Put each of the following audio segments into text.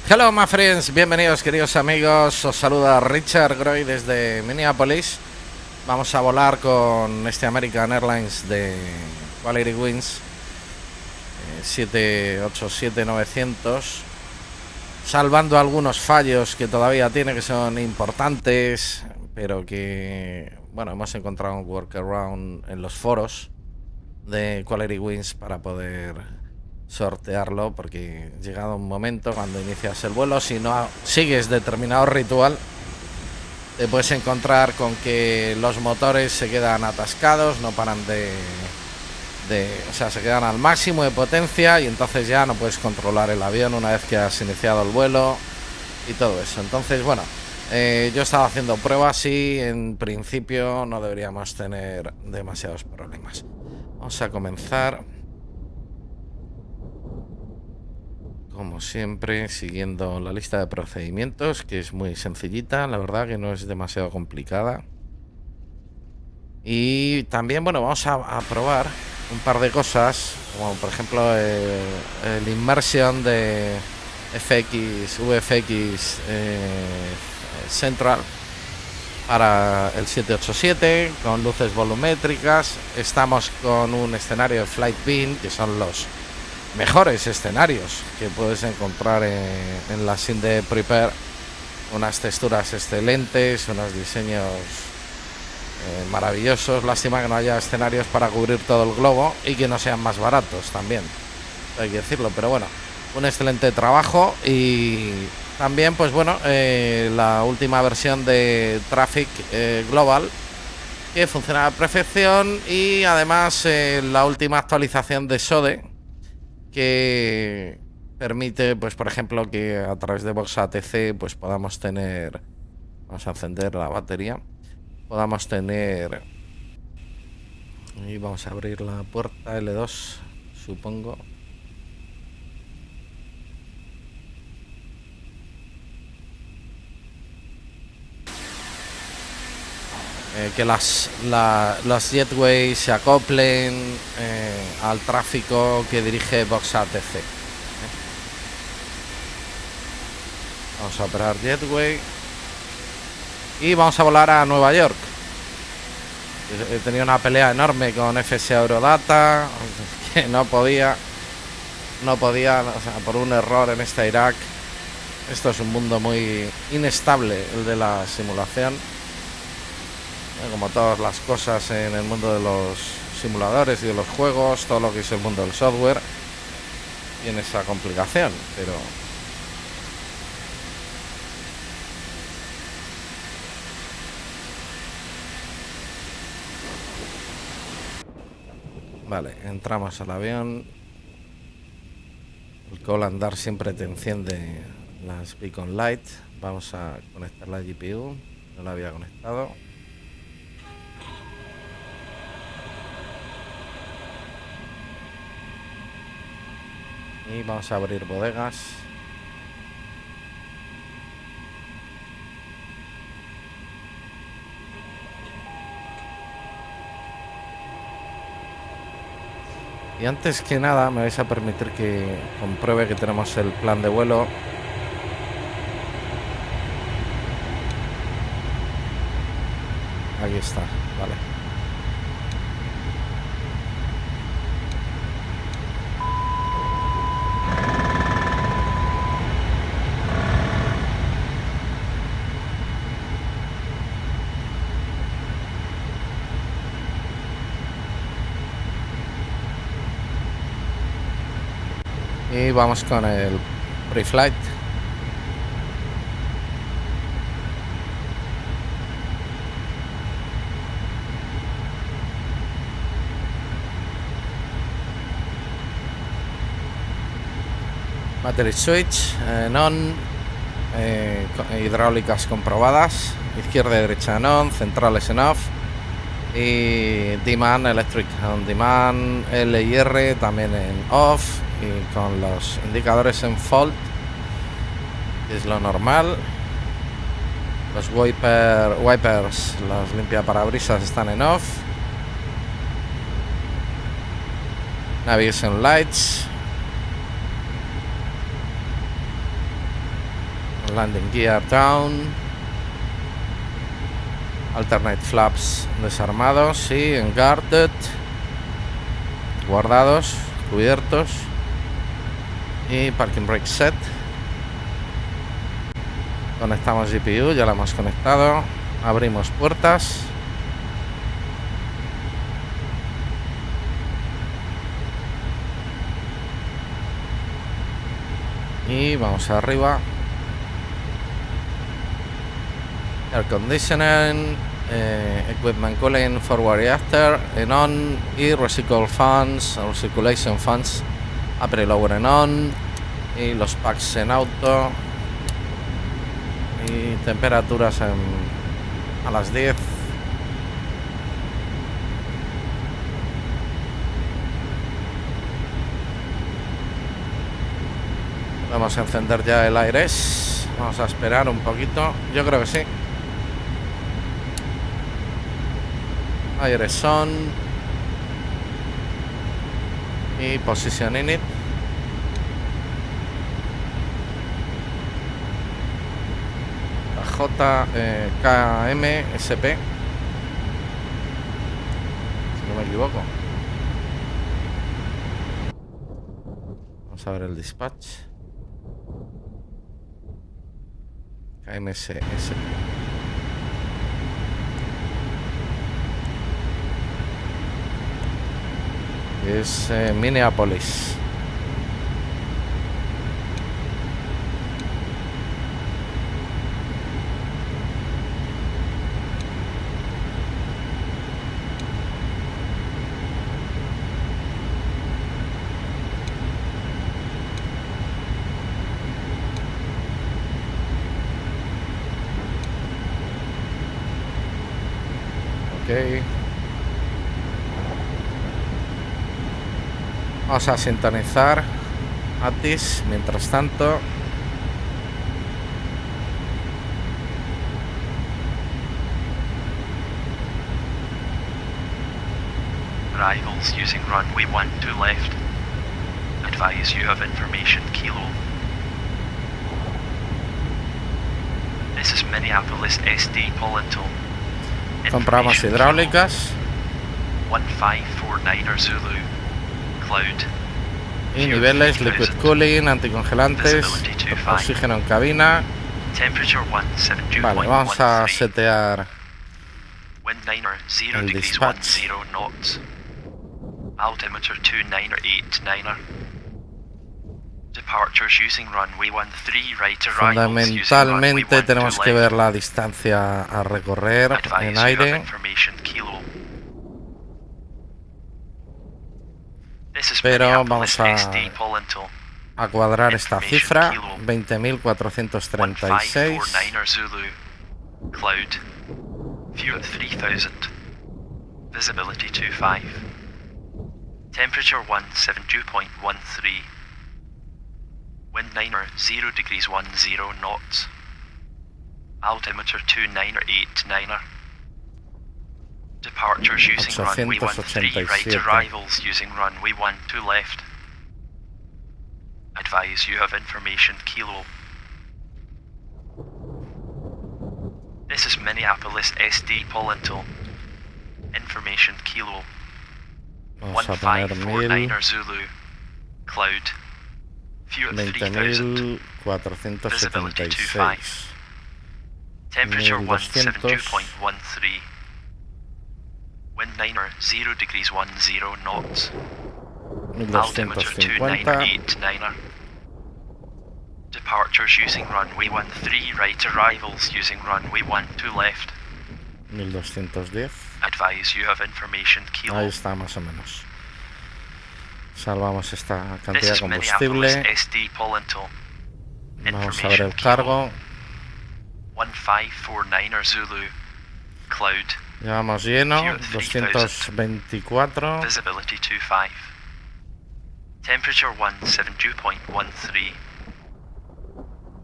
Hello my friends, bienvenidos queridos amigos, os saluda Richard Groy desde Minneapolis. Vamos a volar con este American Airlines de Quality Wings 787-900, salvando algunos fallos que todavía tiene, que son importantes, pero que, bueno, hemos encontrado un workaround en los foros de Quality Wings para poder sortearlo, porque llegado un momento cuando inicias el vuelo, si no sigues determinado ritual, te puedes encontrar con que los motores se quedan atascados, no paran o sea, se quedan al máximo de potencia y entonces ya no puedes controlar el avión una vez que has iniciado el vuelo y todo eso. Entonces, bueno, yo he estado haciendo pruebas y en principio no deberíamos tener demasiados problemas. Vamos a comenzar, como siempre, siguiendo la lista de procedimientos, que es muy sencillita, la verdad que no es demasiado complicada. Y también, bueno, vamos a probar un par de cosas, como por ejemplo el immersion de VFX Central para el 787 con luces volumétricas. Estamos con un escenario de Flight Beam, que son los mejores escenarios que puedes encontrar en la L.I.N.D.A Prepare. Unas texturas excelentes, unos diseños maravillosos. Lástima que no haya escenarios para cubrir todo el globo y que no sean más baratos también, hay que decirlo, pero bueno, un excelente trabajo. Y también, pues bueno, la última versión de Traffic Global, que funciona a la perfección, y además la última actualización de SODE, que permite, pues por ejemplo, que a través de Voxatc pues podamos tener, vamos a encender la batería, podamos tener, y vamos a abrir la puerta L2, supongo. Que los jetways se acoplen al tráfico que dirige Voxatc. Vamos a operar jetway y vamos a volar a Nueva York. He tenido una pelea enorme con FS Eurodata, que no podía, o sea, por un error en este Irak. Esto es un mundo muy inestable, el de la simulación. Como todas las cosas en el mundo de los simuladores y de los juegos, todo lo que es el mundo del software tiene esa complicación, pero vale, entramos al avión. El L.I.N.D.A siempre te enciende las beacon light. Vamos a conectar la GPU, no la había conectado. Y vamos a abrir bodegas. Y antes que nada me vais a permitir que compruebe que tenemos el plan de vuelo. Aquí está, vale. Y vamos con el pre-flight. Battery switch on, hidráulicas comprobadas, izquierda y derecha en on, centrales en off, y demand, electric on demand, L y R también en off, y con los indicadores en fault, que es lo normal. Los wipers, los limpiaparabrisas, están en off. Navigation lights. Landing gear down. Alternate flaps desarmados y guarded. Guardados, cubiertos. Y parking brake set. Conectamos GPU, ya la hemos conectado. Abrimos puertas. Y vamos arriba. Air conditioning, equipment cooling, forward reactor en on y recirculation fans upper y lower en on y los packs en auto y temperaturas a las 10. Vamos a encender ya el aire. Vamos a esperar un poquito. Yo creo que sí. Aire on. Y position init. KMSP. Si no me equivoco. Vamos a ver el dispatch. KMSP. Es Minneapolis. Ok. Vamos a sintonizar Atis mientras tanto. Arrivals using runway 12 left. Advise you have information kilo. This is Minneapolis SD Polinto. Con programas hidráulicas. 1549 Zulu. Cloud. Y niveles, liquid cooling, anticongelantes, oxígeno en cabina. Vale, vamos a setear el dispatch. Altimeter 298 Departures using runway 13 right arrivals using runway 12 Fundamentalmente tenemos que ver la distancia a recorrer en aire. Pero vamos a cuadrar esta cifra, 20.436. Cloud. View at 3000. Visibility 25. Temperature 172.13. Wind 0 degrees 10 knots. Altimeter 2989. Departures using runway 13 right arrivals using runway 12 left. Advise you have information kilo. This is Minneapolis SD Polinto. Information kilo. 1549 Zulu. Cloud. View at 3000. Visibility 25. Temperature 172.13. Wind 0 degrees 10 knots. Altimeter 2989. Departures using runway 13 right arrivals using runway 12 left. 1210. Advise you have information kilo. Ahí está más o menos. Salvamos esta cantidad de combustible. Vamos a ver el cargo. 1549 Zulu. Cloud. Llevamos lleno, 224. Visibility 25. Temperature 172.13.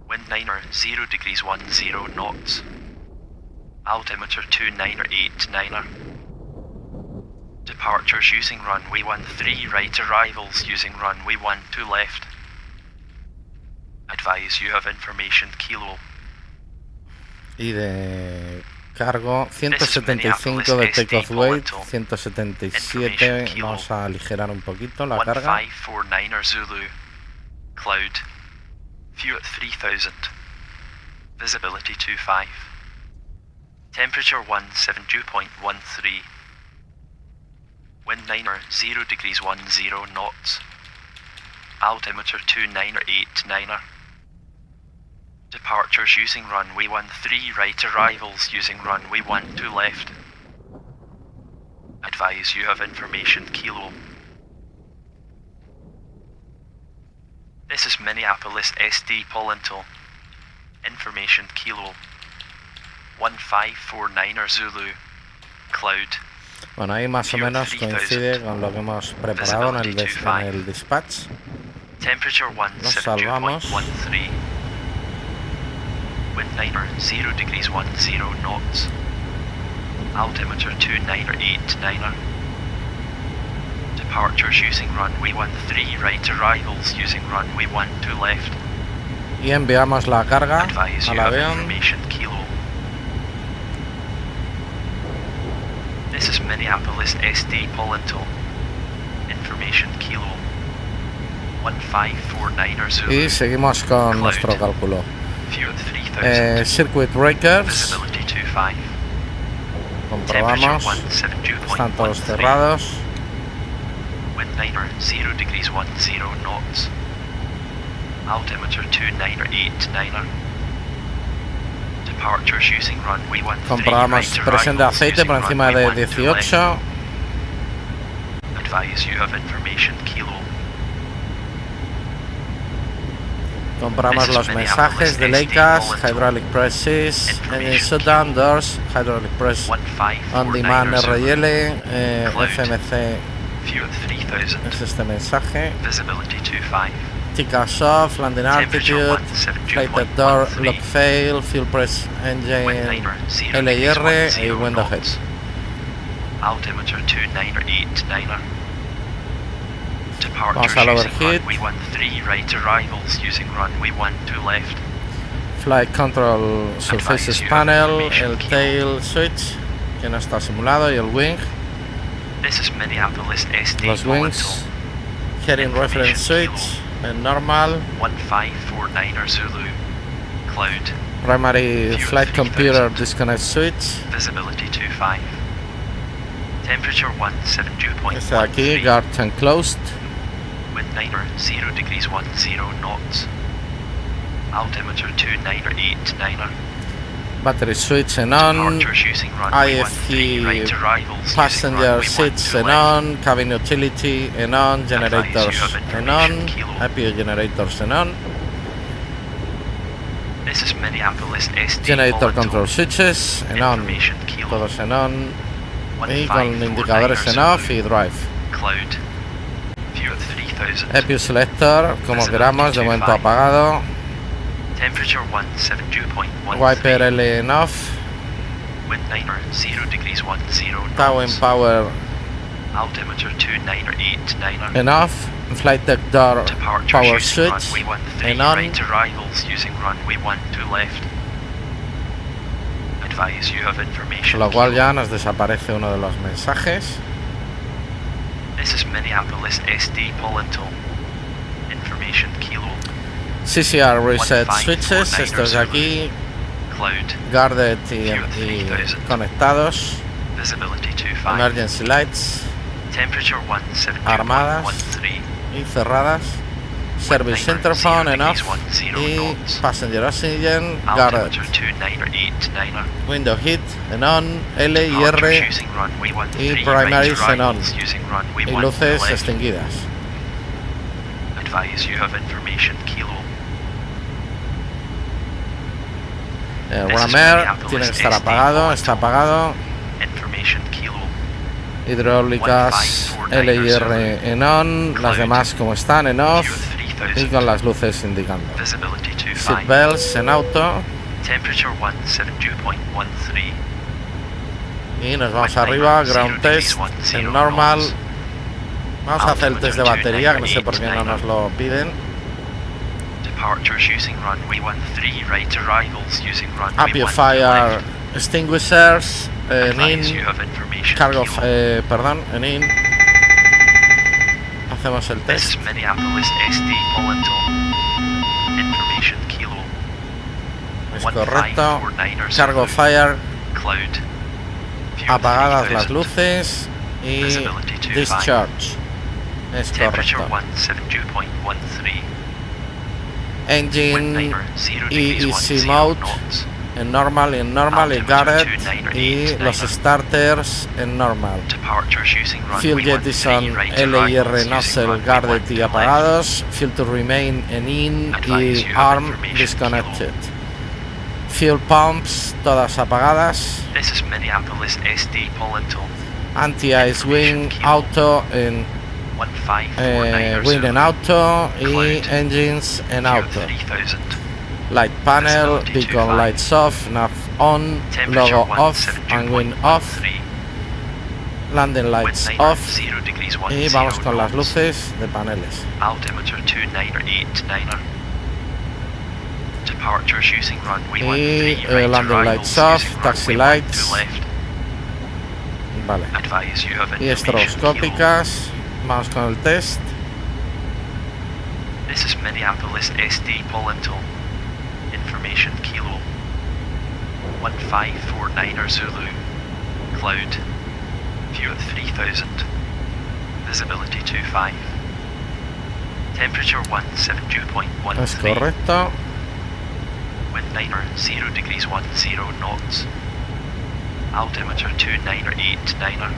Wind 0 degrees 10 knots. Altimeter 2989. Departures using runway 13 right arrivals using runway 12 left. Advise you have information kilo. Y de cargo 175 de takeoff weight, 177. Vamos a aligerar un poquito la carga. 1549er Zulu. Cloud. View at 3000. Visibility 25. Temperature 172.13. Wind 0 degrees 10 knots. Altimeter 2989er. Departures using runway 13 right, arrivals using runway 12 left. Advise you have information kilo. This is Minneapolis SD Polinto. Information kilo. 1549er Zulu. Cloud. Bueno, ahí más o menos coincide con lo que hemos preparado en el dispatch. Nos salvamos. Wind 0 degrees 10 knots. Altimeter 2989er. Departures using runway 13 right, arrivals using runway 12 left. Y enviamos la carga al avión. This is Minneapolis SD Polinto. Information kilo. 1549er Zulu. Y seguimos con nuestro cálculo. Circuit breakers. Comprobamos. Están todos cerrados. Wind 0 degrees 10 knots. Altimeter 2989er. Departures using runway 13 Comprobamos right, presión de aceite por encima de 18. Advise you have information kilo. Comprobamos los mensajes de Leikas, hydraulic presses, engine shutdown, doors, hydraulic press on demand RL, FMC es este mensaje. Ticas off, landing altitude, flighted door, lock fail, fuel press engine, LIR y window head. Altimeter 2989er. Vamos al overheat. Flight control surfaces panel, el tail switch que no está simulado y el wing. Los wings, heading reference switch en normal. Primary flight computer disconnect switch. Este de aquí, guard and closed. 0 degrees 10 knots. Altimeter 2989er. Battery switch and on. IFE passenger seats and on. Cabin utility and on. Generators and on. IPU generators and on. This is Minneapolis SD Generator control switches and on. Todos en on. Y con indicadores en off y drive. Cloud. EPU selector, como queramos, de momento apagado. Wiper L en off. Towing power en off. Flight deck door power switch en on. Con lo cual ya nos desaparece uno de los mensajes. This is Minneapolis SD Polinto. Information kilo. CCR reset switches, estos de aquí. Guarded y conectados. Emergency lights. Armadas y cerradas. Service interphone en off. Y passenger oxygen guarded. Window heat en on. L y R. Y primaries en on. Y luces extinguidas. El Ramer tiene que estar apagado, está apagado. Hidráulicas L y R en on, las demás como están en off y con las luces indicando. Seatbelts en auto. Y nos vamos arriba, ground test en normal. Vamos a hacer el test de batería, que no sé por qué no nos lo piden. Departures using runway 13, right arrivals using runway 12 Amplifier left. extinguishers en Advise in, you have information cargo, kilo. perdón, en in. Hacemos el This test. is Minneapolis SD Volando. Information kilo. Es correcto. 1549 Cargo Zulu. fire, Cloud. View apagadas las 3000. luces y Visibility 25. discharge. Es Temperature correcto. 172.13. Engine Windliner 0 y degrees easy 10 mode knots. en normal y guarded, y los starters en normal. Departures using Fuel runway jettison 13, right L y R arrivals using nozzle runway guarded y 12 apagados. Fuel to remain en in Advise y you have arm information disconnected. Fuel pumps todas apagadas. left. This is Minneapolis SD Volando. Anti-ice wing auto en 1549 wing en auto y Cloud. engines en View auto. 3000. Light panel, Visibility beacon 25. lights off, nav on, Temperature logo off and wind off, 172.13. landing lights Windliner off 0 degrees y 10 vamos con las knots. luces de paneles. Altimeter 2989. Departures using runway Y 13, right landing arrivals lights off, using taxi runway lights. 12 left. Vale. Advise you have Y information kilo. estroboscópicas, vamos con el test. This is Minneapolis SD Volando. Information kilo. 1549 Zulu. Cloud. View at 3000. Visibility 25. Temperature Es 172.13. correcto. Windliner 0 degrees 10 knots. Altimeter 2989.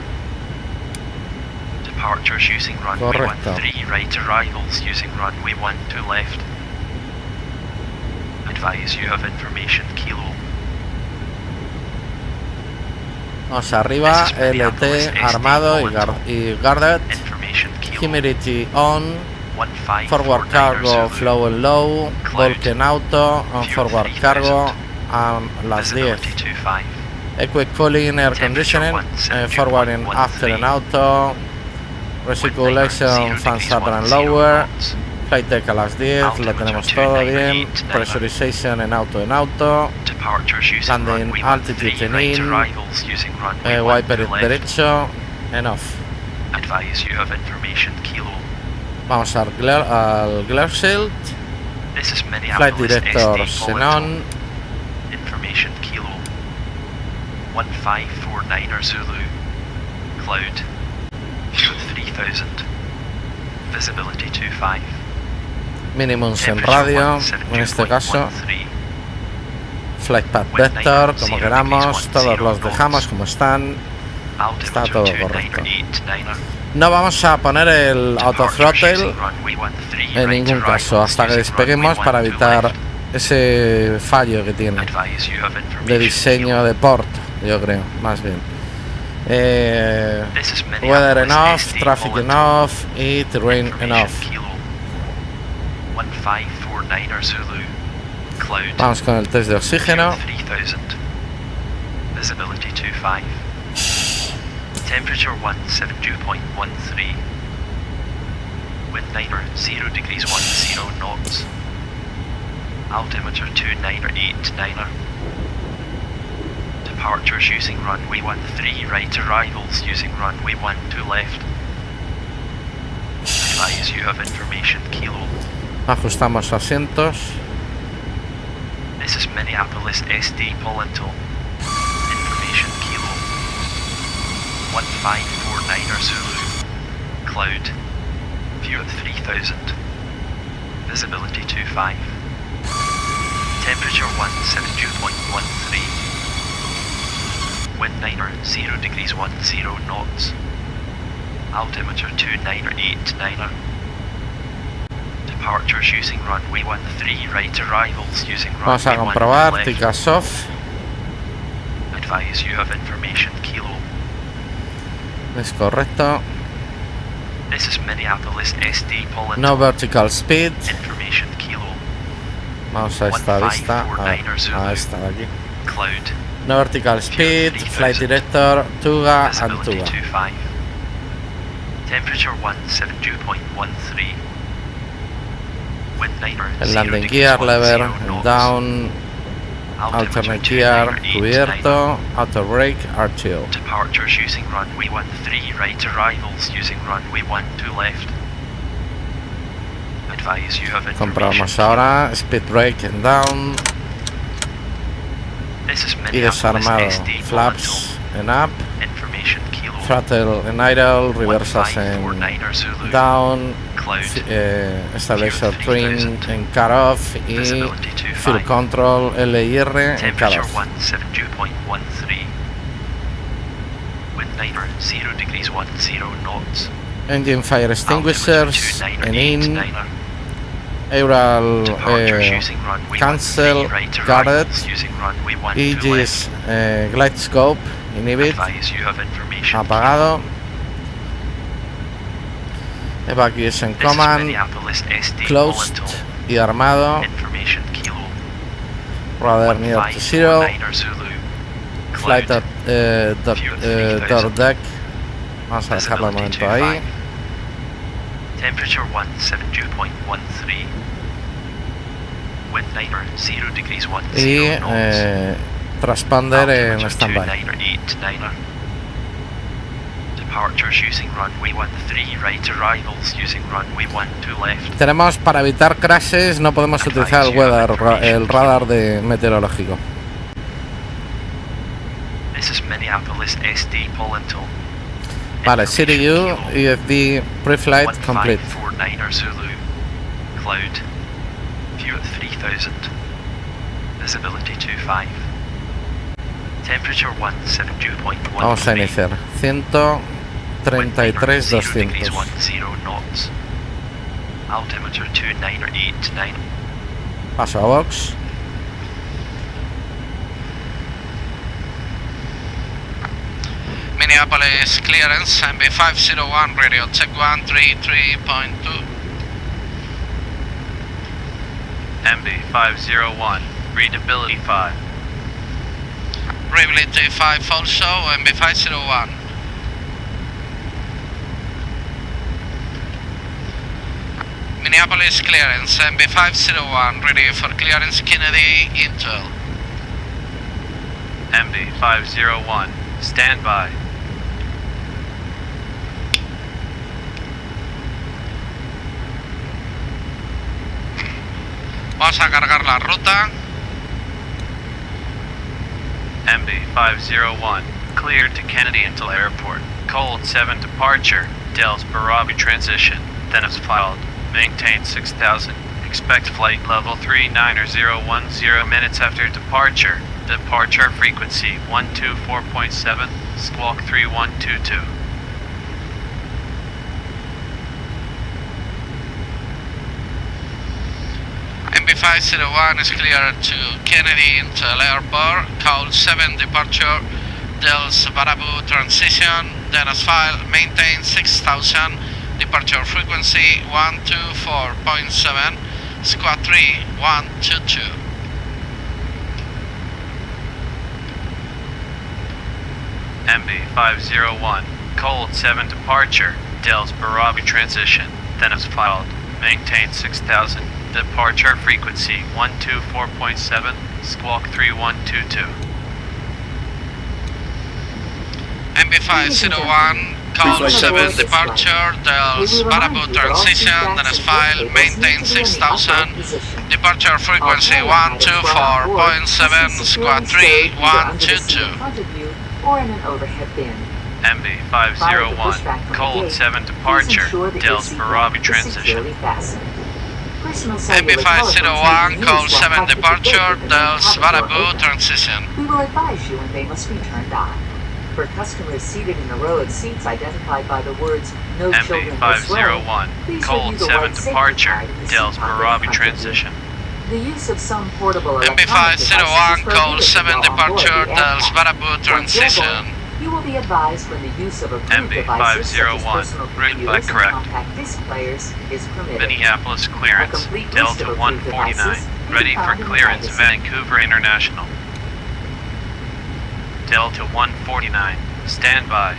Departures using runway Correcto. 13, right arrivals using runway 12 left. Advise you have information kilo. Vamos arriba, This is Minneapolis LT SD armado y guarded. Information kilo. Humidity on, 1549 forward cargo Zulu. flow and low, Cloud. bulk en auto, on View forward 3000. cargo a las 10. Visibility 25. Equipped cooling, air conditioning, forward and after en auto, recirculation, fans upper and lower, flight deck a las 10, lo tenemos todo bien, pressurization en auto, Departures using landing runway altitude 13, en right in, arrivals using runway wiper 12 left. derecho, en off. Advise you have information kilo. Vamos al glare shield, This is flight Minneapolis director SD xenon, Information kilo. 1549 Zulu. Cloud. View at 3000. Visibility 25. minimums en Temperature radio, en este caso, 172.13. flight path vector, como queramos, todos los dejamos como están. Está todo correcto. No vamos a poner el auto throttle en ningún caso hasta que despeguemos para evitar ese fallo que tiene de diseño de port, yo creo, más bien. Weather en off, traffic en off y terrain en off. Vamos con el test de oxígeno. Visibility 25. Temperature 172.13. Windliner 0 degrees 10 knots. Altimeter 2989. Departures using runway 13, right arrivals using runway 12 left. Advise you have information kilo. Ajustamos asientos. This is Minneapolis SD Volando. Information kilo. 1549 Zulu. Cloud. View at 3000. Visibility 25. Temperature 172.13. Windliner 0 degrees 10 knots. Altimeter 2989. Departures using runway 13, right arrivals using Vamos a runway 12 comprobar, left. ticas off. Advise you have information kilo. Es correcto. This is Minneapolis SD Volando. No vertical speed. Information kilo. Vamos a esta vista, a esta de aquí. Cloud. No vertical speed, flight director, Tuga and Visibility Tuga. 25. Temperature 172.13. el landing gear lever, down, alternate gear cubierto, auto brake, RTO. Departures using runway 13, right arrivals using runway 12 left. Advise you have information. Comprobamos ahora speed brake and down y desarmado, flaps and up, throttle and idle, reversas en down, stabilizer twin en cut off y fuel control L.I.N.D.A en cut off. 0 degrees 10 knots. Engine fire extinguishers and in, Eural cancel, guarded, EG's glide scope inhibit, apagado, evacuation command, closed y armado, radar near to zero, flight door deck, vamos a dejarlo un momento ahí. Temperature 17.13. Wind 0 degrees 10 y transponder en standby. Departures using runway 13, right arrivals using runway 12 left. Tenemos, para evitar crashes, no podemos utilizar el radar de meteorológico. This is Minneapolis SD Polinto. Vale, CDU, EFD, pre-flight complete. 1549 Zulu. Cloud. View at 3000. Visibility 25. Temperature 17.1. Vamos a iniciar. 133,200. knots. Altimeter 2989. Paso a box. Minneapolis clearance, MB501 radio, check 133.2. MB501, readability 5. Readability 5 also, MB501. Minneapolis clearance, MB501, ready for clearance, Kennedy, Intel. MB501, stand by. Vamos a cargar la ruta. MB501, cleared to Kennedy Intel Airport. Cold 7 departure, Del's Barabi transition, then is filed. Maintain 6000. Expect flight level 39010 minutes after departure. Departure frequency 124.7, squawk 3122. MB501 is cleared to Kennedy Intel Airport, code 7 departure, Del's Barabu transition, Dennis file, maintain 6000, departure frequency 124.7, squawk 3122. MB501, cold 7 departure, Del's Barabi transition, Dennis filed, maintain 6000. Departure frequency 124.7, squawk 3122. MB501, call 7 departure, Del's Barabu transition, Dennis file, maintain 6000, departure frequency 124.7, squawk 3122. MB501, cold 7 departure, Del's Barabi transition. MB501, call 7 departure, Del's Barabu transition. We will advise you when they must be turned on. For customers seated in the row of seats identified by the words "No children this way," MB501, cold 7 departure, Del's Barabi transition. The use of some portable MB501, call 7 departure, Del's Barabu transition. You will be advised when the use of approved devices such as personal computers and compact disc players is permitted. Minneapolis clearance, Delta 149, ready for clearance, Vancouver International. Delta 149, stand by.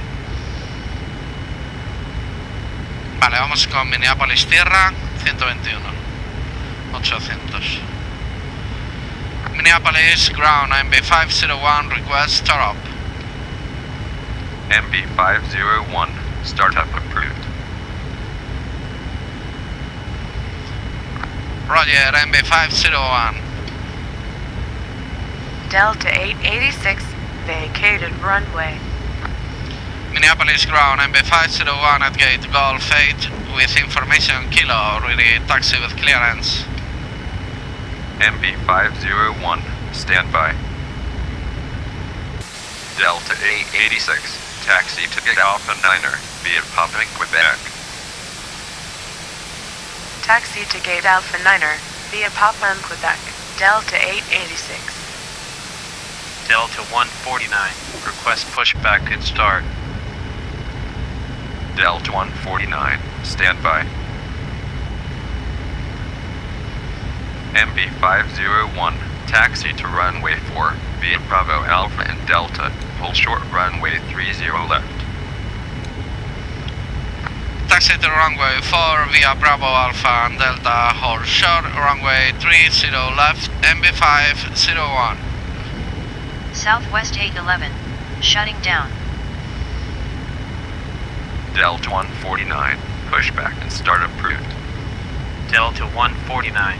Vale, vamos con Minneapolis tierra, 121. 800. Minneapolis ground MB501 request startup. MB501 startup approved. Roger, MB501. Delta 886 vacated runway. Minneapolis ground MB501 at gate Golf 8 with information Kilo, ready taxi with clearance. MB501 standby. Delta 886 taxi to Gate Alpha 9er via Popping, Quebec. Taxi to Gate Alpha 9er via Popping, Quebec. Delta 886. Delta 149 request pushback and start. Delta 149 standby. MB501 taxi to runway 4 via Bravo Alpha and Delta. Hold short runway 30 left. Taxi to runway 4 via Bravo Alpha and Delta. Hold short runway 30 left. MB501. Southwest 811. Shutting down. Delta 149 pushback and start approved. Delta 149.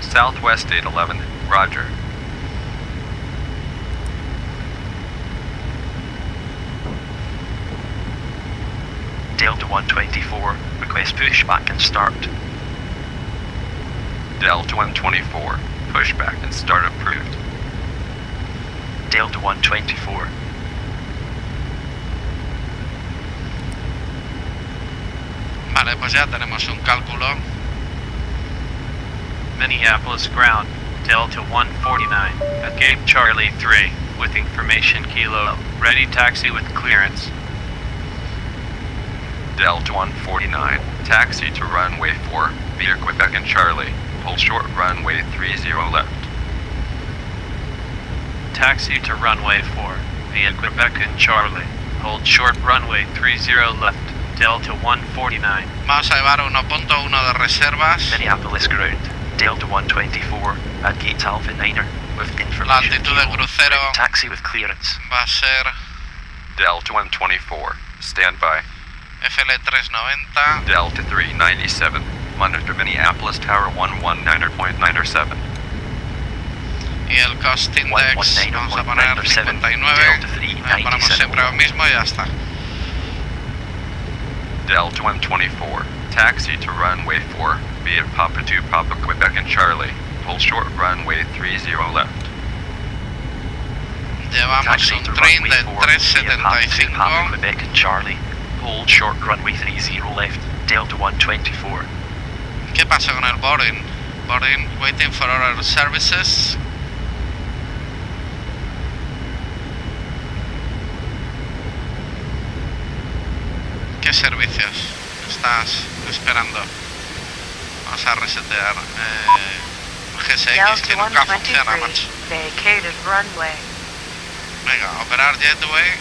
Southwest 811, roger. Delta 124, request pushback and start. Delta 124, pushback and start approved. Delta 124. Vale, pues ya tenemos un cálculo. Minneapolis ground, Delta 149, at gate Charlie 3, with information Kilo, ready taxi with clearance. Delta 149, taxi to runway 4 via Quebec and Charlie, hold short runway 30 left. Taxi to runway 4 via Quebec and Charlie, hold short runway 30 left. Delta 149. Vamos a llevar 1.1 de reservas. Minneapolis ground, Delta 124, at gate Alpha 9er, with La information altitud de Kilo, crucero ready taxi with clearance. va a ser Delta 124, standby. FL390. Delta 397, monitor Minneapolis Tower 119.97. Y el cost index vamos a poner 59. Ponemos siempre lo mismo y ya está. Delta 124, taxi to runway 4 via Papa 2 Papa Quebec and Charlie, hold short runway 30 left. Llevamos Taxi un to tren runway de 4 via Papa 2 Papa 375. Quebec and Charlie, hold short runway 30 left. Delta 124. ¿Qué pasa con el boarding? Boarding, waiting for other services. ¿Qué servicios estás esperando? Vamos a resetear. GSX que Delta nunca funciona, 123 macho. vacated runway. Venga, operar Jetway.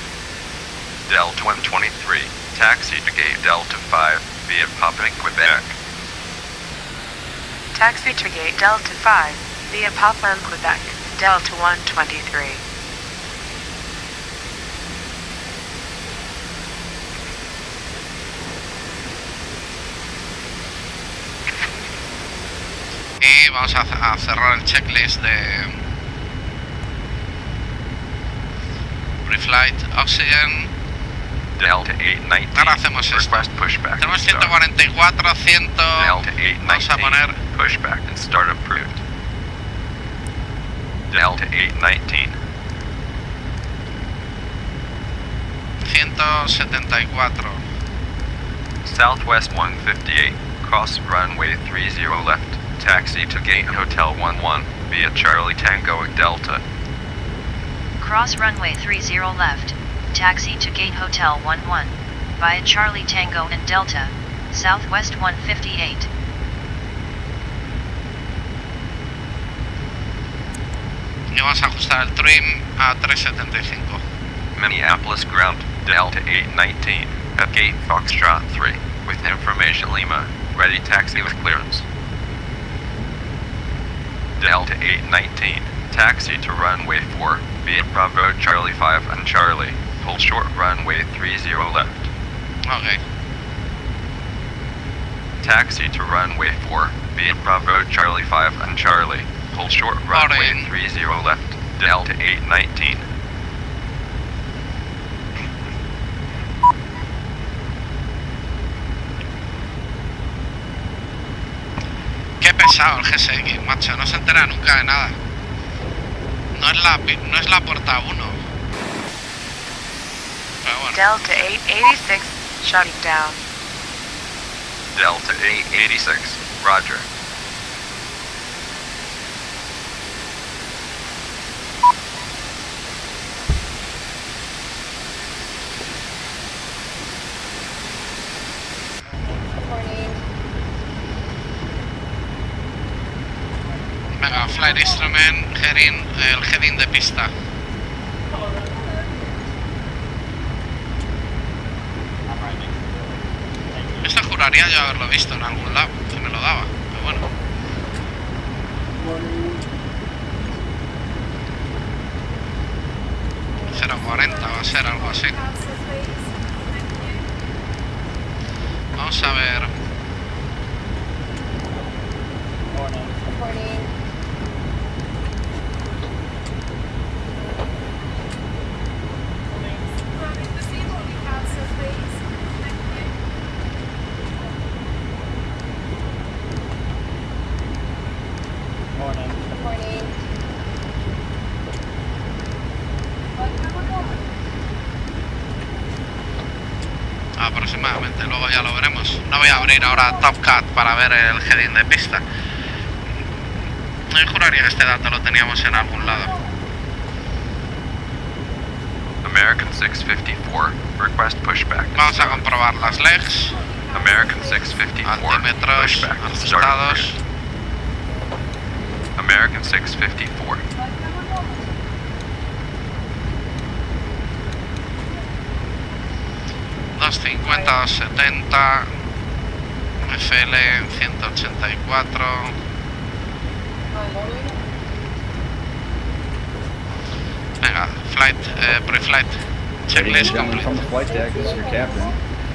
Delta 123, taxi to gate Delta 5 via Popping, Quebec. Taxi to gate Delta 5 via Popping, Quebec. Delta 123. Y vamos a cerrar el checklist de pre-flight oxygen. Delta 819, Ahora hacemos esto. request pushback and Tenemos start. 144, 100. Delta Vamos a 819, poner pushback and start approved. Delta 819, 174. Southwest 158, cross runway 30 left, taxi to gate Hotel 11 via Charlie Tango Delta. Cross runway 30 left. Taxi to Gate Hotel 11. Via Charlie Tango and Delta. Southwest 158. Y vamos a ajustar el trim a 375. Minneapolis ground, Delta 819, at gate Foxtrot 3, with information Lima, ready taxi with clearance. Delta 819, taxi to runway 4, via Bravo Charlie 5 and Charlie, hold short runway 30 left. Ok. Taxi to runway 4, via Bravo Charlie 5 and Charlie, hold short runway 30 left, Delta 819. Qué pesado el GSX, macho, no se entera nunca de nada. No es la porta 1. Pero bueno. Delta 886, shutting down. Delta 886, roger. Venga, flight instrument, el heading de pista. Esto juraría yo haberlo visto en algún lado, que me lo daba, pero bueno. .040 va a ser algo así. Vamos a ver. Aproximadamente, luego ya lo veremos. No voy a abrir ahora Top Cat para ver el heading de pista. Yo juraría que este dato lo teníamos en algún lado. American 654, request pushback. Vamos a comprobar las legs. American 654, Altímetros pushback. ajustados. American 654. .50-70 FL 184. Venga, flight, pre-flight checklist complete. From the flight deck, this is your captain.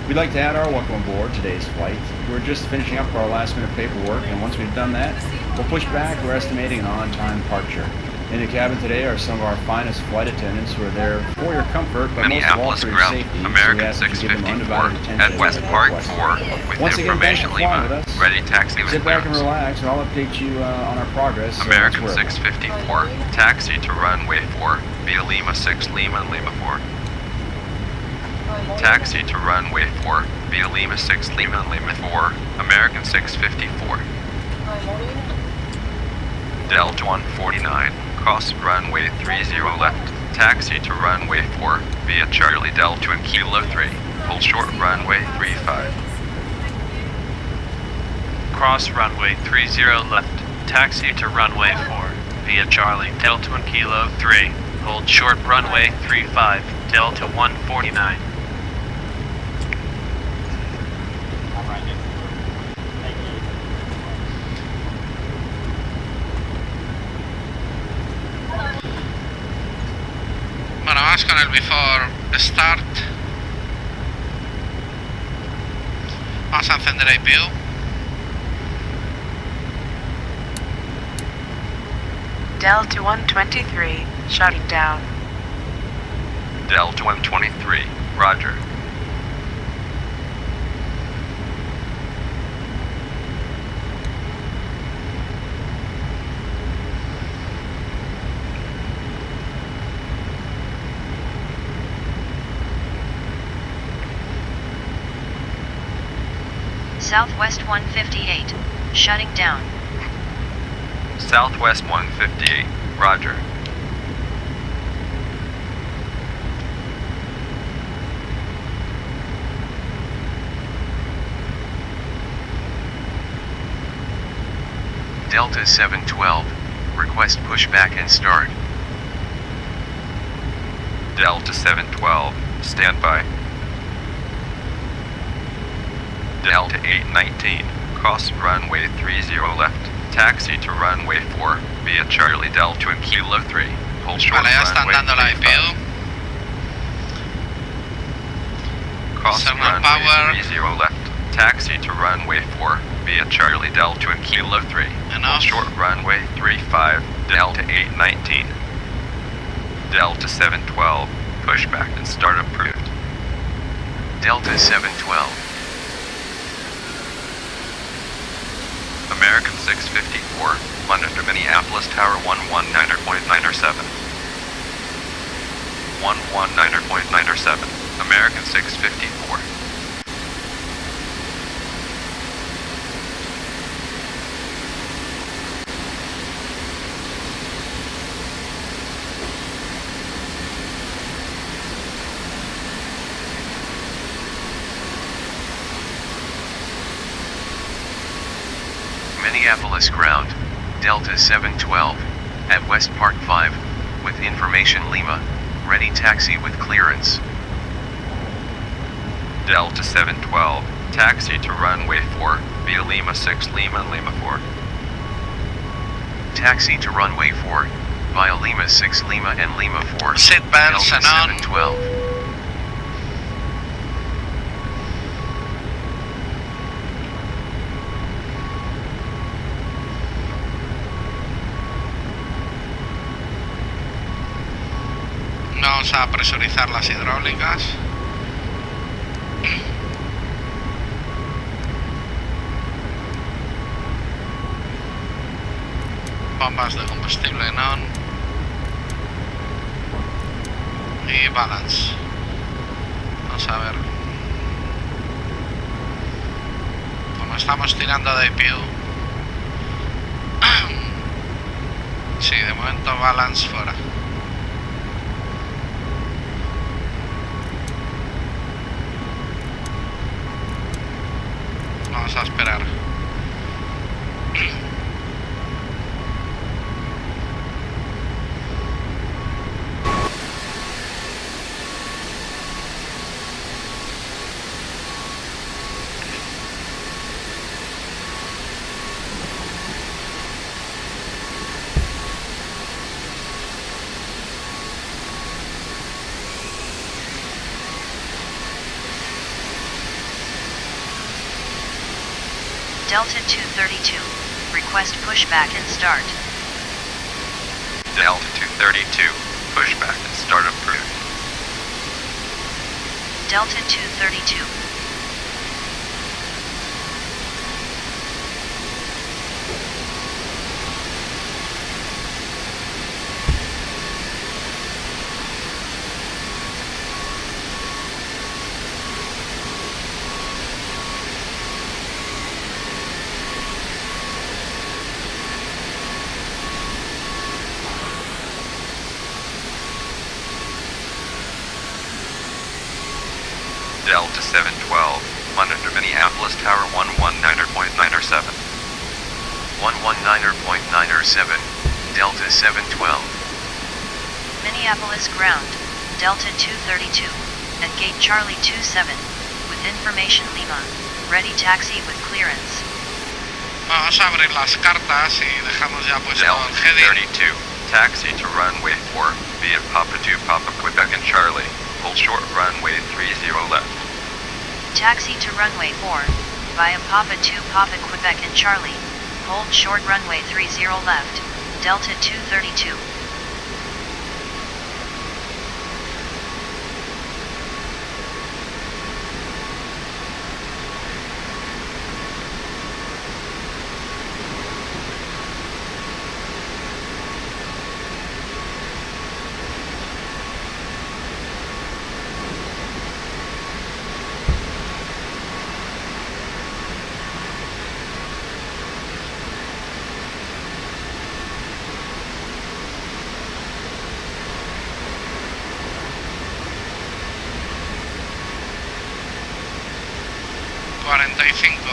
We'd like to add our welcome aboard today's flight. We're just finishing up our last minute paperwork, and once we've done that, we'll push back. We're estimating an on-time departure. In the cabin today are some of our finest flight attendants who are there for your comfort, but most of all Minneapolis for your ground, safety. American So we ask that you give them 654 undivided attention at to West their Park requests. 4 with Once again, thanks information for flying with Lima, us. ready taxi with Sit back and clearance. relax, and I'll update you on our progress. American as we're- 654, taxi to runway 4 via Lima 6 Lima and Lima 4. Taxi to runway 4 via Lima 6 Lima and Lima 4, American 654. Delta 149, cross runway 30 left, taxi to runway 4 via Charlie Delta and Kilo 3, hold short runway 35. Cross runway 30 left, taxi to runway 4 via Charlie Delta and Kilo 3, hold short runway 35, Delta 149. Bueno, vamos con el before start. Vamos a encender IPU. Delta 123, shutting down. Delta 123, roger. Southwest 158, shutting down. Southwest 158, roger. Delta 712, request pushback and start. Delta 712, stand by. Delta 819, cross runway 30 left, Taxi to runway 4 via Charlie Delta and Kilo 3. Hold short Vale, ya están runway dando la 35. IPU. Cross Thermal runway power. 30 left. Taxi to runway 4 via Charlie Delta and Kilo 3. Enough. Hold short runway 35, Delta 819. Delta 712, pushback and start approved. Delta 712. American 654, monitor Minneapolis Tower 119.97. 119.97, American 654. Minneapolis ground, Delta 712, at West Park 5, with information Lima, ready taxi with clearance. Delta 712, taxi to runway 4 via Lima 6 Lima and Lima 4. Taxi to runway 4, via Lima 6 Lima and Lima 4. Seat belts Delta and on. 712. Vamos a presurizar las hidráulicas. Bombas de combustible non. Y balance. Vamos a ver. Como estamos tirando de IPU. Sí, de momento balance fuera. Vamos a esperar. Delta 232. Request pushback and start. Delta 232, pushback and start approved. Delta 232. Delta 712, monitor Minneapolis Tower 119.97. 119.97, Delta 712. Minneapolis ground, Delta 232, at gate Charlie 27, with information Lima, ready taxi with clearance. Vamos a abrir las cartas y dejamos ya puesto Delta el heading. 232, taxi to runway 4 via Papa 2 Papa Quebec and Charlie. Hold short runway 30 left. Taxi to runway 4, via Papa 2 Papa Quebec and Charlie. Hold short runway 30 left, Delta 232.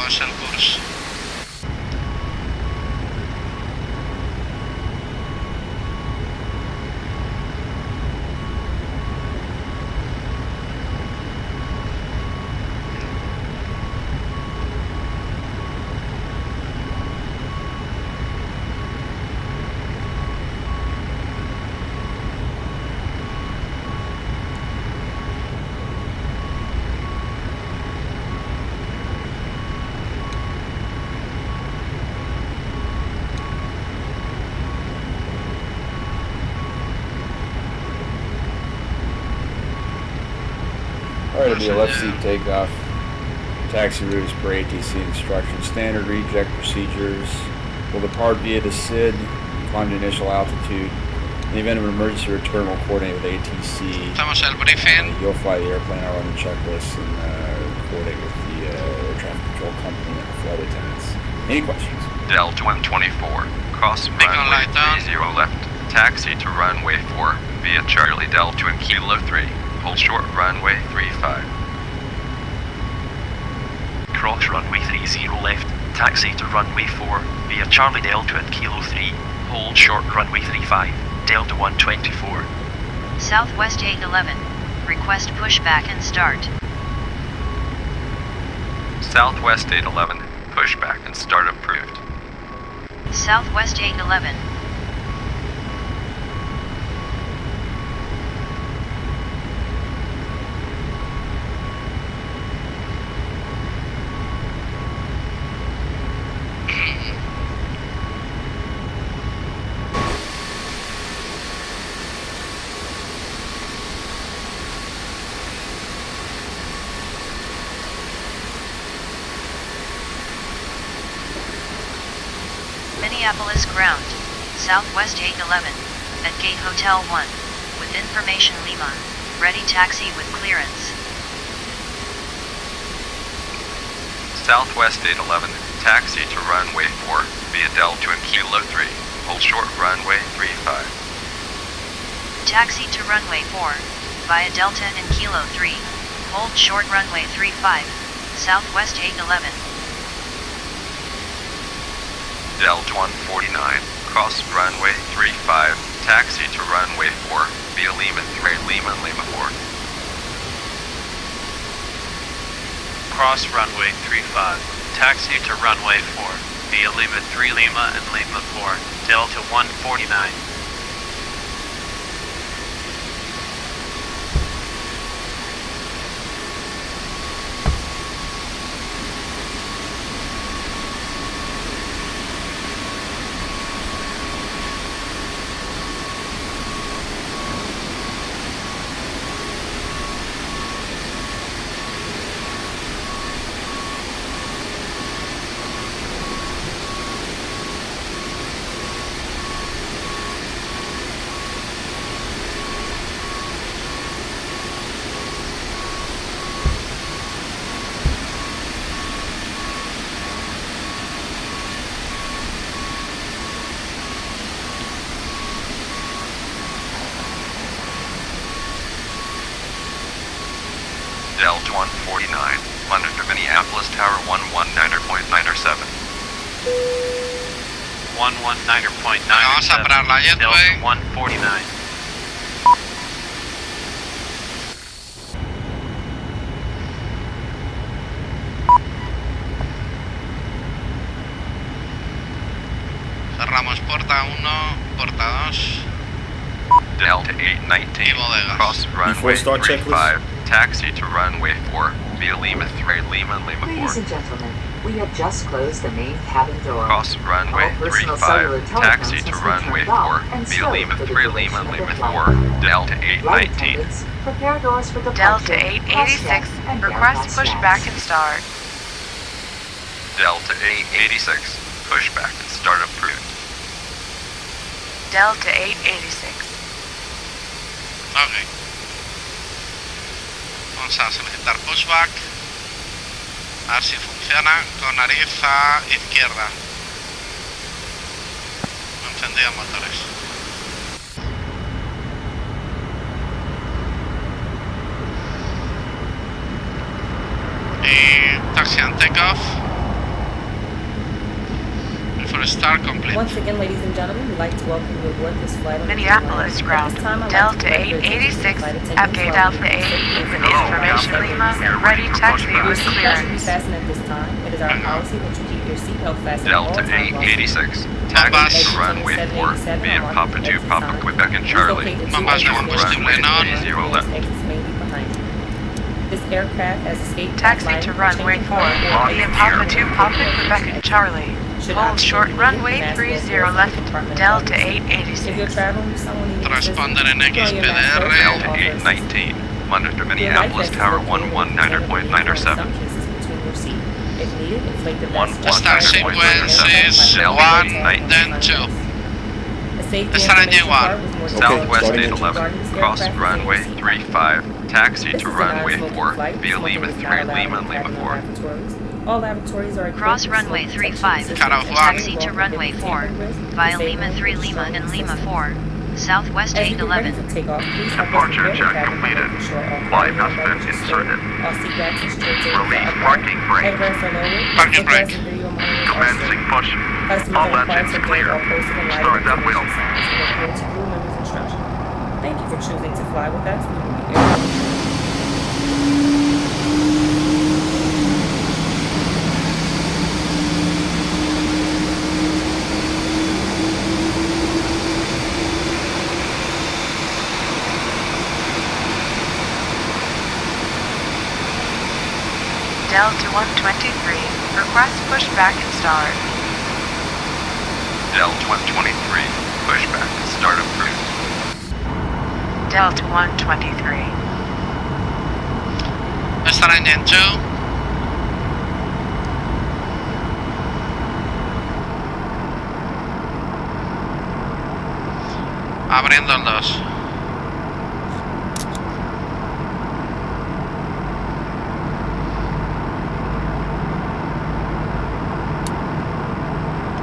Es el curso. Alright, it'll be a left seat takeoff. Taxi route is per ATC instructions. Standard reject procedures. Will depart via the SID, climb to initial altitude. In the event of an emergency return, we'll coordinate with ATC. Estamos el briefing. You'll fly the airplane, I'll run the checklist, and coordinate with the air traffic control company and the flight attendants. Any questions? Delta 124, cross runway 30 left, taxi to runway 4 via Charlie Delta and Kilo 3, hold short runway 35. Cross runway 30 left, taxi to runway 4 via Charlie Delta and Kilo 3, hold short runway 35, Delta 124. Southwest 811. Request pushback and start. Southwest 811, pushback and start approved. Southwest 811. Minneapolis ground, Southwest 811, at Gate Hotel 1, with information Lima, ready taxi with clearance. Southwest 811, taxi to runway 4 via Delta and Kilo 3, hold short runway 35. Taxi to runway 4, via Delta and Kilo 3, hold short runway 35, Southwest 811. Delta 149, cross runway 35, taxi to runway 4 via Lima 3, Lima 4. Cross runway 35, taxi to runway 4 via Lima 3 Lima and Lima 4, Delta 149. Delta 149, London to Minneapolis Tower 119.97. 119.97, Vamos a parar la Delta jetway. 149. Cerramos puerta 1, puerta 2. Delta 819, Bodegas. cross runway Before start 35, taxi to runway 4 via Lima 3, Lima 4. Ladies and gentlemen, we have just closed the main cabin door. Cross runway All personal cellular 35, taxi telephones to must be runway turned off 4 and via stowed Lima for the 3, duration Lima of the 4, flight. Delta Flight 819. attendants, prepare doors for departure. Delta 886, and request verify pushback snacks. and start. Delta 886, pushback and start approved. Delta 886. Ok. Vamos a solicitar pushback. A ver si funciona con nariz a izquierda. Encendido motores. Y taxi and takeoff. Before start complete. Once again, ladies and gentlemen, we'd like to welcome you aboard this flight on Minneapolis the ground, At this time, I'd Delta like to direct your attention to 886, flight attendants at gate while Alpha we 8, proceed with with information Lima, ready taxi Your with seatbelt should be clearance. fastened at this time. It is our policy that you keep your seatbelt fastened at all Delta times. 886, Bombas. taxi to runway 4 via Papa 2, Papa Quebec and Charlie. Bombas de combustible en on. 30 left. This aircraft has escaped Taxi to runway 4, via Papa 2, Papa Quebec and Charlie. Hold short runway 30 left, Delta If you're 886. traveling with someone needing Transponder en assistance, throw your mask XPDR. over Delta all 819, monitor Minneapolis Tower 119.97. If needed, inflate the One, vest. one, Start sequence is 1, then 2. Estarán en igual. Southwest 811, cross runway 35, taxi to runway 4 via Lima 3, Lima, Lima 4. All laboratories are Cross runway 35. Cut off Taxi 1. to runway 4 via Lima 3 Lima and Lima 4. Southwest 811. Departure check completed. Flight has been inserted. Release parking brake. Parking brake. Commencing push. All engines clear. Start that wheel. Thank you for choosing to fly with us. We will be airborne. Delta 123, request pushback and start. Delta 123, pushback and start approved. Delta 123. Estarán en 2. Abriendo el 2.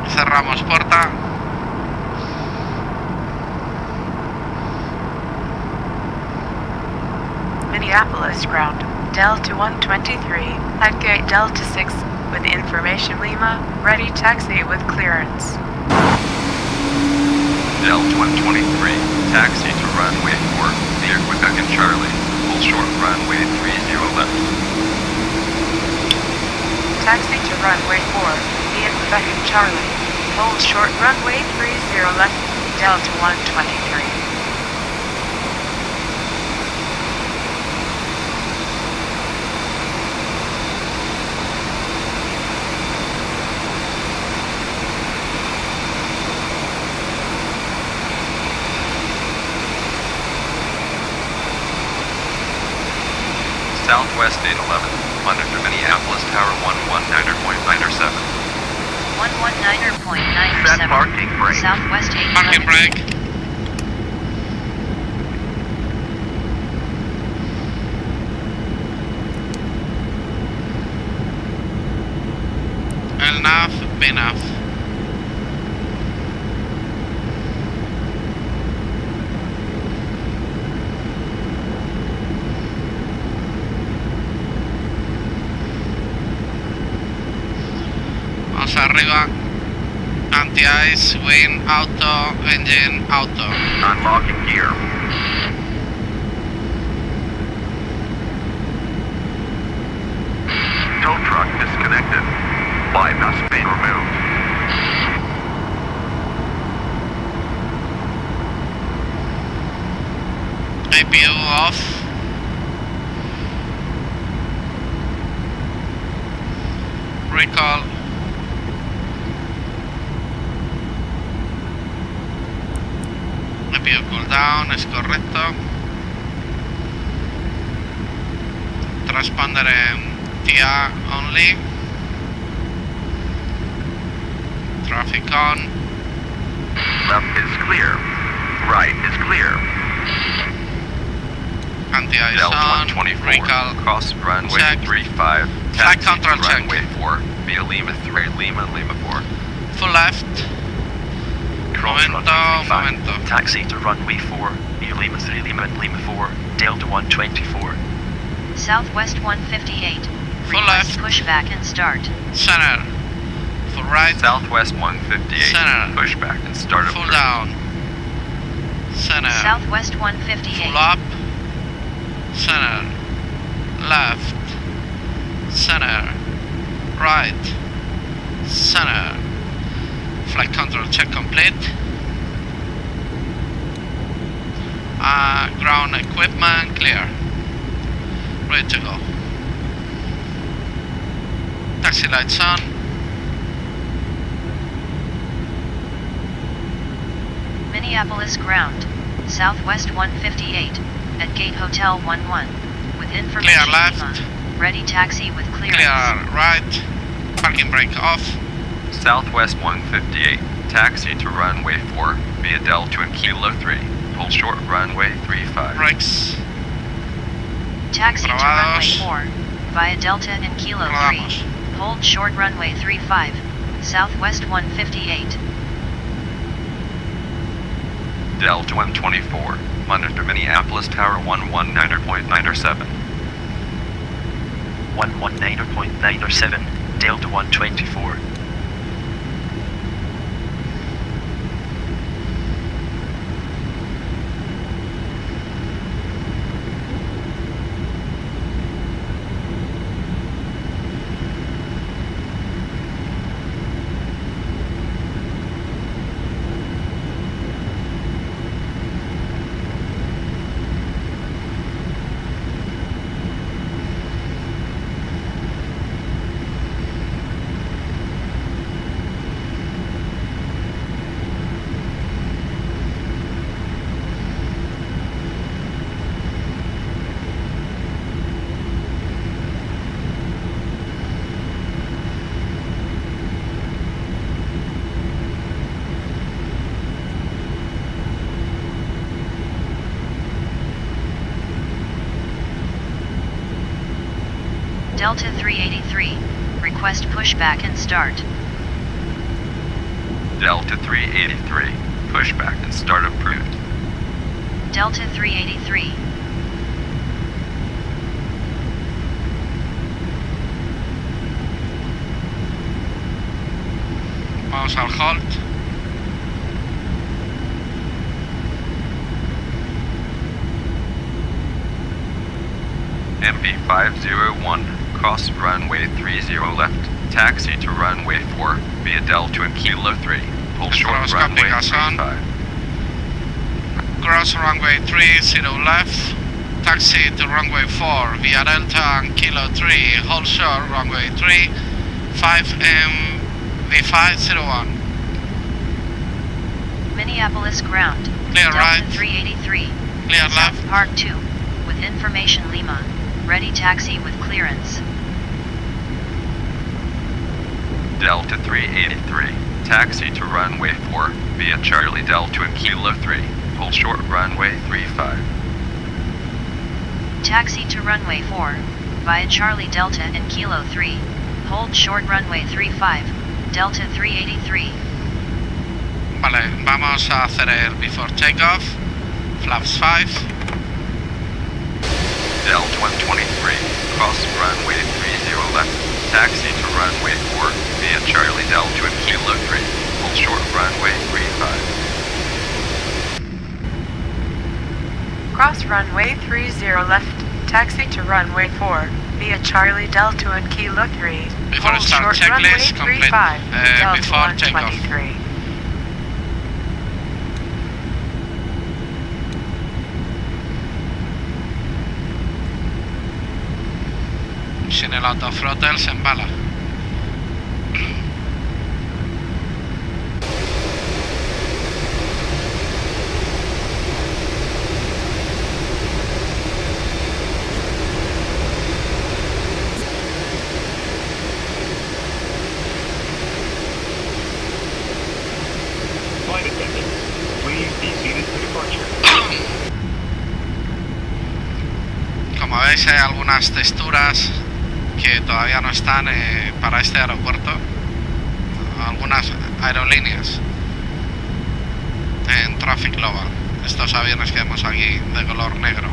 Cerramos puerta. Minneapolis ground. Delta 123 at gate Delta 6 with information Lima. Ready taxi with clearance. Delta 123, taxi to runway 4 near Quebec and Charlie. Hold short runway 30 left. Taxi to runway 4 via Quebec and Charlie. Hold short runway 30 left. Delta 123. Southwest 811, monitor Minneapolis Tower 119.97. 119.97. Set parking brake. Southwest 811. Parking brake. Enough, enough. Vamos arriba. Anti-ice, wind, auto, engine, auto. Unlocking gear. Tow truck disconnected. Bypass being removed. APU off. Recall. APU cooldown, es correcto. Transponder en TIA only. Traffic on. Left is clear. Right is clear. Anti-ice Delta on. 124, Recall. cross runway Check. 35. Flight Taxi control to check. runway 4 via Lima 3, Lima, Lima 4. Full left. Cross Momento, runway 35. momento. Taxi to runway 4 near Lima 3, Lima and Lima 4. Delta 124. Southwest 158. Full Request left. pushback and start. Center. Full right. Southwest 158, Center. pushback and start Full approved. down. Center. Southwest 158. Full up. Center. Left. Center. Right. Center. Flight control check complete. Ground equipment clear. Ready to go. Taxi lights on. Minneapolis ground. Southwest 158. at Gate Hotel 11, with Clear information left. Lima. Ready taxi with clearance. Clear right. Parking brake off. Southwest 158. Taxi to runway 4 via Delta and Kilo 3. Hold short runway 35. Brakes. Taxi to runway Probados. 4, via Delta and Kilo 3. Rodamos. Hold short runway 35, Southwest 158. Delta 124. Monitor Minneapolis Tower 119.97. 119.97, Delta 124. Delta 383, request pushback and start. Delta 383. Pushback and start approved. Delta 383, Vamos al halt. MP501. Cross runway 30 left. Taxi to runway 4 via Delta and Kilo 3. Hold short Estamos runway complicación. 35. Cross runway 30 left. Taxi to runway 4 via Delta and Kilo 3. Hold short runway 35 MV501. Minneapolis ground. Clear Delta right. 383, Clear South left. Park 2, with information Lima. Ready taxi with clearance. Delta 383. Taxi to runway 4 via Charlie Delta and Kilo 3. Hold short runway 35. Taxi to runway 4, via Charlie Delta and Kilo 3. Hold short runway 35, Delta 383. Vale, vamos a hacer el before takeoff. Flaps 5. Delta 123. Cross runway 30 left. Taxi to runway 4 via Charlie Delta and Kilo 3. Hold short runway 35. Cross runway 30 left. Taxi to runway 4 via Charlie Delta and Kilo 3. Before Hold start short runway checklist complete. 35, Delta Before takeoff. 123. Sin el autothrottle se embala. Flight attendants, please be seated for departure. Como veis hay algunas texturas que todavía no están para este aeropuerto. Algunas aerolíneas en Traffic Global. Estos aviones que vemos aquí de color negro.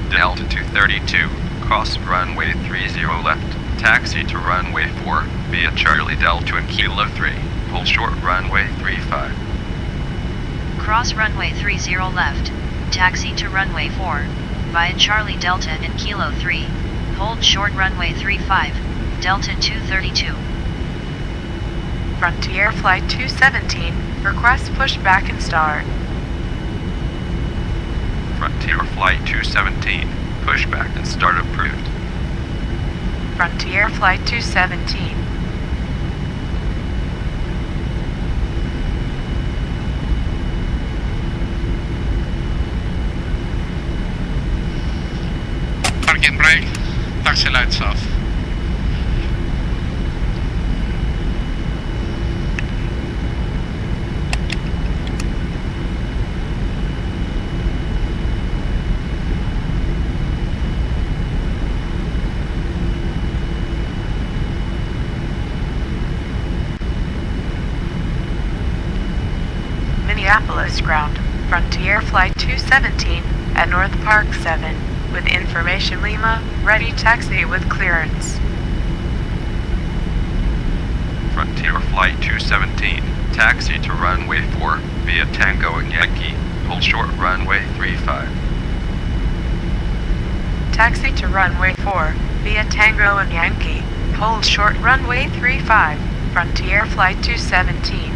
Delta 232. Cross runway 30 left. Taxi to runway 4 via Charlie Delta and Kilo 3. Hold short runway 35. Cross runway 30 left. Taxi to runway 4, via Charlie Delta and Kilo 3. Hold short runway 35, Delta 232. Frontier Flight 217, request pushback and start. Frontier Flight 217. Pushback and start approved. Frontier Flight 217. Parking brake, taxi lights off. Minneapolis ground, Frontier Flight 217 at North Park 7, with information Lima, ready taxi with clearance. Frontier Flight 217, taxi to runway 4 via Tango and Yankee, hold short runway 35. Taxi to runway 4 via Tango and Yankee, hold short runway 35, Frontier Flight 217.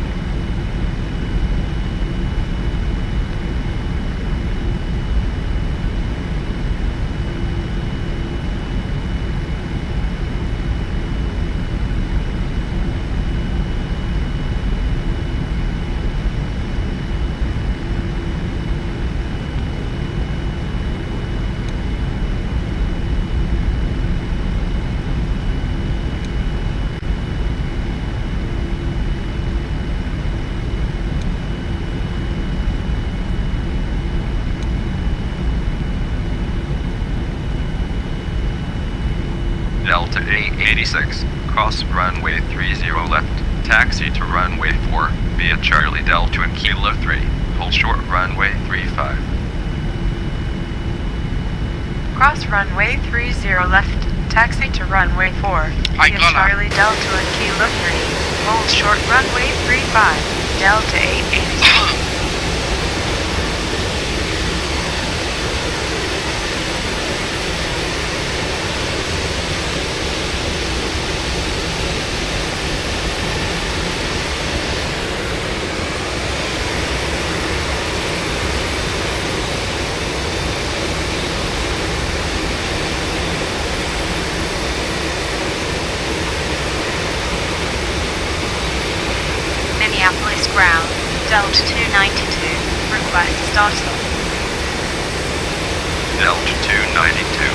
Delta 886, cross runway 30 left, taxi to runway 4 via Charlie Delta and Kilo 3, hold short runway 35. Cross runway 30 left, taxi to runway 4 via Charlie Delta and Kilo 3, hold short runway 35, Delta 886. Minneapolis ground, Delta 292, request startup. Delta 292,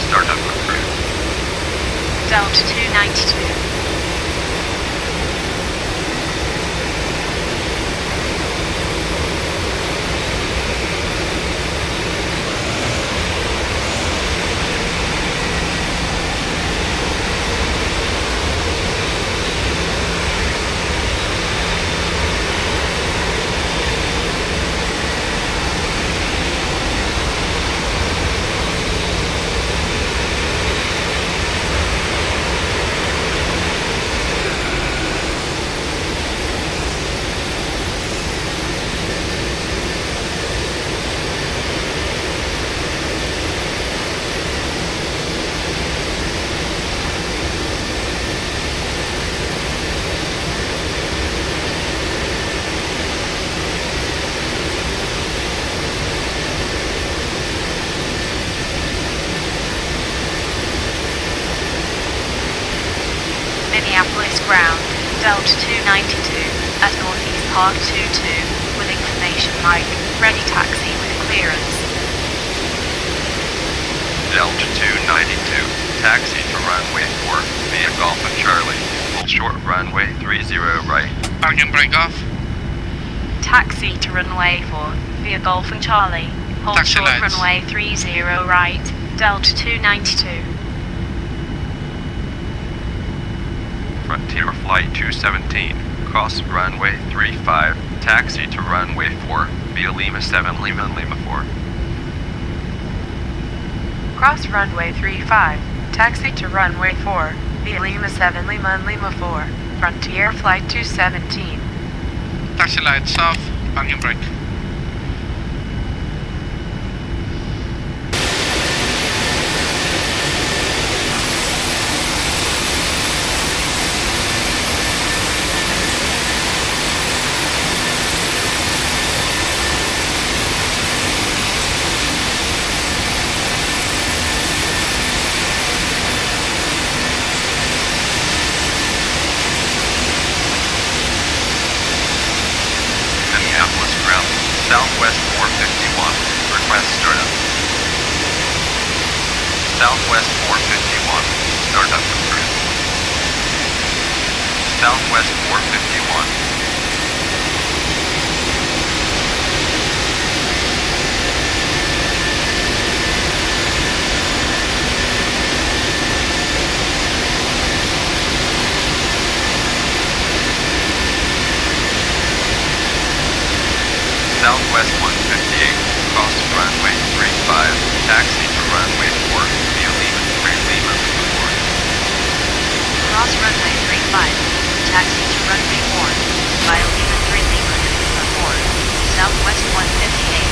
startup approved. Delta 292. Minneapolis ground, Delta 292, at Northeast Park 22, with inclination like, ready taxi with clearance. Delta 292, taxi to runway 4 via Golf and Charlie, hold short runway 30 right. Parking brake off. Taxi to runway 4 via Golf and Charlie, hold Taxi short lights. runway 30 right, Delta 292. Frontier Flight 217, cross runway 35, taxi to runway 4 via Lima 7 Lima and Lima 4. Cross runway 35, taxi to runway 4 via Lima 7 Lima and Lima 4, Frontier Flight 217. Taxi lights off, parking brake. Southwest 451, startup approved. Southwest 451. Southwest 158, cross runway 35, taxi to runway 4, via Lima 3 Lima Before. Cross runway 35, taxi to runway 4, via Lima 3 Lima Before, Southwest 158.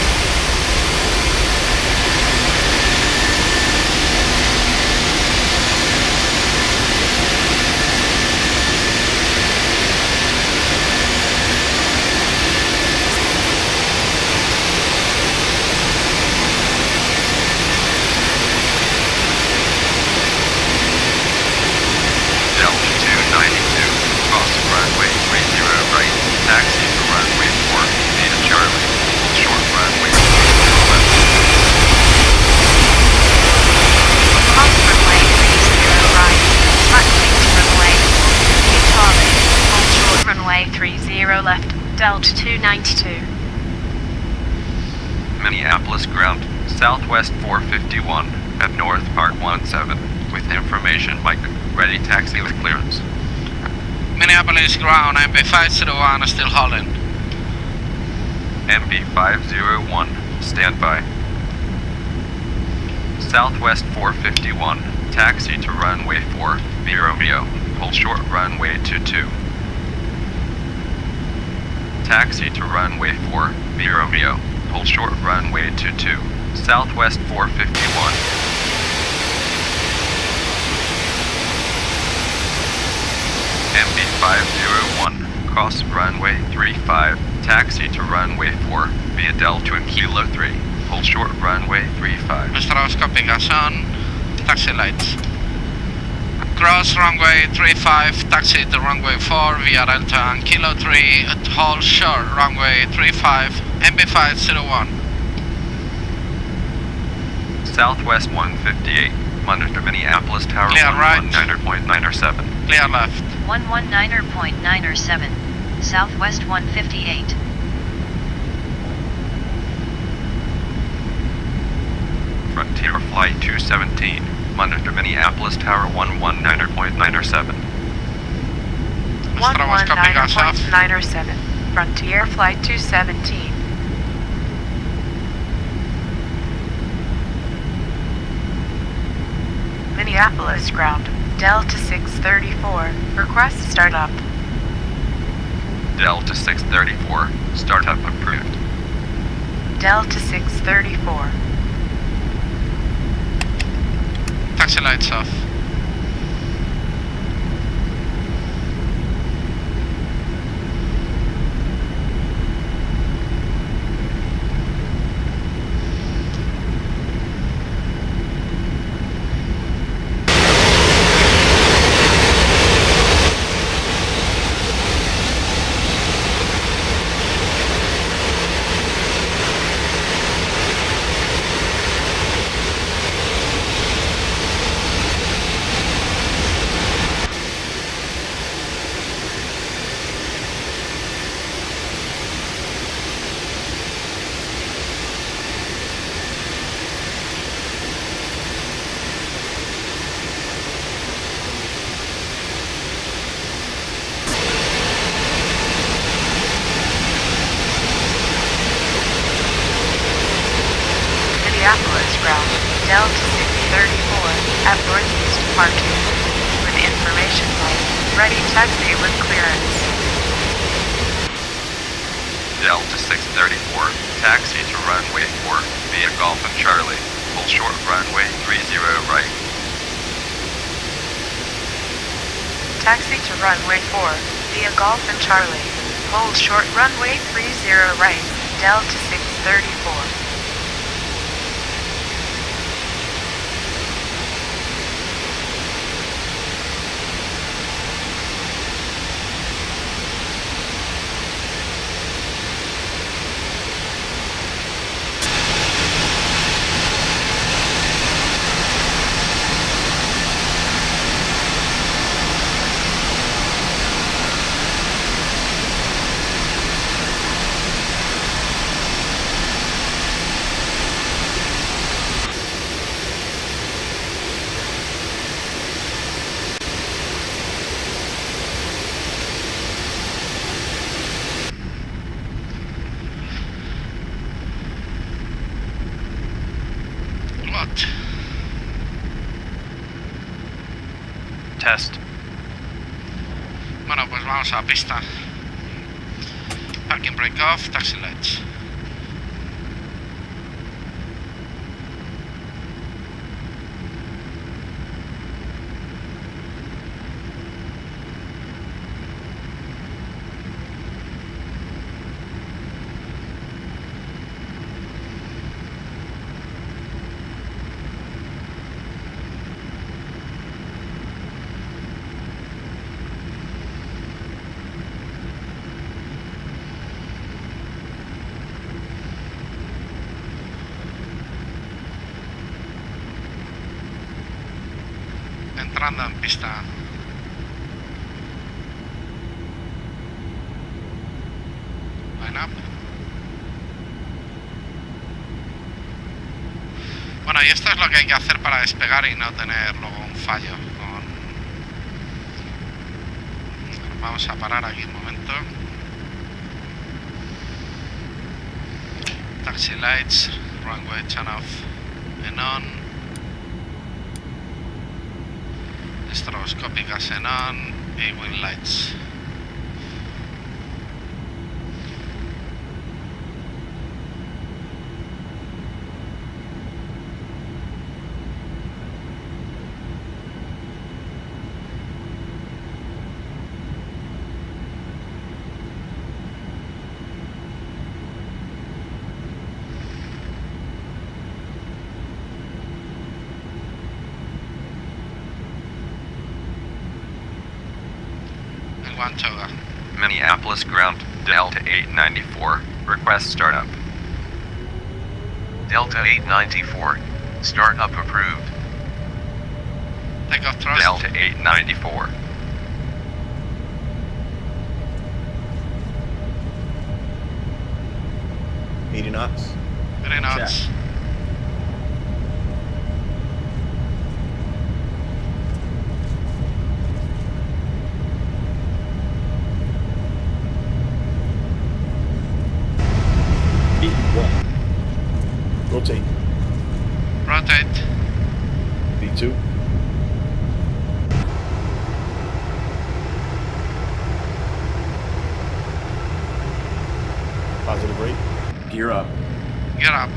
Taxi to runway 4, via Charlie, short runway 30 left. Cross runway 30 right, taxi to runway 4, via Charlie, hold short runway 30 left, Delta 292. Minneapolis ground, Southwest 451, at North Park 17, with information Mike, ready taxi with clearance. Minneapolis ground, MP501 still holding. MP501, standby. Southwest 451, taxi to runway 4, via Romeo, hold short runway 22. Taxi to runway 4, via Romeo, hold short runway 22. Southwest 451. MB501, cross runway 35, taxi to runway 4, via Delta and Kilo 3, hold short runway 35. Nuestros complicación, taxi lights. Cross runway 35, taxi to runway 4 via Delta and Kilo 3, hold short runway 35, MB501. Southwest 158, monitor Minneapolis Tower Clear right. 119.907. Clear left. 119.907, Southwest 158. Frontier Flight 217, monitor Minneapolis Tower 119.907. 119.907, Frontier Flight 217. Minneapolis ground, Delta 634, request startup. Delta 634, startup approved. Delta 634. Taxi lights off. Minneapolis ground, Delta 634, at Northeast Departure. With information light, ready taxi with clearance. Delta 634, taxi to runway 4, via Golf and Charlie, hold short runway 30 right. Taxi to runway 4, via Golf and Charlie, hold short runway 30 right, Delta 634. Test. Bueno, pues vamos a la pista. Parking brake off, taxi lights. Entrando en pista. Line up. Bueno, y esto es lo que hay que hacer para despegar y no tener luego un fallo. Vamos a parar aquí un momento. Taxi lights, runway turn off and on. Stroboscopic gas and on y wing lights. Minneapolis ground, Delta 894, request startup. Delta 894, startup approved. Takeoff thrust. Delta 894. Eighty knots. 80 knots. Check. Rotate. Rotate. V2. Positive rate. Gear up. Gear up.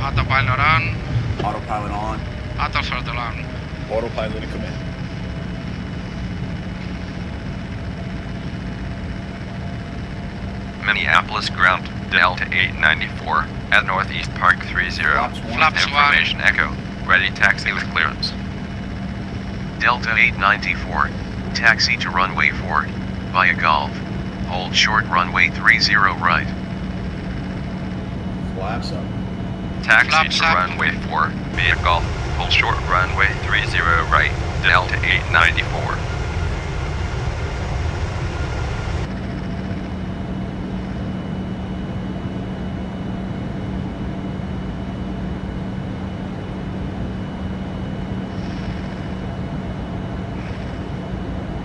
Autopilot on. Autopilot on. Auto throttle on. Autopilot in command. Minneapolis ground, Delta 894, at Northeast Park 30. Flaps Information Echo, ready taxi with clearance. Delta 894, taxi to runway 4, via Golf. Hold short runway 30 right. Flaps up. Taxi Flaps to up. runway 4, via Golf. Hold short runway 30 right, Delta 894.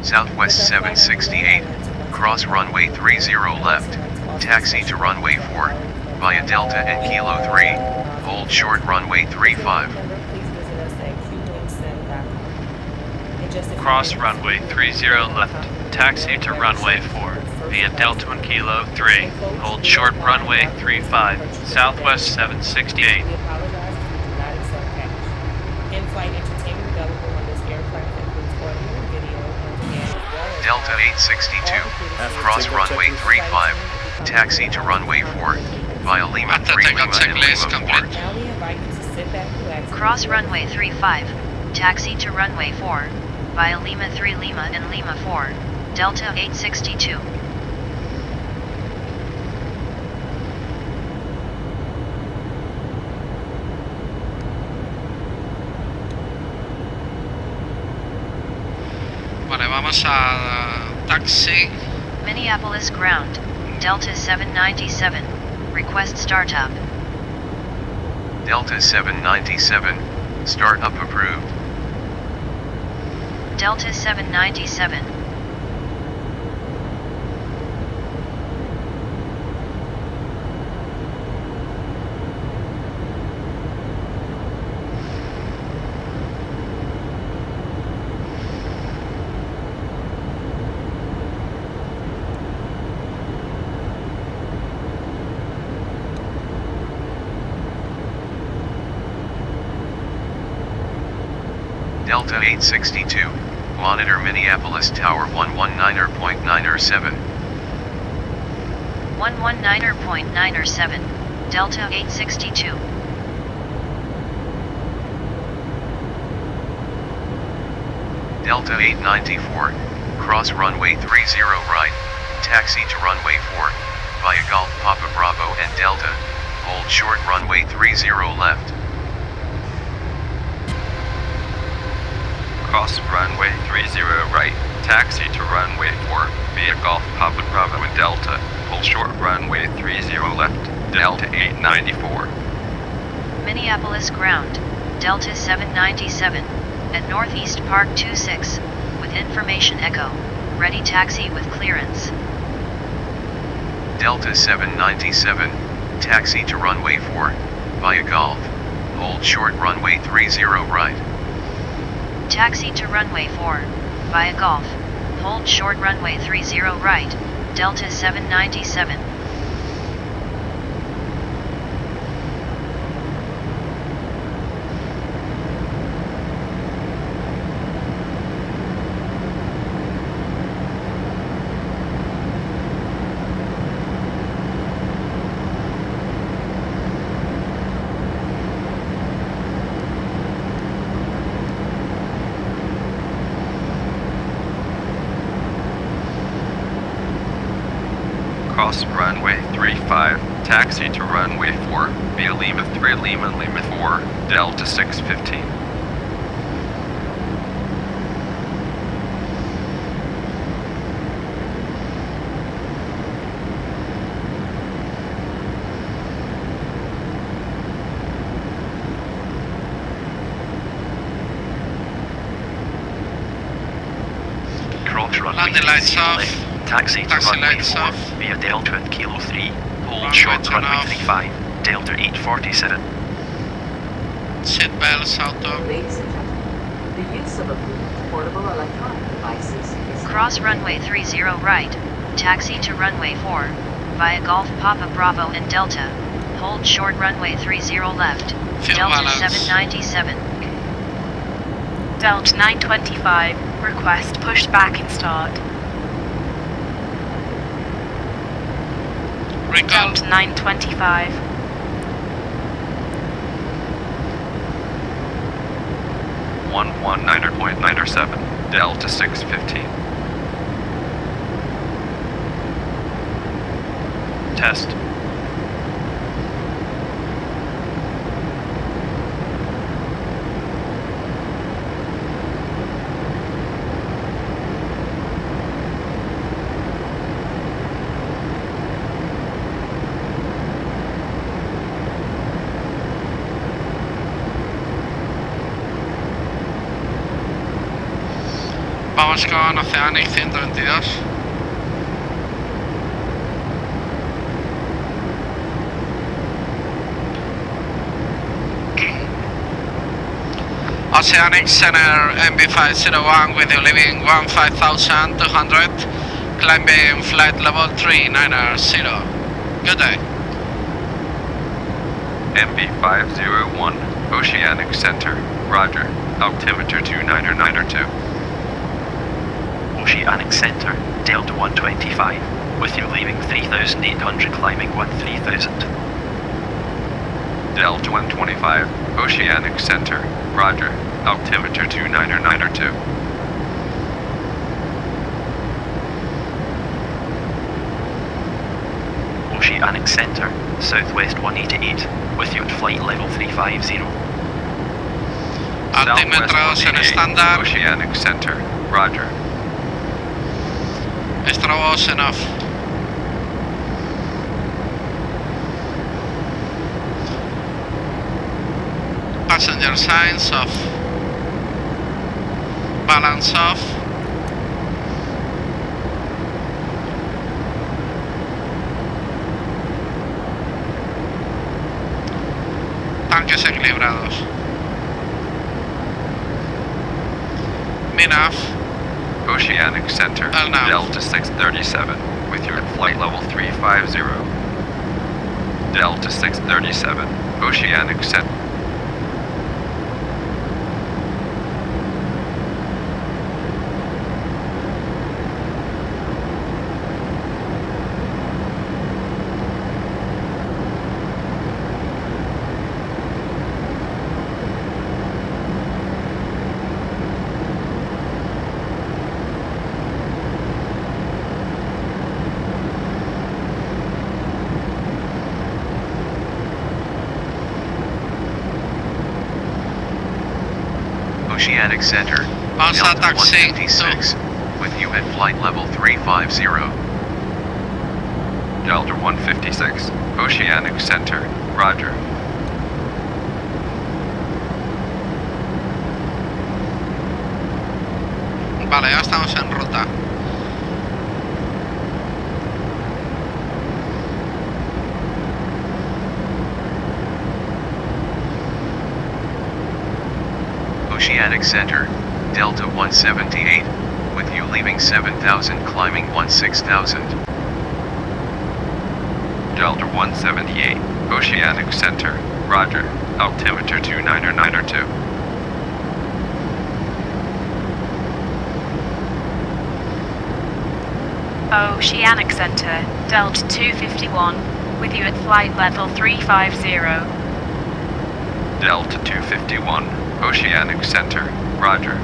Southwest 768, cross runway 30 left, taxi to runway 4, via Delta and Kilo 3, hold short runway 35. Cross runway 30 left, taxi to runway 4, via Delta and Kilo 3, hold short runway 35, Southwest 768. In-flight entertainment available on this aircraft includes audio, video, and Delta 862, cross runway 35, taxi to runway 4, via Lima 3 Lima and Lima 4. Now we invite you to sit back, relax. Cross runway 35, taxi to runway 4, via Lima 3 Lima and Lima 4, Delta 862. Vale, vamos a taxi. Minneapolis ground, Delta 797, request startup. Delta 797, startup approved. Delta 797, Delta 862. Monitor Minneapolis Tower 119.907. 119.907. Delta 862. Delta 894. Cross runway 30 right. Taxi to runway 4. Via Golf Papa Bravo and Delta. Hold short runway 30 left. Cross runway 30 right. Taxi to runway 4. Via Golf Papa Bravo and Delta. Hold short runway 30 left. Delta 894. Minneapolis ground. Delta 797. At Northeast Park 26. With information echo. Ready taxi with clearance. Delta 797. Taxi to runway 4. Via Golf. Hold short runway 30 right. Taxi to runway 4. Via Golf. Hold short runway 30 right. Delta 797. Cross runway 35, taxi to runway 4, via Lima 3 Lima 4, Delta 615. Cross runway Landing lights 30 off. left. Taxi to runway lights 4 off. via Delta and Kilo 3. Hold Runway short turn runway off. 35, Delta 847. Seat belts auto. Ladies and gentlemen, the use of approved portable electronic devices is Cross runway 30 right. Taxi to runway 4. Via Golf Papa Bravo and Delta. Hold short runway 30 left. Fuel Delta balance. 797. Delta 925. Request pushed back in start. Recall. Delta 925. One 19.907, Delta 615. Test. Vamos con Oceanic 122. Oceanic Center MB501 with you leaving 15,200, climbing flight level 390. Good day. MB501, Oceanic Center, Roger, altimeter 2992. Oceanic Center, Delta 125, with you leaving 3,800 climbing 13,000. Delta 125, Oceanic Center, Roger, altimeter 2992. Oceanic Center, Southwest 188, with you at flight level 350. Altímetros en estándar. Oceanic Center, Roger. Estrobos en off. Passenger signs off. Balance off. Tanques equilibrados. Min off. Oceanic Center, L.I.N.D.A. Delta 637, with your flight level 350. Delta 637, Oceanic Center. Oceanic Center, Voxatc Delta 156, with you at flight level 350. Delta 156, Oceanic Center, roger. Vale, ya estamos en ruta. Oceanic Center, Delta 178, with you leaving 7,000 climbing 16,000. Delta 178, Oceanic Center, roger. Altimeter 29902. Oceanic Center, Delta 251, with you at flight level 350. Delta 251, Oceanic Center, roger.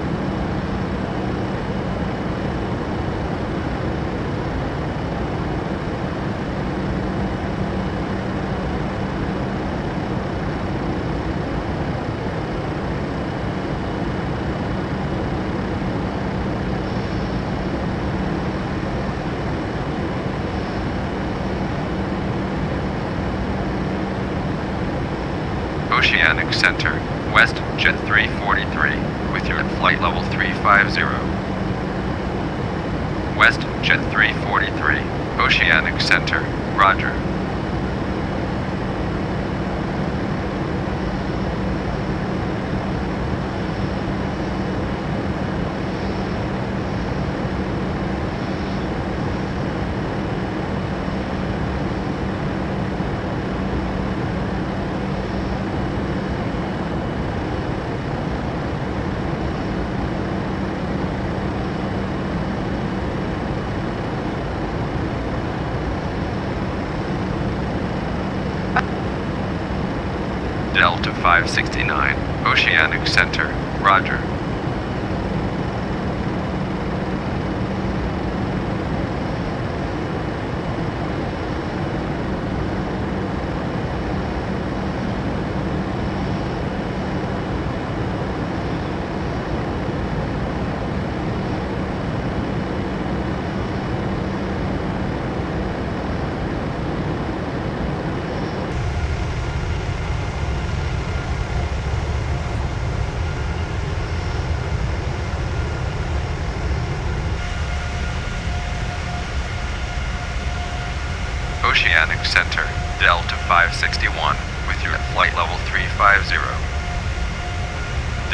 Oceanic Center, West Jet 343, with you at flight level 350. West Jet 343, Oceanic Center, roger. Delta 569, Oceanic Center, roger. Oceanic Center, Delta 561, with you at flight level 350.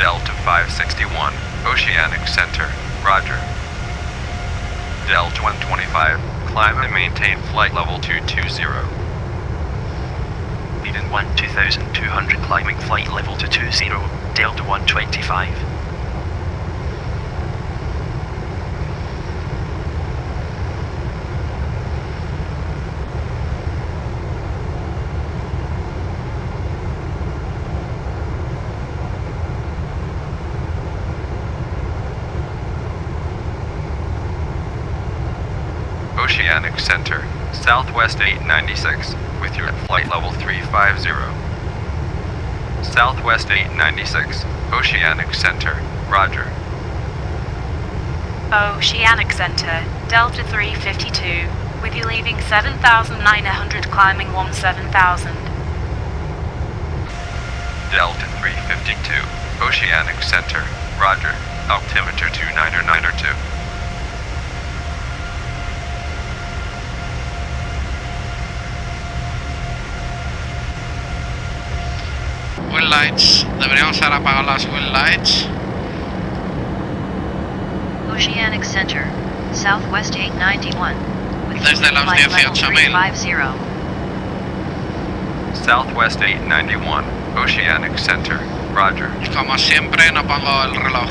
Delta 561, Oceanic Center, roger. Delta 125, climb and maintain flight level 220. Leaving 12,200 climbing flight level to 20, Delta 125. Oceanic Center, Southwest 896, with you at flight level 350. Southwest 896, Oceanic Center, roger. Oceanic Center, Delta 352, with you leaving 7,900 climbing 17,000. Delta 352, Oceanic Center, roger. Altimeter 29902. Wheel lights, deberíamos haber apagado las wheel lights. Oceanic Center, Southwest 891. With Desde los 18,000. Southwest 891, Oceanic Center, roger. Como siempre, no pongo el reloj.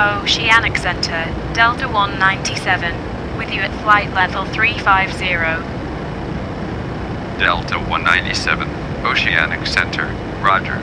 Oceanic Center, Delta 197, with you at flight level 350. Delta 197, Oceanic Center, roger.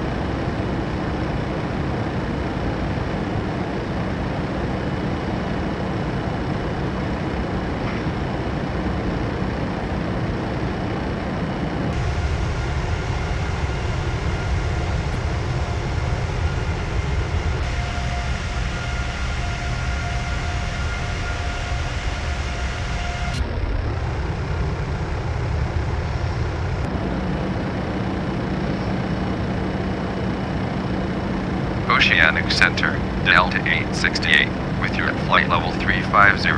Oceanic Center, Delta 868, with you at flight level 350.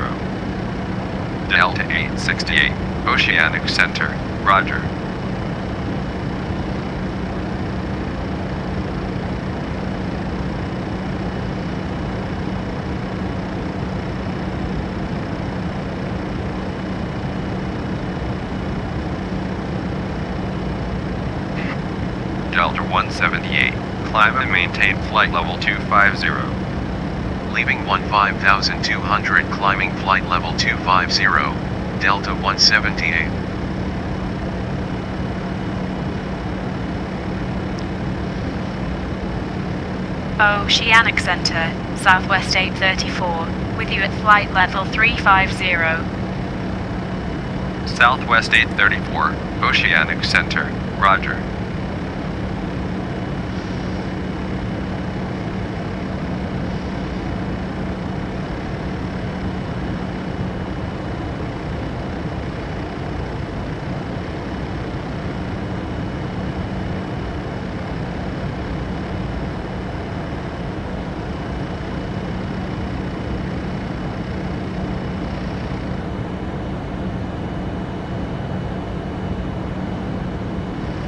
Delta 868, Oceanic Center, roger. Delta 178. Climb and maintain flight level 250. Leaving 15,200, climbing flight level 250, Delta 178. Oceanic Center, Southwest 834, with you at flight level 350. Southwest 834, Oceanic Center, roger.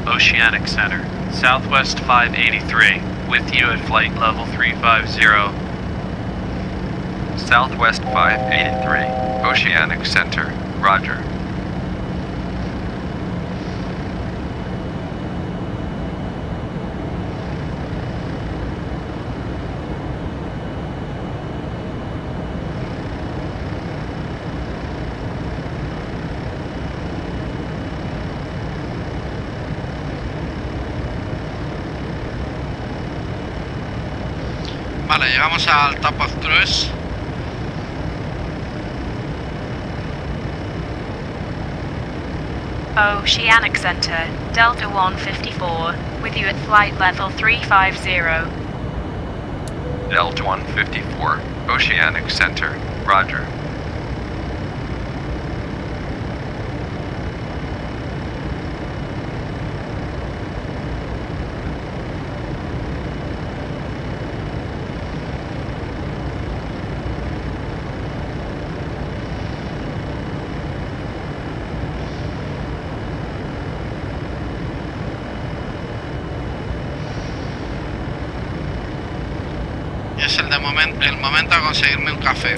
Oceanic Center, Southwest 583, with you at flight level 350. Southwest 583, Oceanic Center, roger. Vale, llegamos al top of cruise. Oceanic Center, Delta 154, with you at flight level 350. Delta 154, Oceanic Center, roger. Es el momento a conseguirme un café.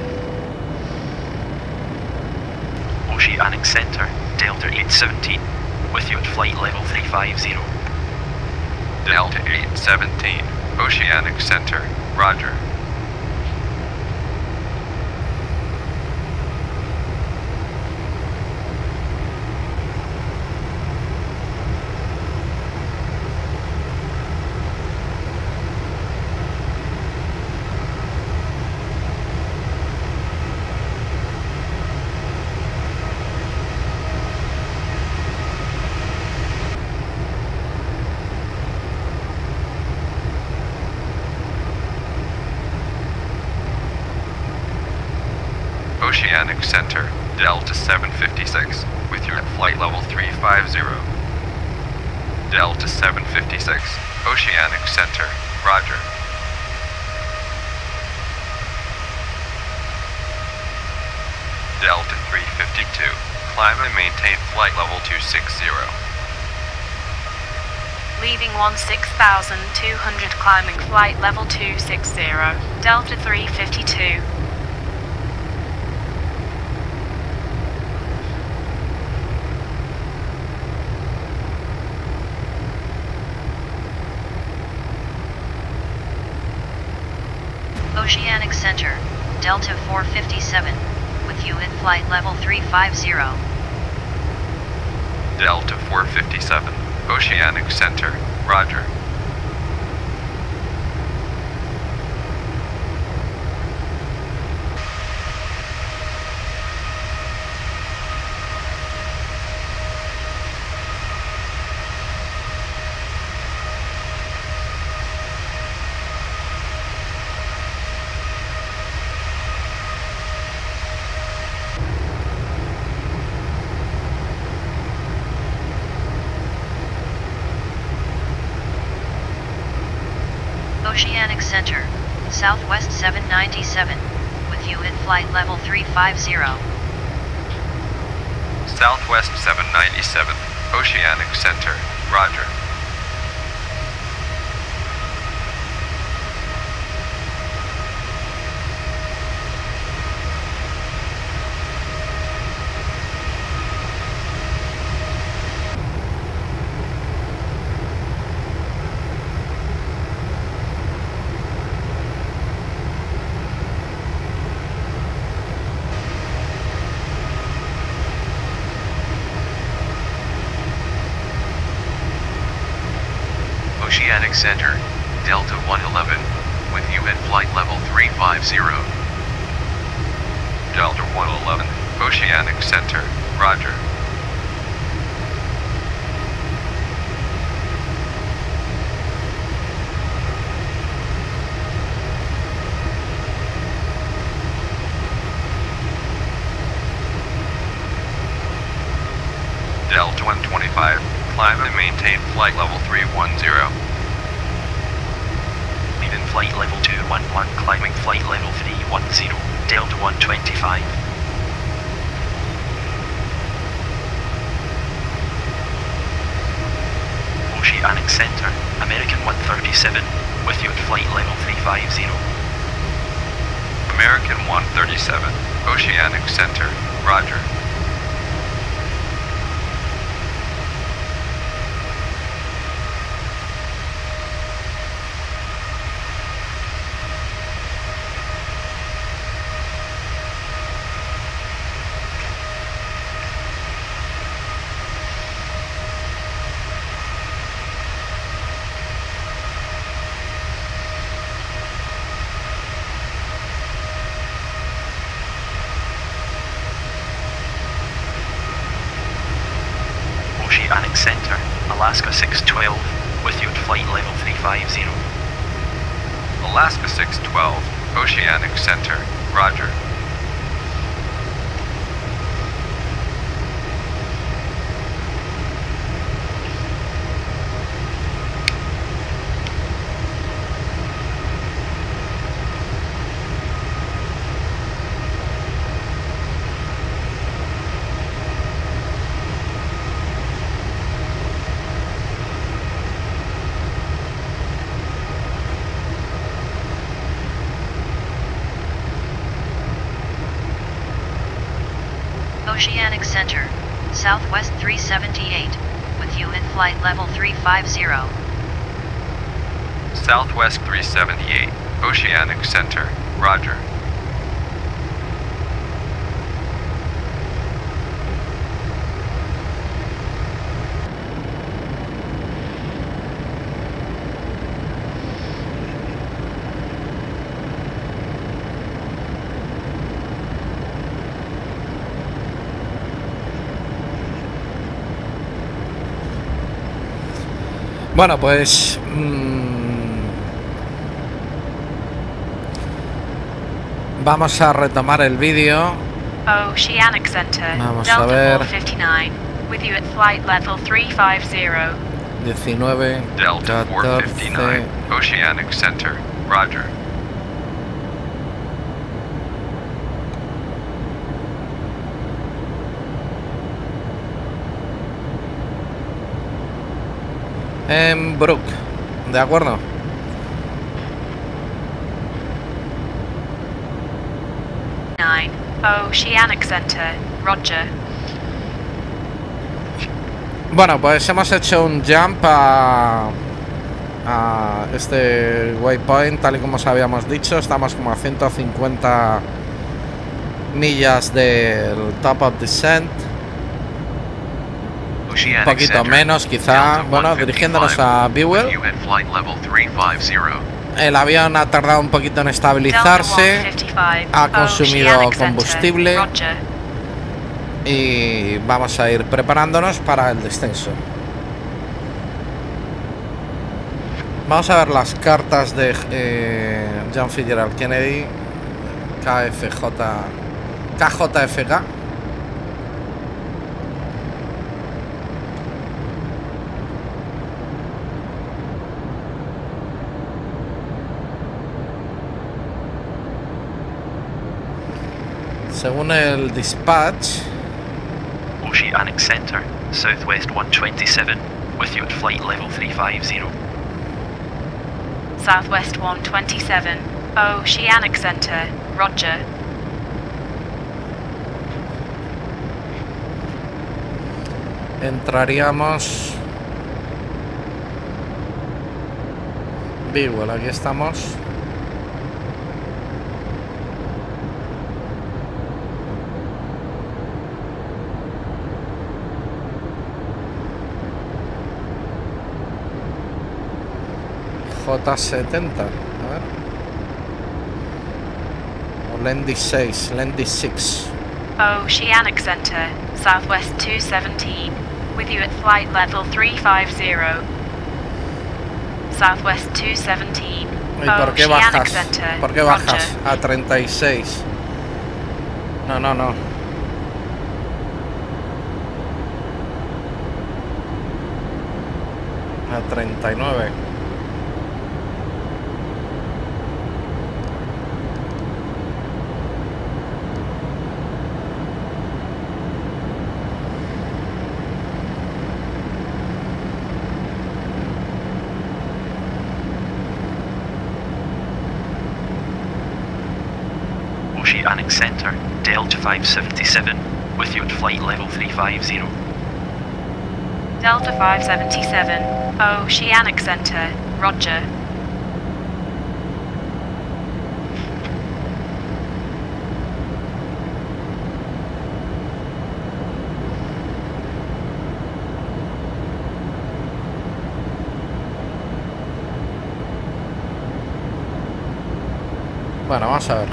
Oceanic Center, Delta 817, with you at flight level 350. Delta 817, Oceanic Center, roger. Oceanic Center, Delta 756, with you at flight level 350. Delta 756, Oceanic Center, roger. Delta 352, climb and maintain flight level 260. Leaving 16,200, climbing flight level 260, Delta 352. Oceanic Center, Delta 457, with you at flight level 350. Delta 457, Oceanic Center, roger. Oceanic Center, Southwest 797, with you at flight level 350. Southwest 797, Oceanic Center, roger. Oceanic Center, Delta 111, with you at flight level 350. Delta 111, Oceanic Center, roger. Delta 125, climb and maintain flight level 310. Leaving flight level 211, climbing flight level 310, Delta 125. Oceanic Center, American 137, with you at flight level 350. American 137, Oceanic Center, roger. Oceanic Center, Alaska 612, with you at flight level 350. Alaska 612, Oceanic Center, roger. Oceanic Center, Southwest 378, with you at flight level 350. Southwest 378, Oceanic Center, roger. Bueno, pues vamos a retomar el vídeo. Oceanic Center, Vamos a Delta ver. 459, with you at flight level 350. 19, Delta 14, 459, Oceanic Center, roger. en Brook, ¿de acuerdo? Oceanic Center, roger. Bueno, pues hemos hecho un jump a este waypoint, tal y como os habíamos dicho. Estamos como a 150 millas del top of descent. Un poquito menos, quizá. Bueno, dirigiéndonos a vuelo. El avión ha tardado un poquito en estabilizarse, ha consumido combustible y vamos a ir preparándonos para el descenso. Vamos a ver las cartas de John Fitzgerald Kennedy, KJFK. Según el dispatch, Oceanic Center, Southwest 127, with you at flight level 350. Southwest 127, Oceanic Center, Roger. entraríamos. Bueno, aquí estamos. J70, a ver. O L.I.N.D.A 6, L.I.N.D.A 6. Oceanic Center, Southwest 217, with you at flight level 350. Southwest 217. ¿Y por qué bajas? ¿Por qué bajas a 36? No. A 39. Oceanic Center, Delta 577, with you at flight level 350. Delta 577, Oceanic Center, Roger. Bueno, vamos a ver.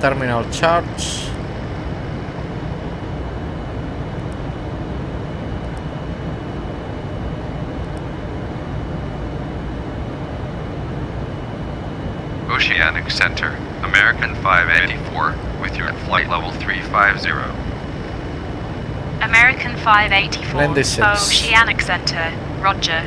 Terminal charge. Oceanic Center, American 584, with your flight level 350. American 584, L.I.N.D.A 6. Oceanic Center, Roger.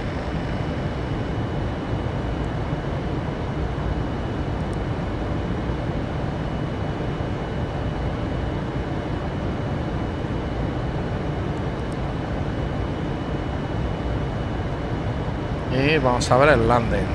Y vamos a ver el landing.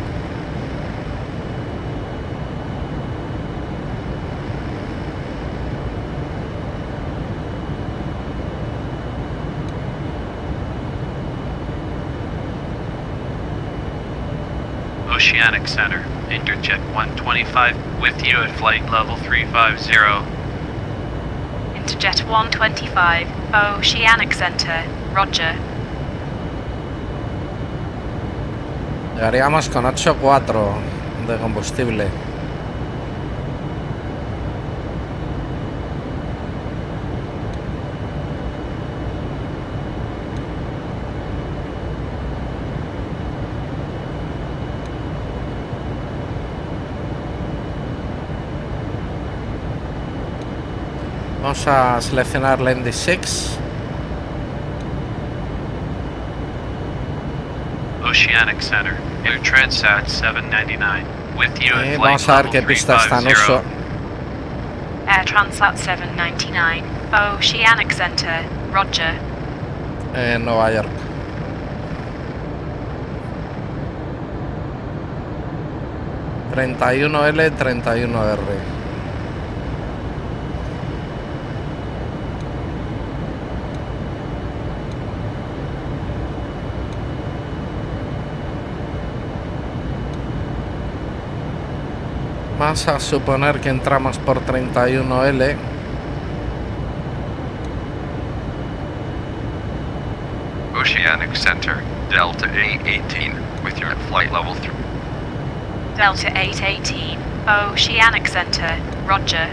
Oceanic Center, Interjet 125, with you at flight level 350. Interjet 125, Oceanic Center, Roger. Llegaríamos con 8,4 de combustible. Vamos a seleccionar L.I.N.D.A 6. Oceanic Center, Air Transat 799, with you at flight vamos a ver qué level pista está en uso. 350. Air Transat 799, Oceanic Center, Roger. En Nueva York. ...31L, 31R. Vamos a suponer que entramos por 31L. Oceanic Center, Delta 818, with your flight level 3. Delta 818, Oceanic Center, roger.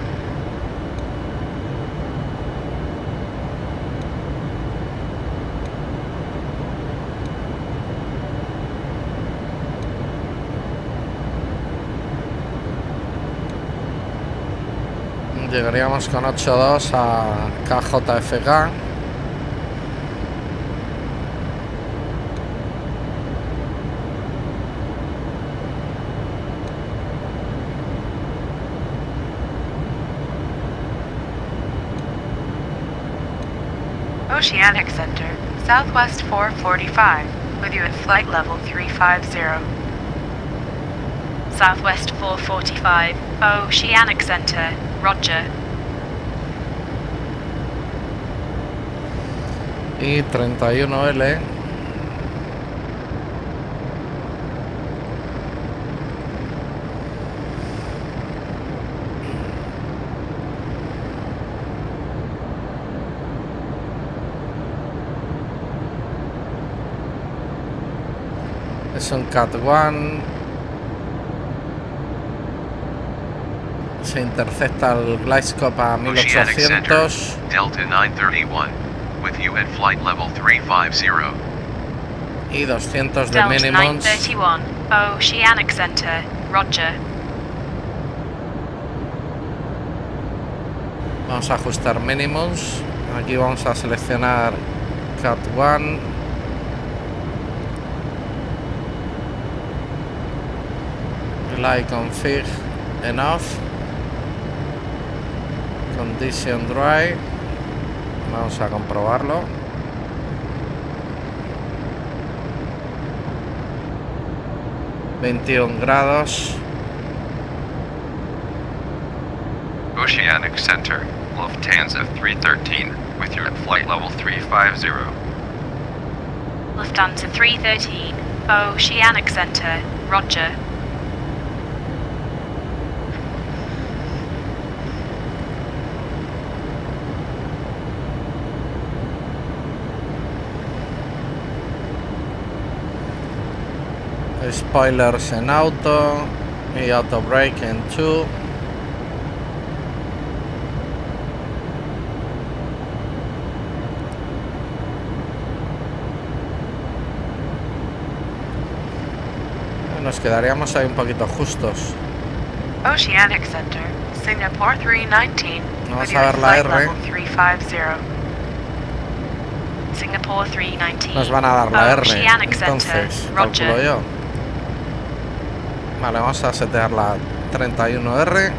Llegaríamos con 8.2 a KJFK. Oceanic Center, Southwest 445, with you at flight level 350. Southwest 445, Oceanic Center, roger. Y 31L. Es un Cat 1. Se intercepta el Glidescope a 1800. Delta 931, with you at flight level 350. Y 200 de Delta minimums. 931, Oceanic Center, roger. Vamos a ajustar minimums. Aquí vamos a seleccionar Cat 1. Like config enough. Condition dry. Vamos a comprobarlo. $21. Oceanic Center, Lufthansa 313, with your flight level 350. Lufthansa 313, Oceanic Center, roger. Spoilers en auto y auto brake en 2. Nos quedaríamos ahí un poquito justos. Oceanic Center, Singapore 319. Vamos a ver la R. 350. Singapore 319. Nos van a dar la R. Oceanic Entonces, Center, calculo roger. yo. Vale, vamos a setear la 31R.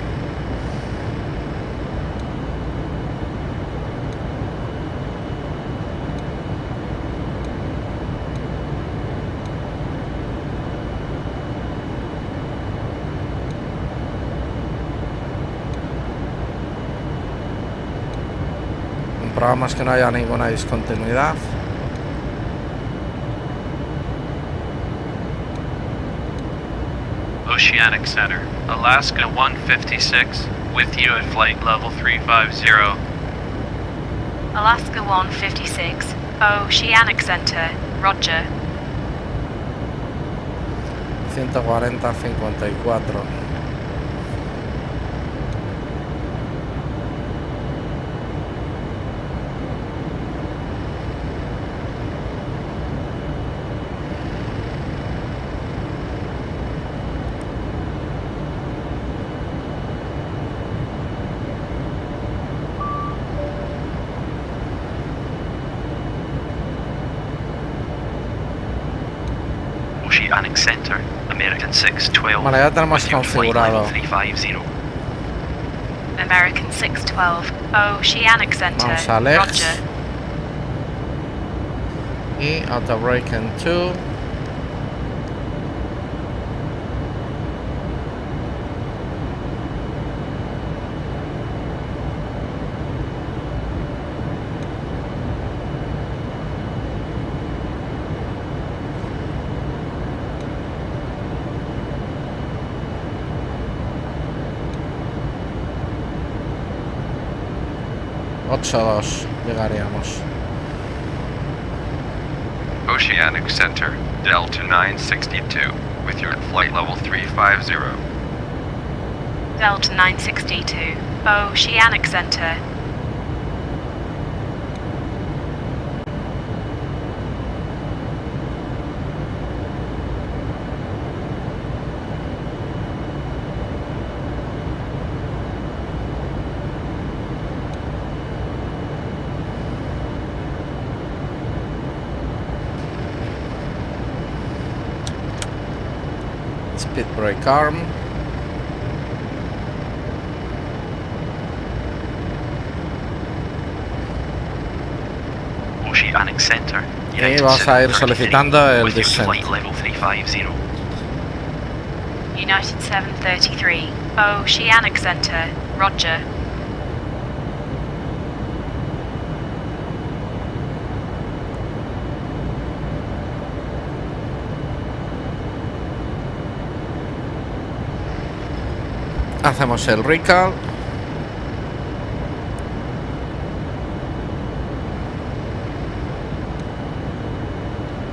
Comprobamos que no haya ninguna discontinuidad. Oceanic Center, Alaska 156, with you at flight level 350. Alaska 156, Oceanic Center, roger. 140-54. Oceanic Center, American 612. Vale, ya tenemos configurado. 350. American 612, Oceanic Center, Vamos a Lex. roger. Y auto brake en 2. 8 o 2 llegaríamos. Oceanic Center, Delta 962, with your flight level 350. Delta 962, Oceanic Center. Speed brake arm. Oceanic Center. Y vamos a ir solicitando el descent. Flight level 350. United 733, Oceanic Center, Roger. Hacemos el recall.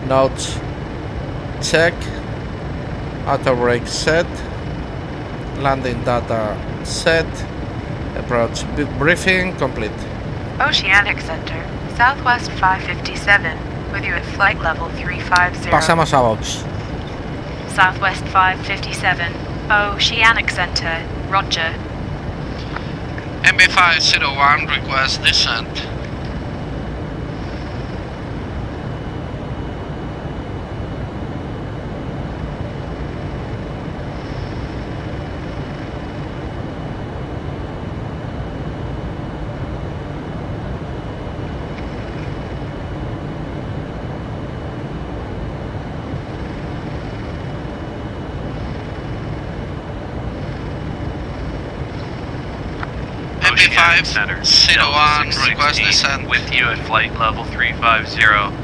Notes check. Auto brake set. Landing data set. Approach briefing complete. Oceanic Center, Southwest 557, with you at flight level 350. Pasamos a Vox. Southwest 557, Oceanic Center, Roger. MB501 request descent. Oceanic Center, MB501 request 616, descent. with you at flight level 350.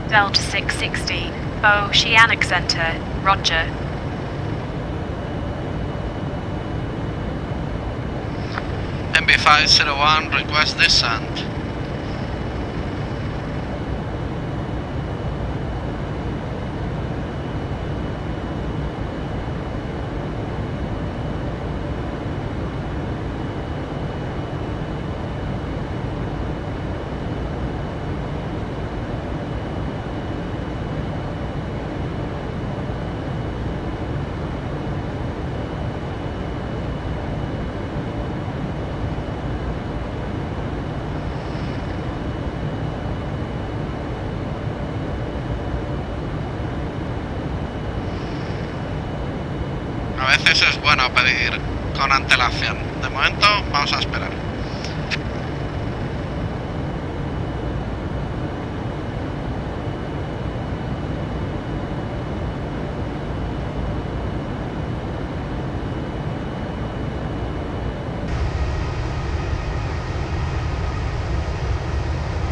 Delta 616, Oceanic Center, Roger. MB501 request descent. A veces es bueno pedir con antelación. De momento vamos a esperar.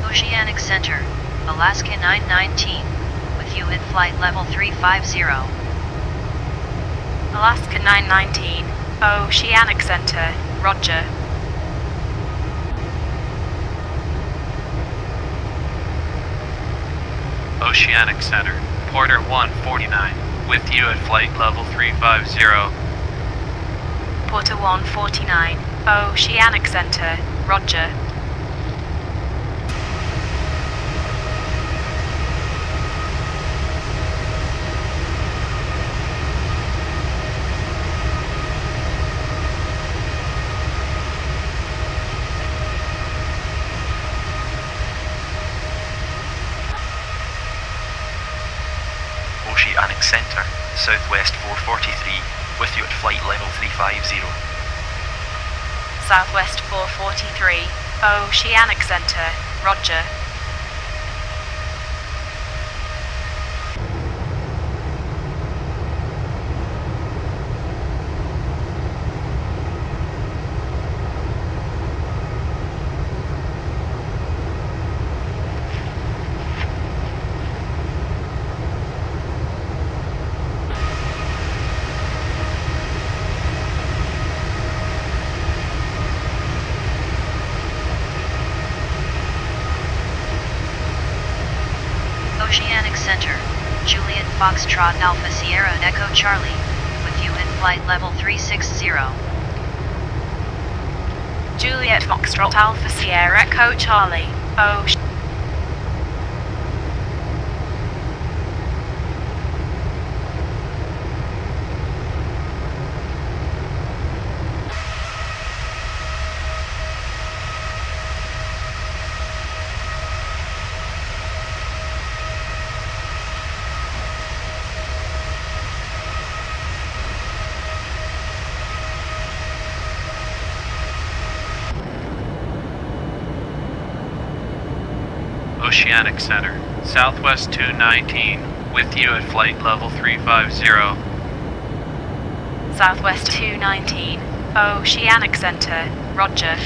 Oceanic Center, Alaska 919, with you at flight level 350. Alaska 919, Oceanic Center, Roger. Oceanic Center, Porter 149, with you at flight level 350. Porter 149, Oceanic Center, Roger. Oceanic Center, Southwest 443, with you at flight level 350. Southwest 443, Oceanic Center, Roger. Oceanic Center, Juliet Foxtrot Alpha Sierra Echo Charlie, with you in flight level 360. Juliet Foxtrot Alpha Sierra Echo Charlie, Oceanic Center, Southwest 219, with you at flight level 350. Southwest 219, Oceanic Center, Roger.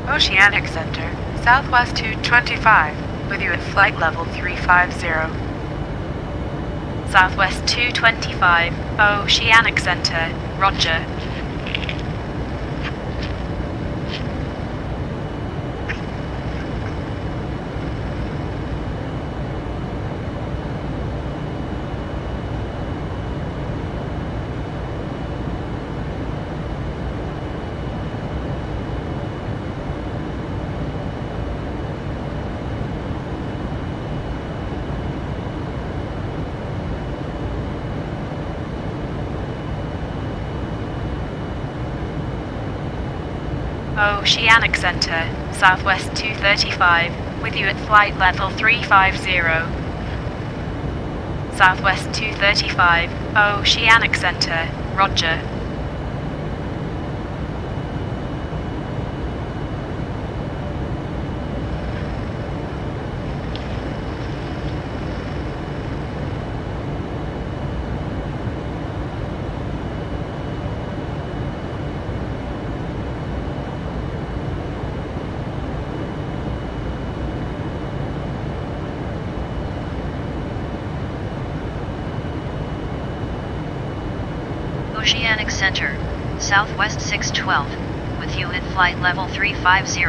Oceanic Center, Southwest 225, with you at flight level 350. Southwest 225, Oceanic Center, Roger. Oceanic Center, Southwest 235, with you at flight level 350. Southwest 235, Oceanic Center, Roger. Oceanic Center, Southwest 612, with you at flight level 350.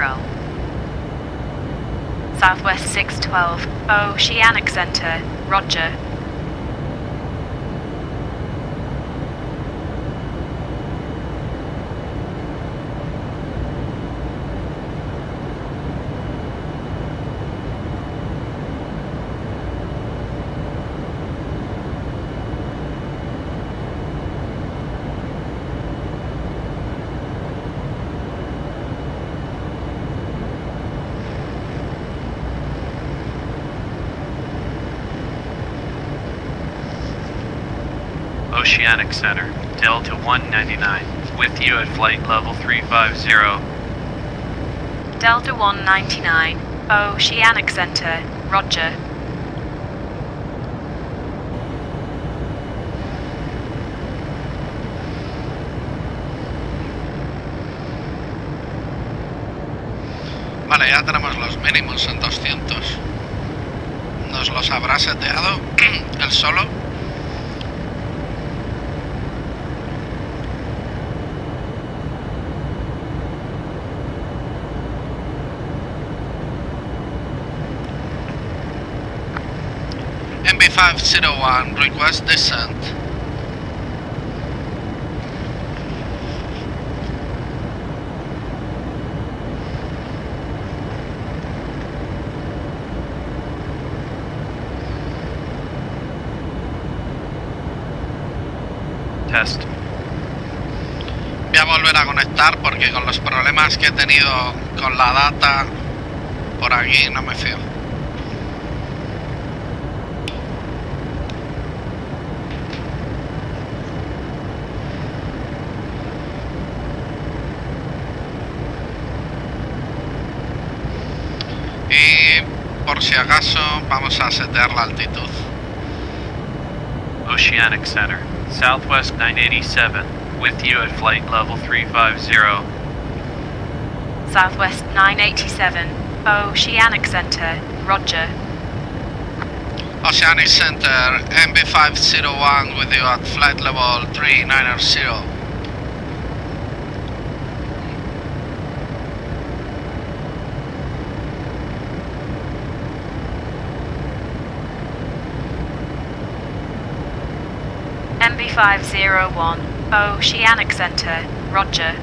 Southwest 612, Oceanic Center, Roger. Oceanic Center, Delta 199, with you at flight level 350. Delta 199, Oceanic Center, Roger. Vale, ya tenemos los mínimos en 200. ¿Nos los habrá seteado el solo? MB501, request descent. Test. Voy a volver a conectar porque con los problemas que he tenido con la data por aquí no me fío. Y por si acaso vamos a setear la altitud. Oceanic Center, Southwest 987, with you at flight level 350. Southwest 987, Oceanic Center, roger. Oceanic Center, MB501 with you at flight level 390. MB501, Oceanic Center, roger.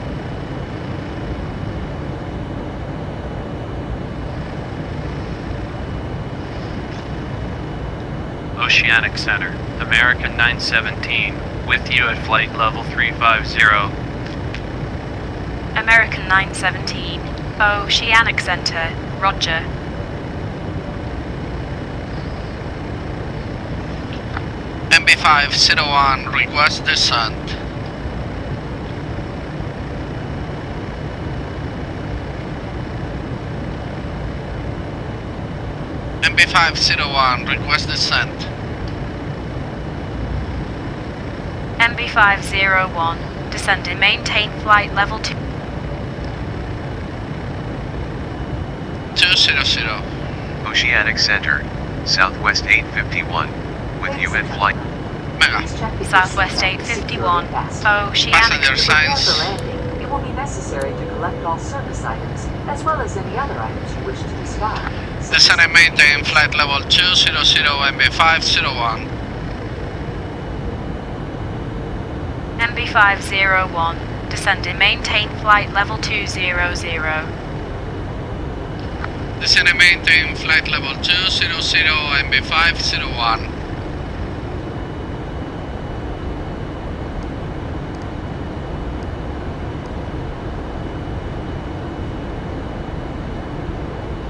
Oceanic Center, American 917, with you at flight level 350. American 917, Oceanic Center, roger. MB501, request descent. MB501, request descent. MB501, descending, maintain flight level 2. 200. Oceanic Center, Southwest 851, with you at flight. Mega. Southwest 851, Oceanic Passenger signs. For landing, it will be necessary to collect all service items, as well as any other items you wish to discard. Descend and maintain flight level 200 MB501. MB501, descending, maintain flight level 200. Descend and maintain flight level 200 MB501.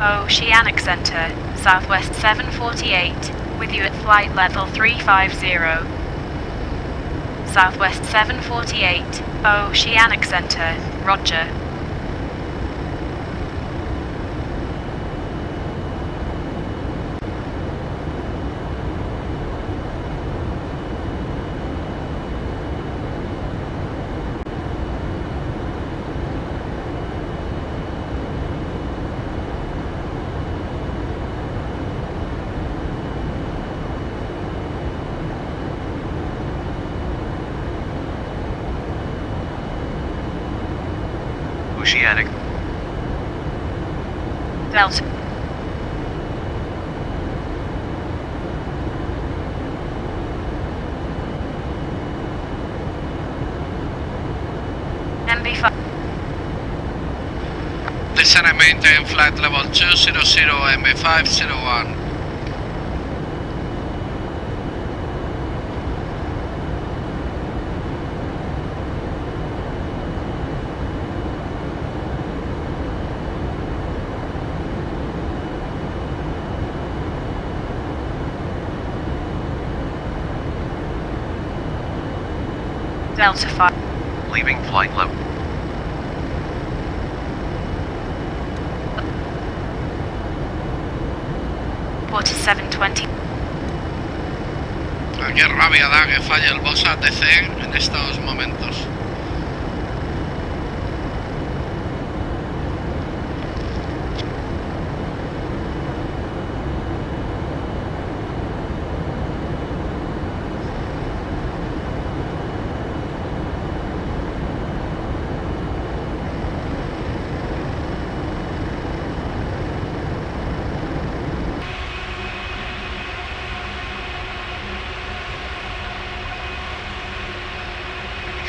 Oceanic Center, Southwest 748, with you at flight level 350. Southwest 748, Oceanic Center, roger. Oceanic. Delta. MB5. Descend and maintain flight level 200 MB501. Delta 5. Leaving flight level. Quarter 720. Qué rabia da que falle el Voxatc en estos momentos.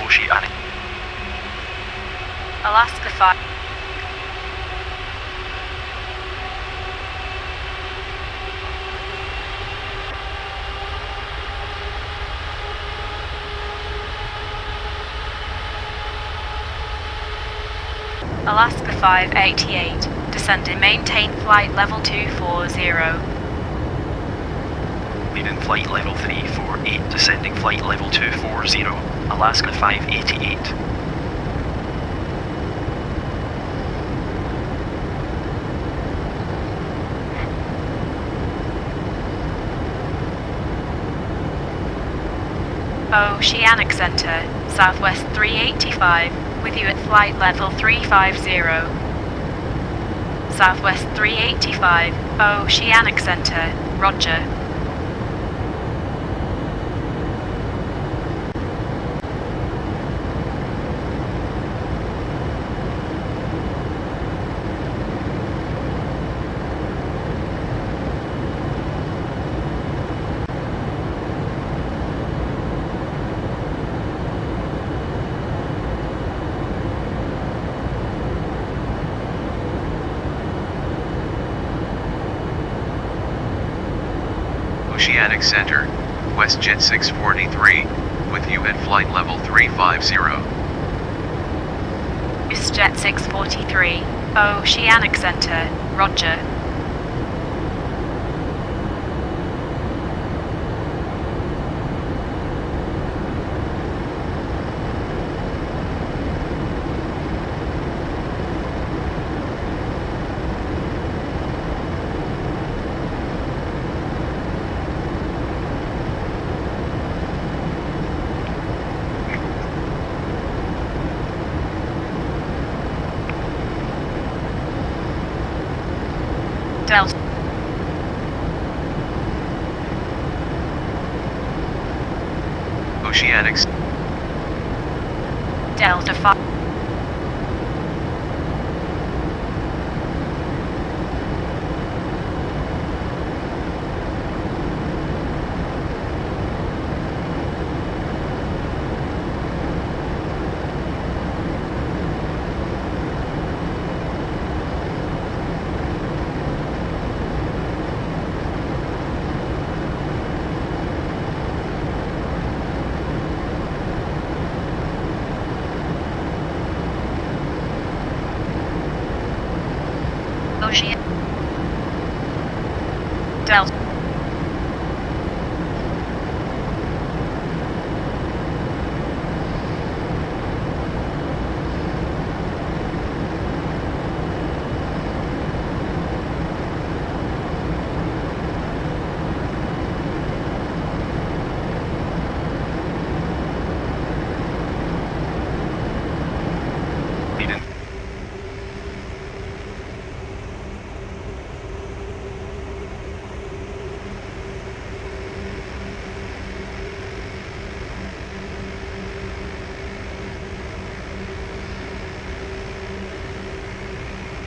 Oceanic. Alaska 5. Alaska 588, descending, maintain flight level 240. Leaving flight level 348, descending flight level 240, Alaska 588. Oceanic Center, Southwest 385, with you at flight level 350. Southwest 385, Oceanic Center, roger. Oceanic Center, WestJet 643, with you at flight level 350. WestJet 643, Oceanic Center, roger. Delta. Oceanics. Delta 5. Delta.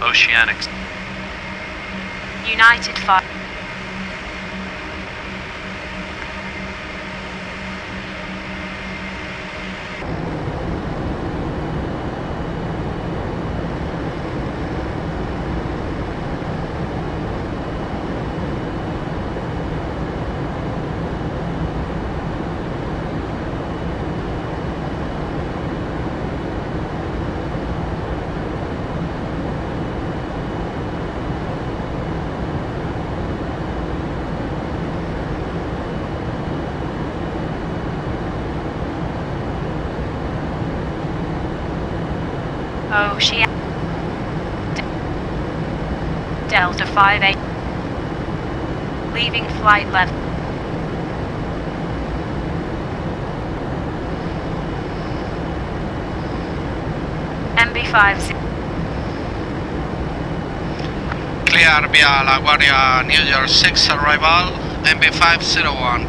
Oceanics. United 5. Ocean. Delta 58. Leaving flight level. MB5. Clear via LaGuardia New York 6 arrival, MB501.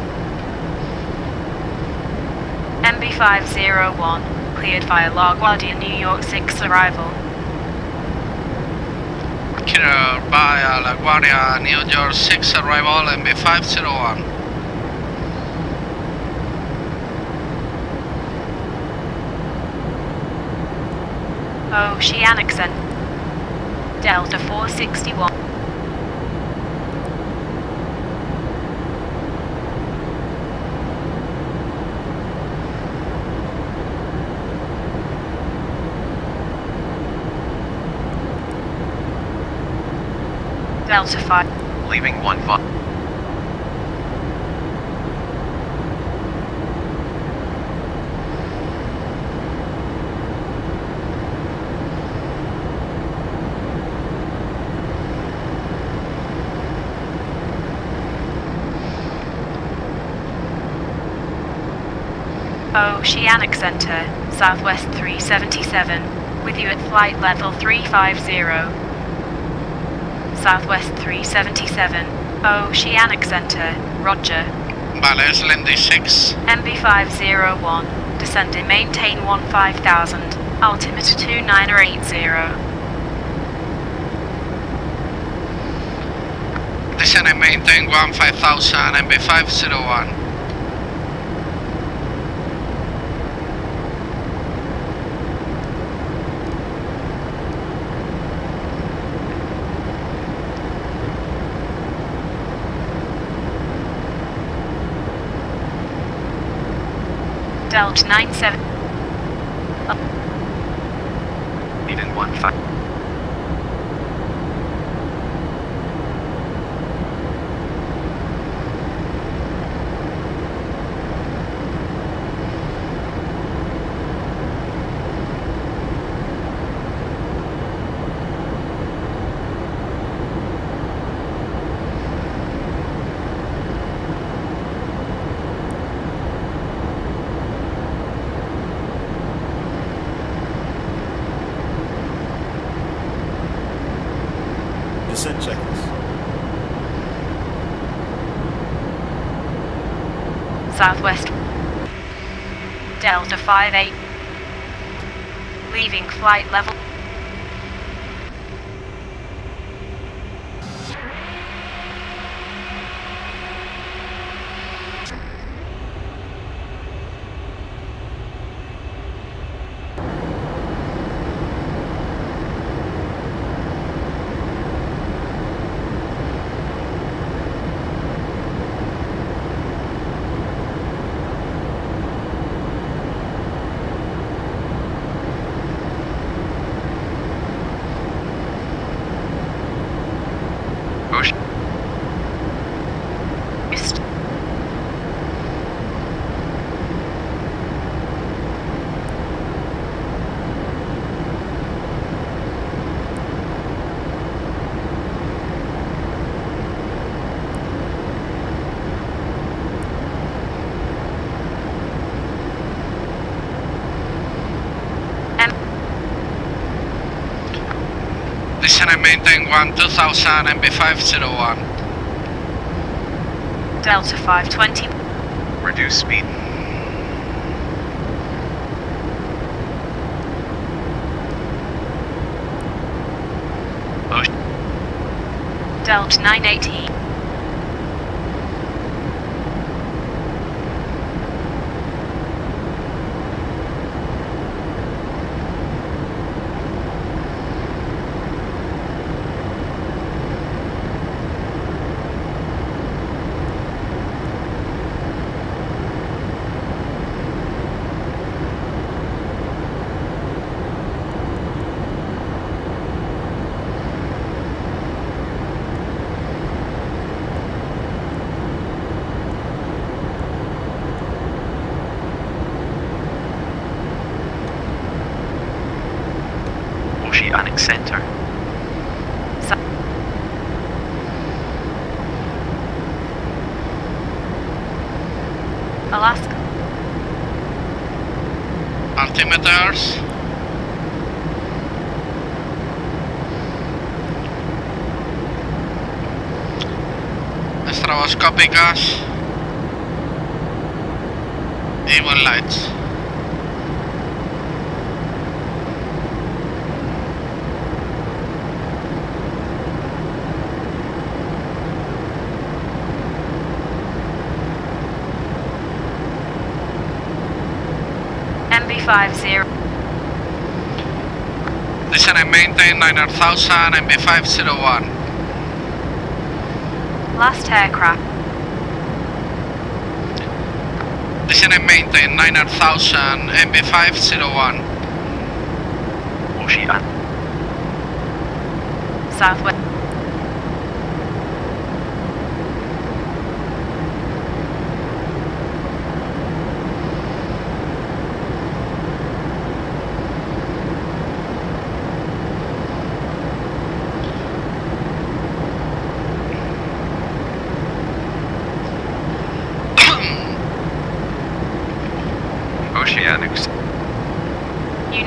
MB501. Cleared via LaGuardia New York 6 arrival. Clear via LaGuardia New York 6 arrival, MB501. Oceanic Center. Delta 461. Delta 5. Leaving 15. Oceanic Center, Southwest 377, with you at flight level 350. Southwest 377, Oceanic Center, roger. Vale, es L.I.N.D.A 6. MB501, descending, maintain 15,000, altimeter 2980. Descending, maintain 15,000, MB501. Delta 97. Leaving 15. Descent checklist. Southwest. Delta 58. Leaving flight level. Descending, maintain 12,000, MB501. Delta 520. Reduce speed. Delta 918. Oceanic Center. Alaska. Altimeters. Estroboscópicas. Even lights. MB50. Descending, maintain 9,000, MB501. Last aircraft. Descending, maintain 9,000, MB501. Ocean. Southwest.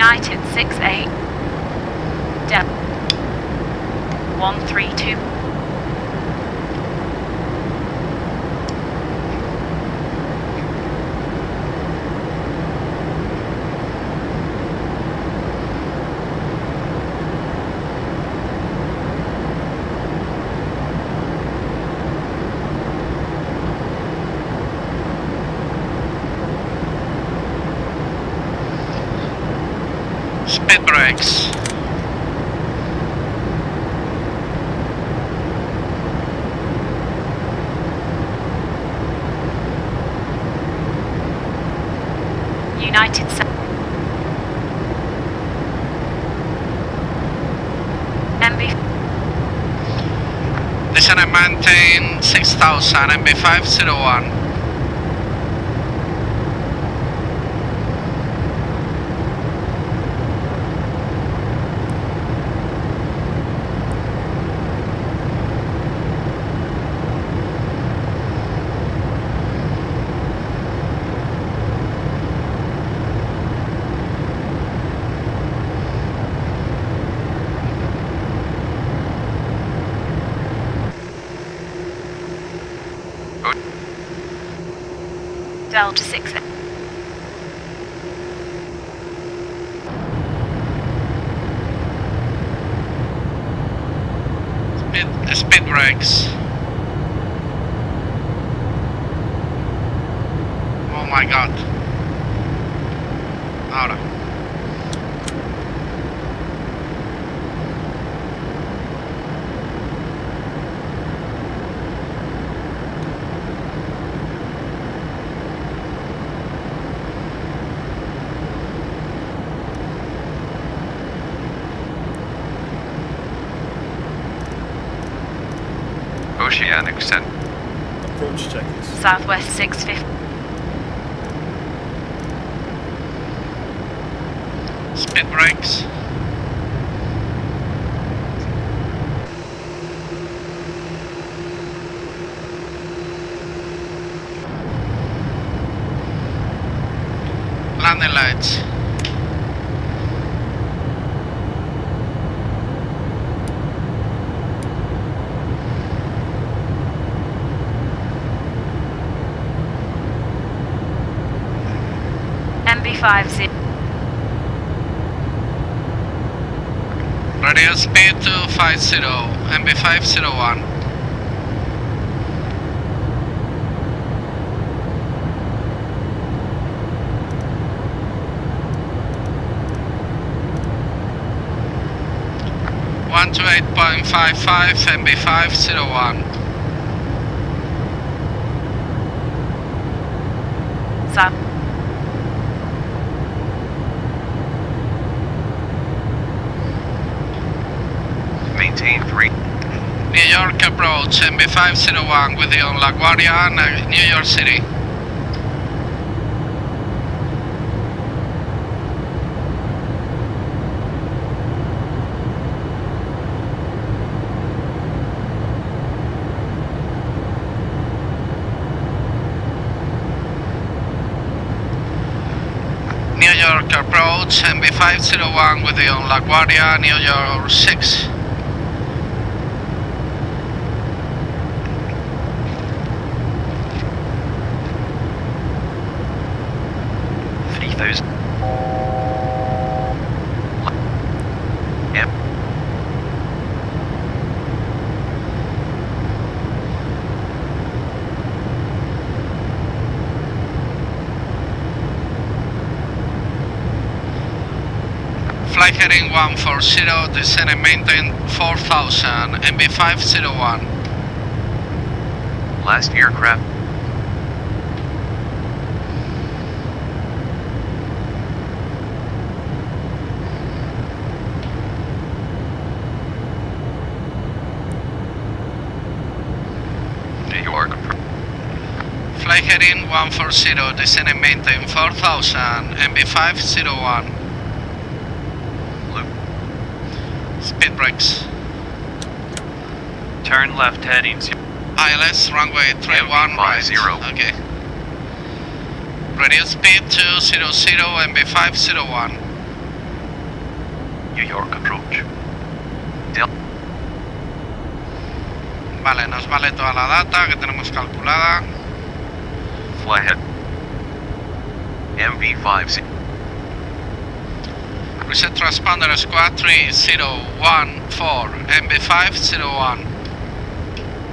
United 68. Del 132. Speed brakes. United MB. Descend and maintain 6000 MB501. Delta 6. Speed brakes. Oh my god. Ahora. Oceanic Center. Approach checklist. Southwest 650. Speed brakes. Landing lights. MB50. Radio speed 250, MB501. One to 8.55 MB501. South. Maintain 3. New York approach MB501 with you on LaGuardia, New York City. New York approach MB501 with you on LaGuardia, New York 6. Flight heading 140, descend and maintain 4000, MB501. Last aircraft. New York. Flight heading 140, descend and maintain 4000, MB501. Speed brakes. Turn left headings. ILS runway 31 right. 0. Okay. Radio speed 200 MB501. New York approach. Vale, nos vale toda la data que tenemos calculada. Fly ahead. MV5. Reset transponder squad 3014, MV501.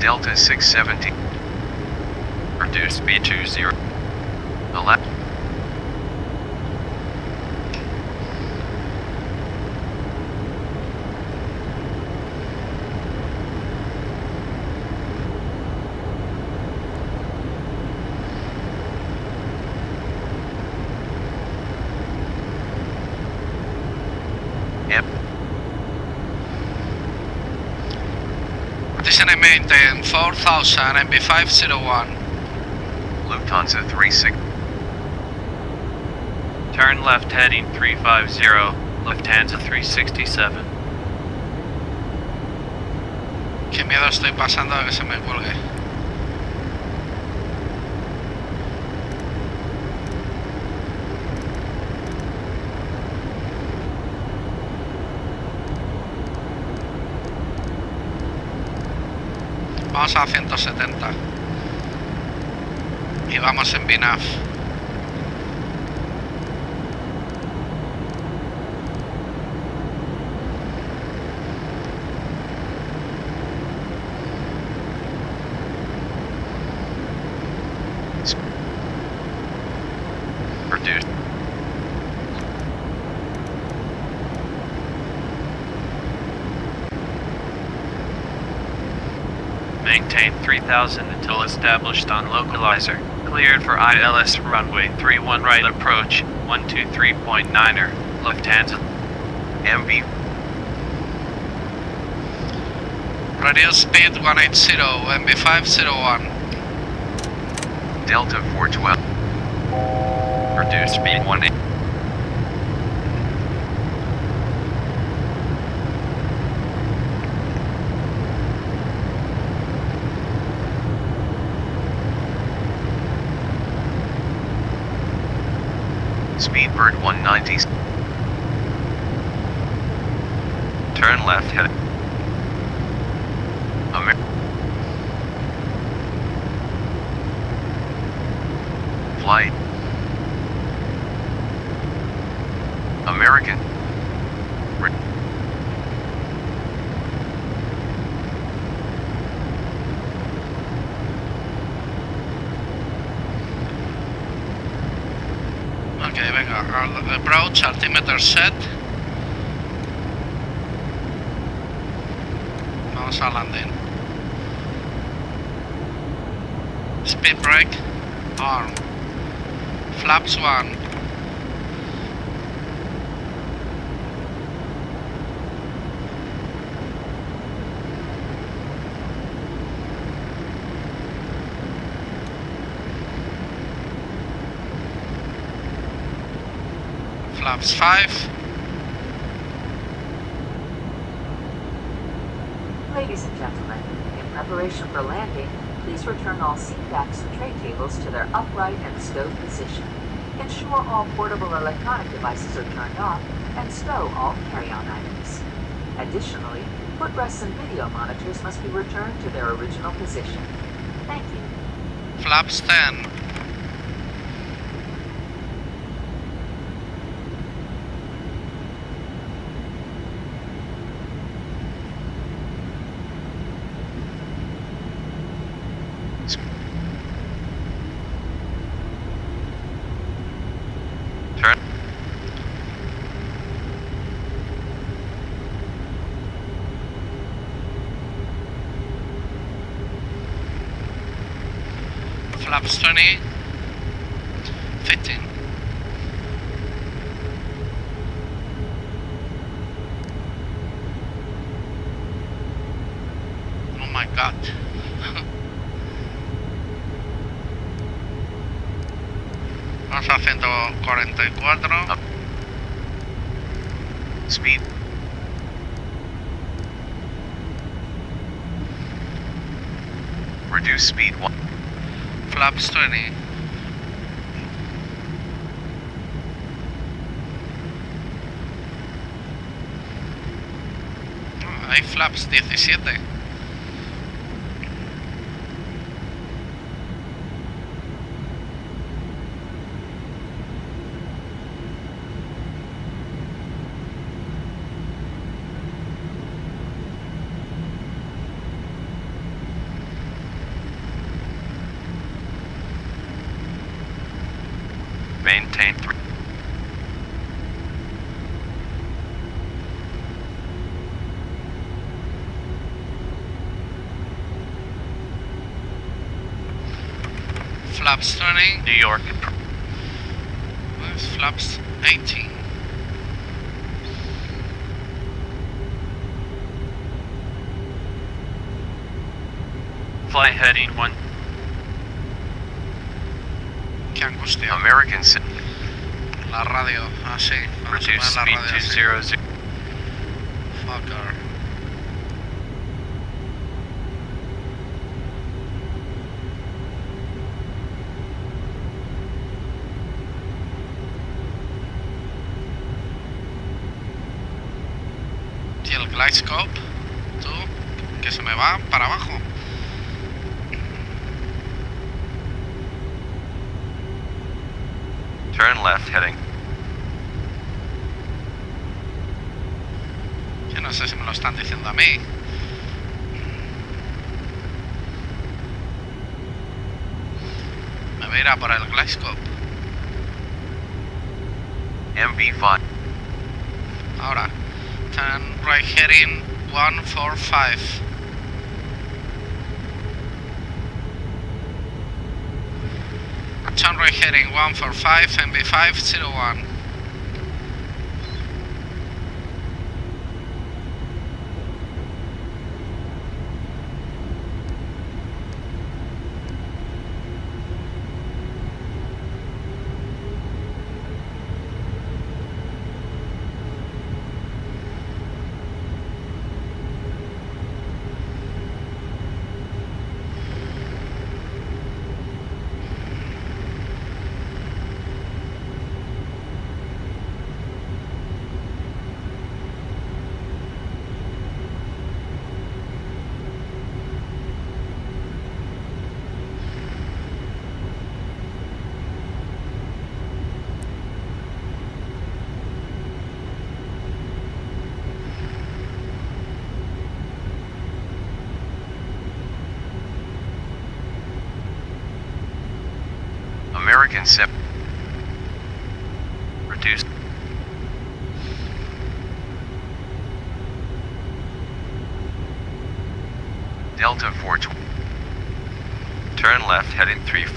Delta 670. Reduce speed to 0. 11. Position and maintain 4000, MV501. Lufthansa 36. Turn left heading 350, Lufthansa 367. Qué miedo estoy pasando a que se me cuelgue. Vamos a 170 y vamos en VNAV. Reduce. Maintain 3000 until established on localizer. Cleared for ILS runway 31 right approach, 123.9er, Lufthansa. MV. Radio speed 180, MV501. Delta 412. Reduce speed 180. Speedbird 190. Turn left head. Flight. American. Okay, venga, approach, altimeter set. Vamos a landing. Speed brake, arm. Flaps 1. Flaps 5. Ladies and gentlemen, in preparation for landing, please return all seat backs and tray tables to their upright and stowed position. Ensure all portable electronic devices are turned off and stow all carry-on items. Additionally, footrests and video monitors must be returned to their original position. Thank you. Flaps 10. Turn. Flaps 20. 15. Oh my god. Vamos a 144. Speed. Reduce speed 1. Flaps 20. hay flaps 17. Maintain 3. Flaps turning. New York. Where's flaps 18? Flight heading 1. Qué angustia. American La radio, sí. Reduce La speed radio, to sí. 0. Fucker. Y el glide scope, tú, que se me va para abajo. Turn left heading. Yo no sé si me lo están diciendo a mí. Me voy a ir a por el glide scope. MV5. Ahora, turn right heading 145. Turn right heading 145, MV501. American 7. Reduce. Delta 420. Turn left heading 3.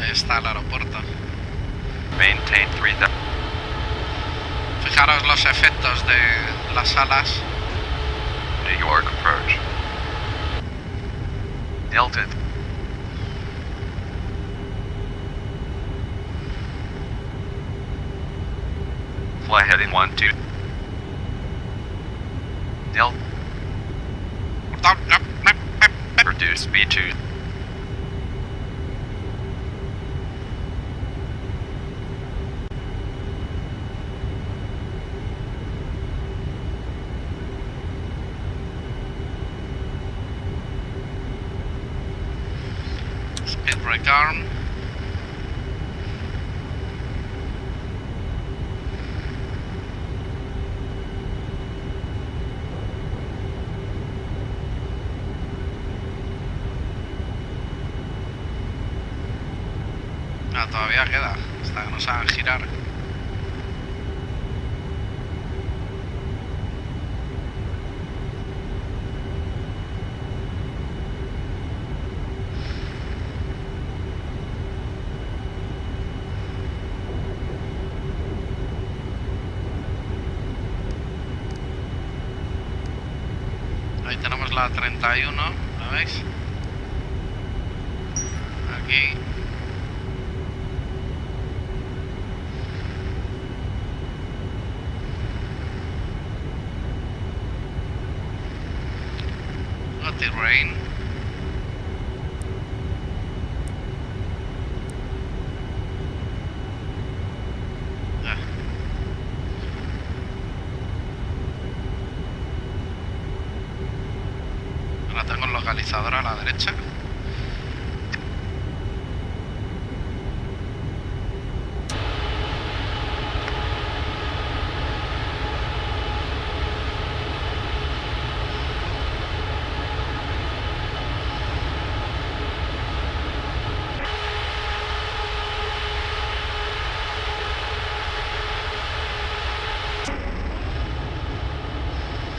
Ahí está el aeropuerto. Maintain 3000. Fijaros los efectos de las alas. New York approach. Delta. Fly heading 12. Delta. Reduce speed to. Speed brake arm. No, todavía queda, hasta que nos hagan girar. es la 31, ¿lo veis? Aquí. Rain. Ahora tengo el localizador a la derecha.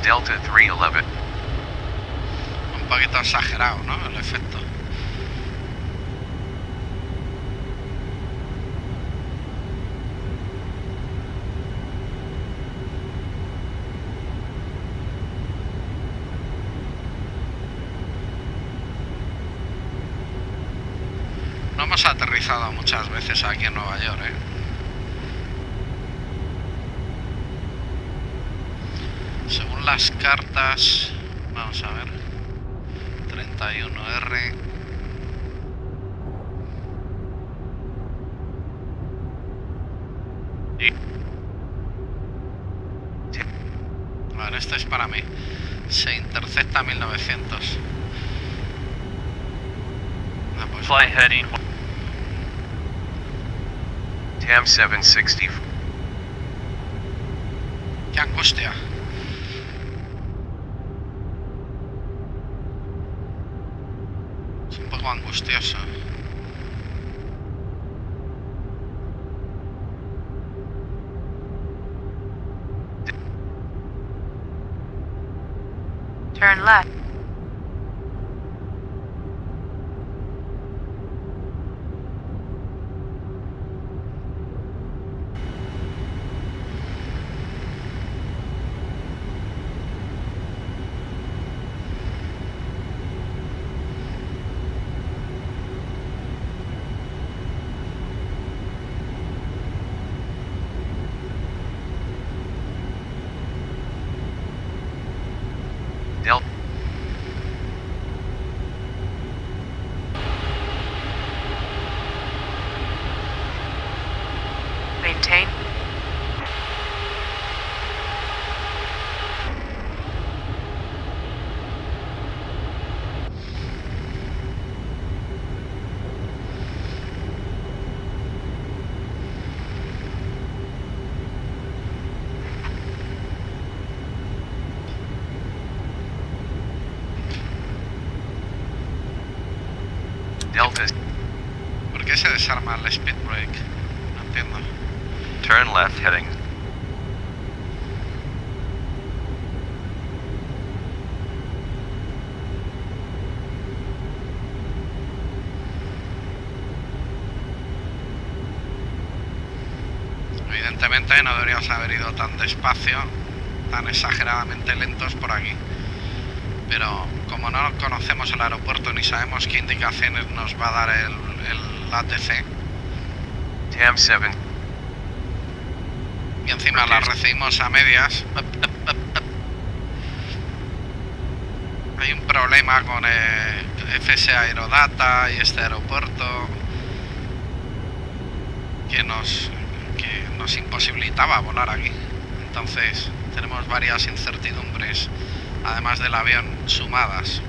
Delta 311. Un poquito exagerado, ¿no? El efecto. No hemos aterrizado muchas veces aquí en Nueva York, ¿eh? Según las cartas, vamos a ver, 31R. Vale, esto es para mí. Se intercepta 1900. Ah, pues Fly heading. TAM 760. ¡Qué angustia! Es un poco angustioso. Turn left. Delta. Maintain. Delta. ¿Por qué se desarma el speed brake? No entiendo. Turn left heading. Evidentemente no deberíamos haber ido tan despacio, tan exageradamente lentos por aquí. Pero como no conocemos el aeropuerto ni sabemos qué indicaciones nos va a dar el ATC, TAM 7. y encima las recibimos a medias, hay un problema con FS Aerodata y este aeropuerto que nos imposibilitaba volar aquí. Entonces tenemos varias incertidumbres, además del avión, sumadas.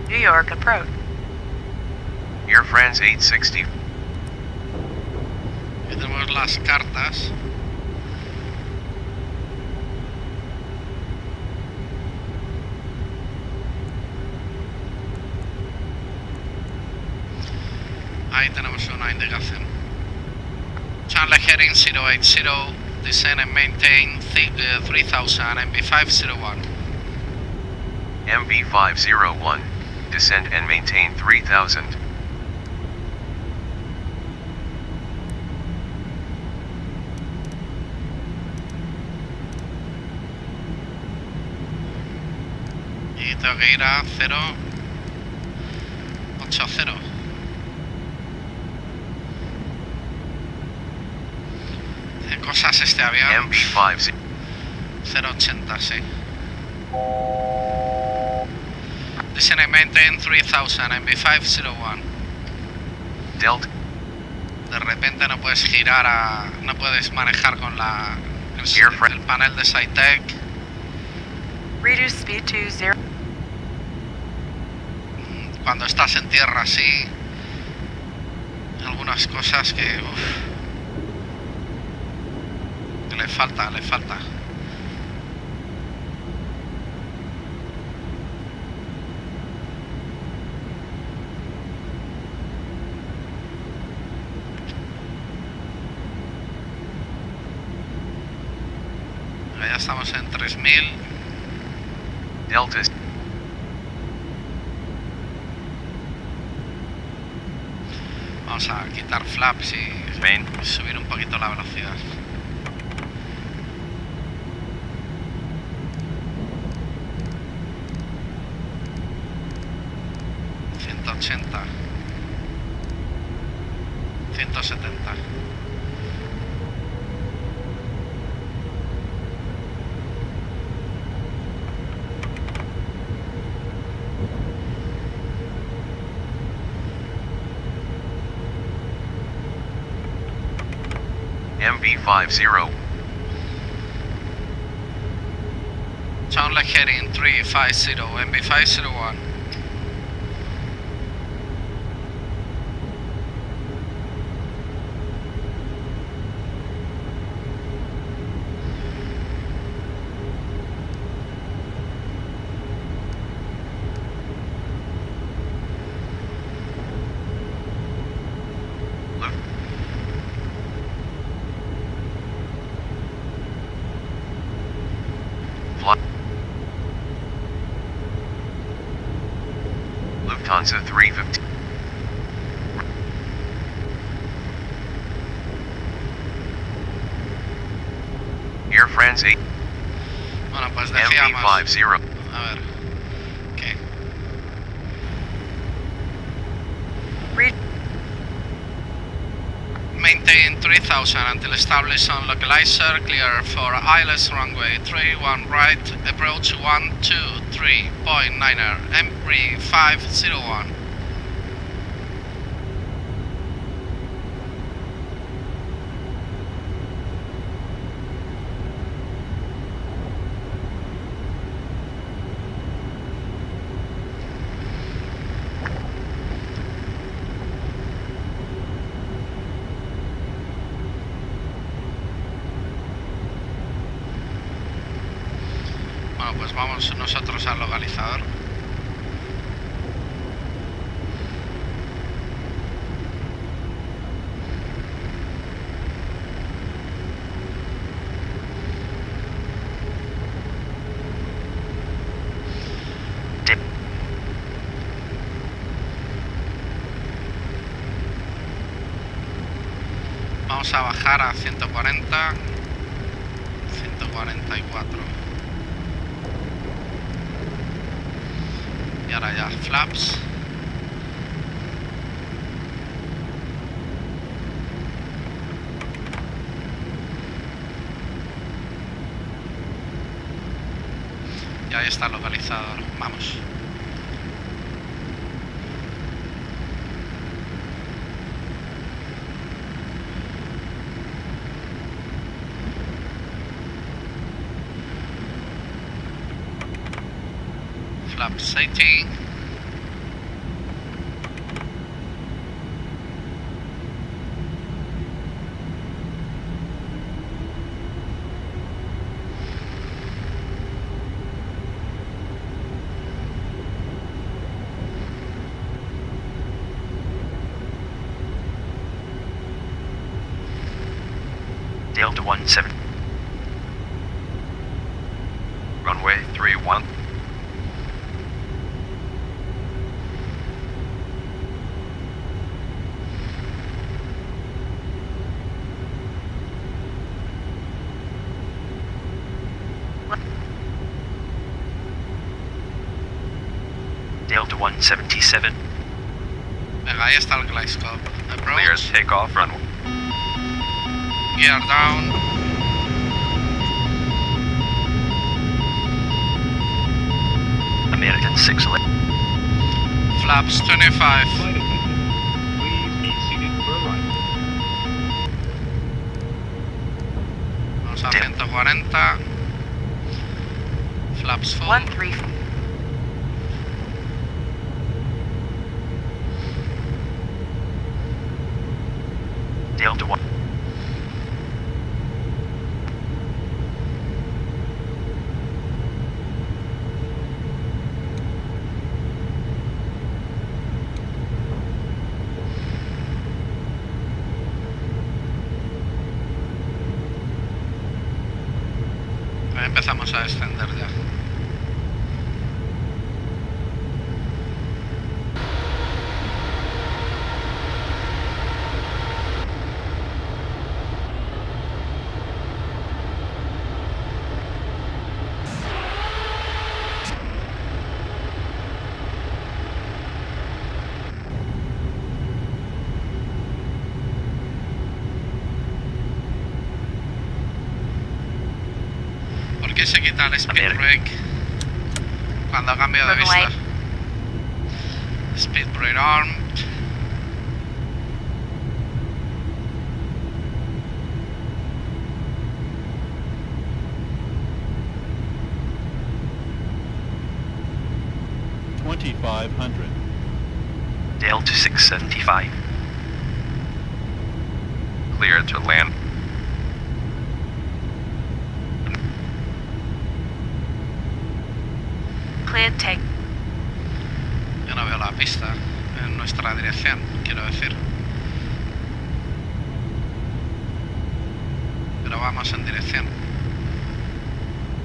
New York approach. Air France 860. Aquí tenemos las cartas. Ahí tenemos una indicación. Channel heading 080, descend and maintain 3000 MB501. MB501, descend and maintain 3000. Y tengo que ir a 080. Tiene cosas este avión. MB5 080, sí. Descend and maintain 3000 MB501. Delta. De repente no puedes girar no puedes manejar con el panel de Srtite. Reduce speed to 0. Cuando estás en tierra así, algunas cosas que le falta. Ya estamos en 3000. Delta. Vamos a quitar flaps y subir un poquito la velocidad. $180, $170. MB50. Channel heading 350, MB501. Lufthansa 350. Air France 8. Bueno, pues decíamos. MB50. A ver. ¿Qué? Maintain 3000 until established on localizer. Clear for ILS runway 31 right. Approach 123.9er. MB501. Pues vamos nosotros al localizador. Vamos a bajar a 140, 144. Y ahora ya flaps. Y ahí está el localizador. Vamos. Flaps 80. Delta 17. Runway 31. Delta 177. Venga, ahí está el glide scope. Clear Approach. takeoff runway. Gear down. American 611. Flaps 25. Flight attendant, please be seated for arrival. Vamos a 140. Flaps full. 134. Delta 1. Empezamos a descender ya. ¿Por qué se quita el speed brake cuando cambio de vista? Speed brake armed. Delta 675. Clear to land. Cleared take. Yo no veo la pista en nuestra dirección, quiero decir. Pero vamos en dirección.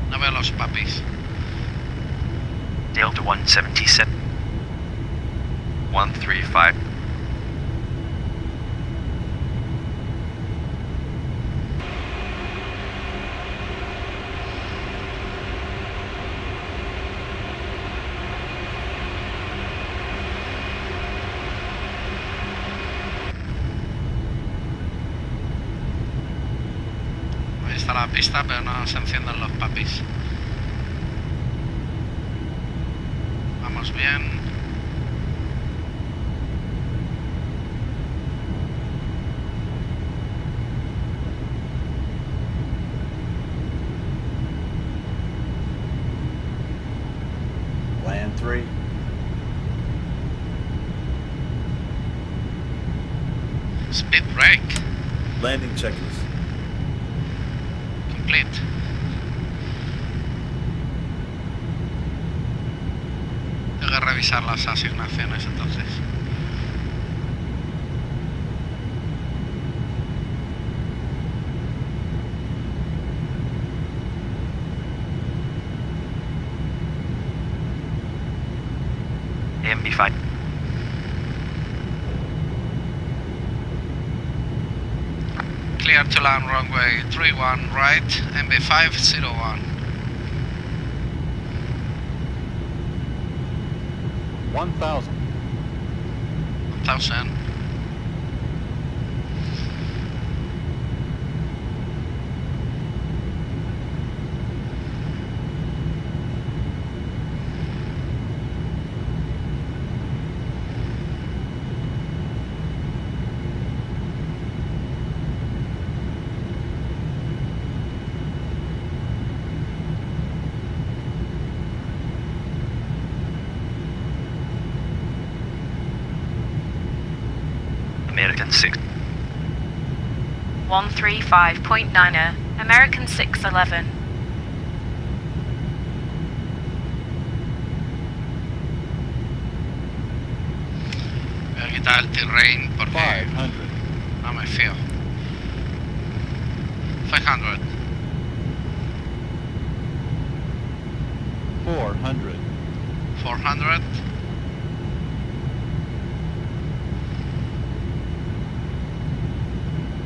No veo los papis. Delta 177. 135. Ahí está la pista, pero no se encienden los papis. Vamos bien. Land 3. Speed brake. Landing checklist. Complete. Tengo que revisar las asignaciones entonces. MB5. Clear to land runway 31 right, MB501. 1,000. 1000. American 6. 135.9er, American 611. Voy a quitar el terrain porque no me fío. 500. 400. 400.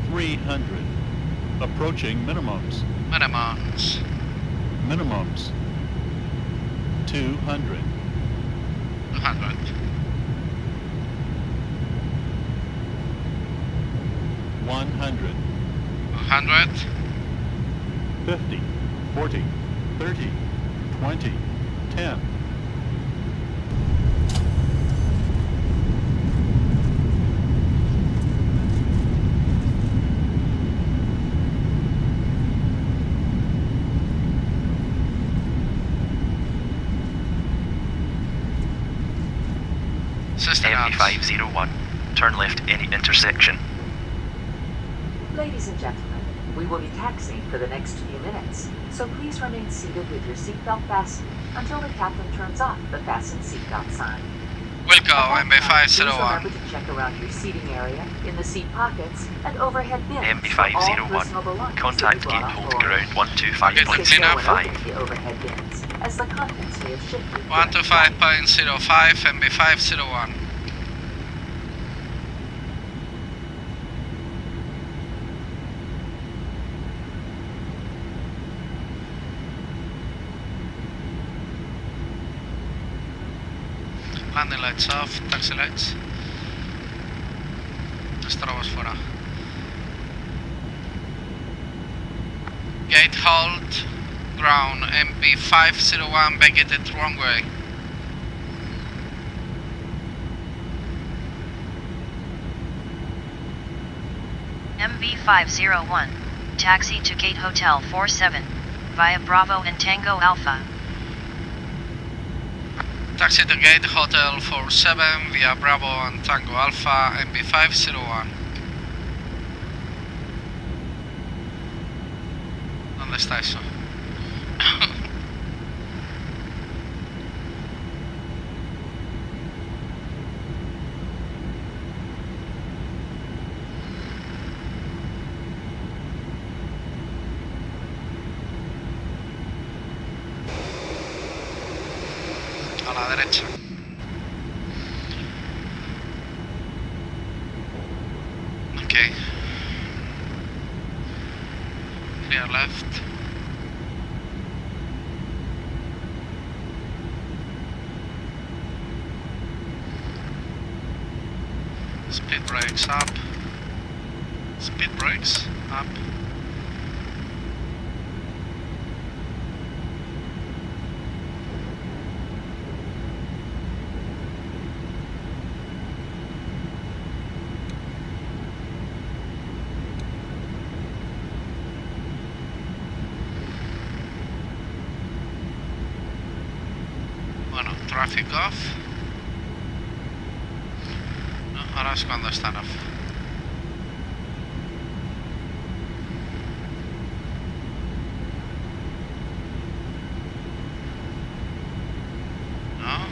300. Approaching minimums. Minimums. Minimums. 200. 200. 100. 100. 50. 40. 30. 20. 10. 501. Turn left any intersection. Ladies and gentlemen, we will be taxiing for the next few minutes, so please remain seated with your seatbelt fastened until the captain turns off the fasten seatbelt sign. We'll go, Please MB501. remember to check around your seating area, in the seat pockets, and overhead bins for all personal MB501. belongings Contact that you gate brought on hold board. ground Please no one 125.05. open the overhead bins, as the contents may have shifted. 125.05, MB501. Landing lights off, taxi lights. Estaremos fuera. Gate hold, ground, MB501, vacated runway. MV501, taxi to Gate Hotel 47, via Bravo and Tango Alpha. Taxi to Gate Hotel 47 via Bravo and Tango Alpha, MB501. ¿Dónde está eso? A la derecha. Okay. Clear left. Speed brakes up. Speed brakes up. Bueno, traffic off. No, ahora es cuando están off. No.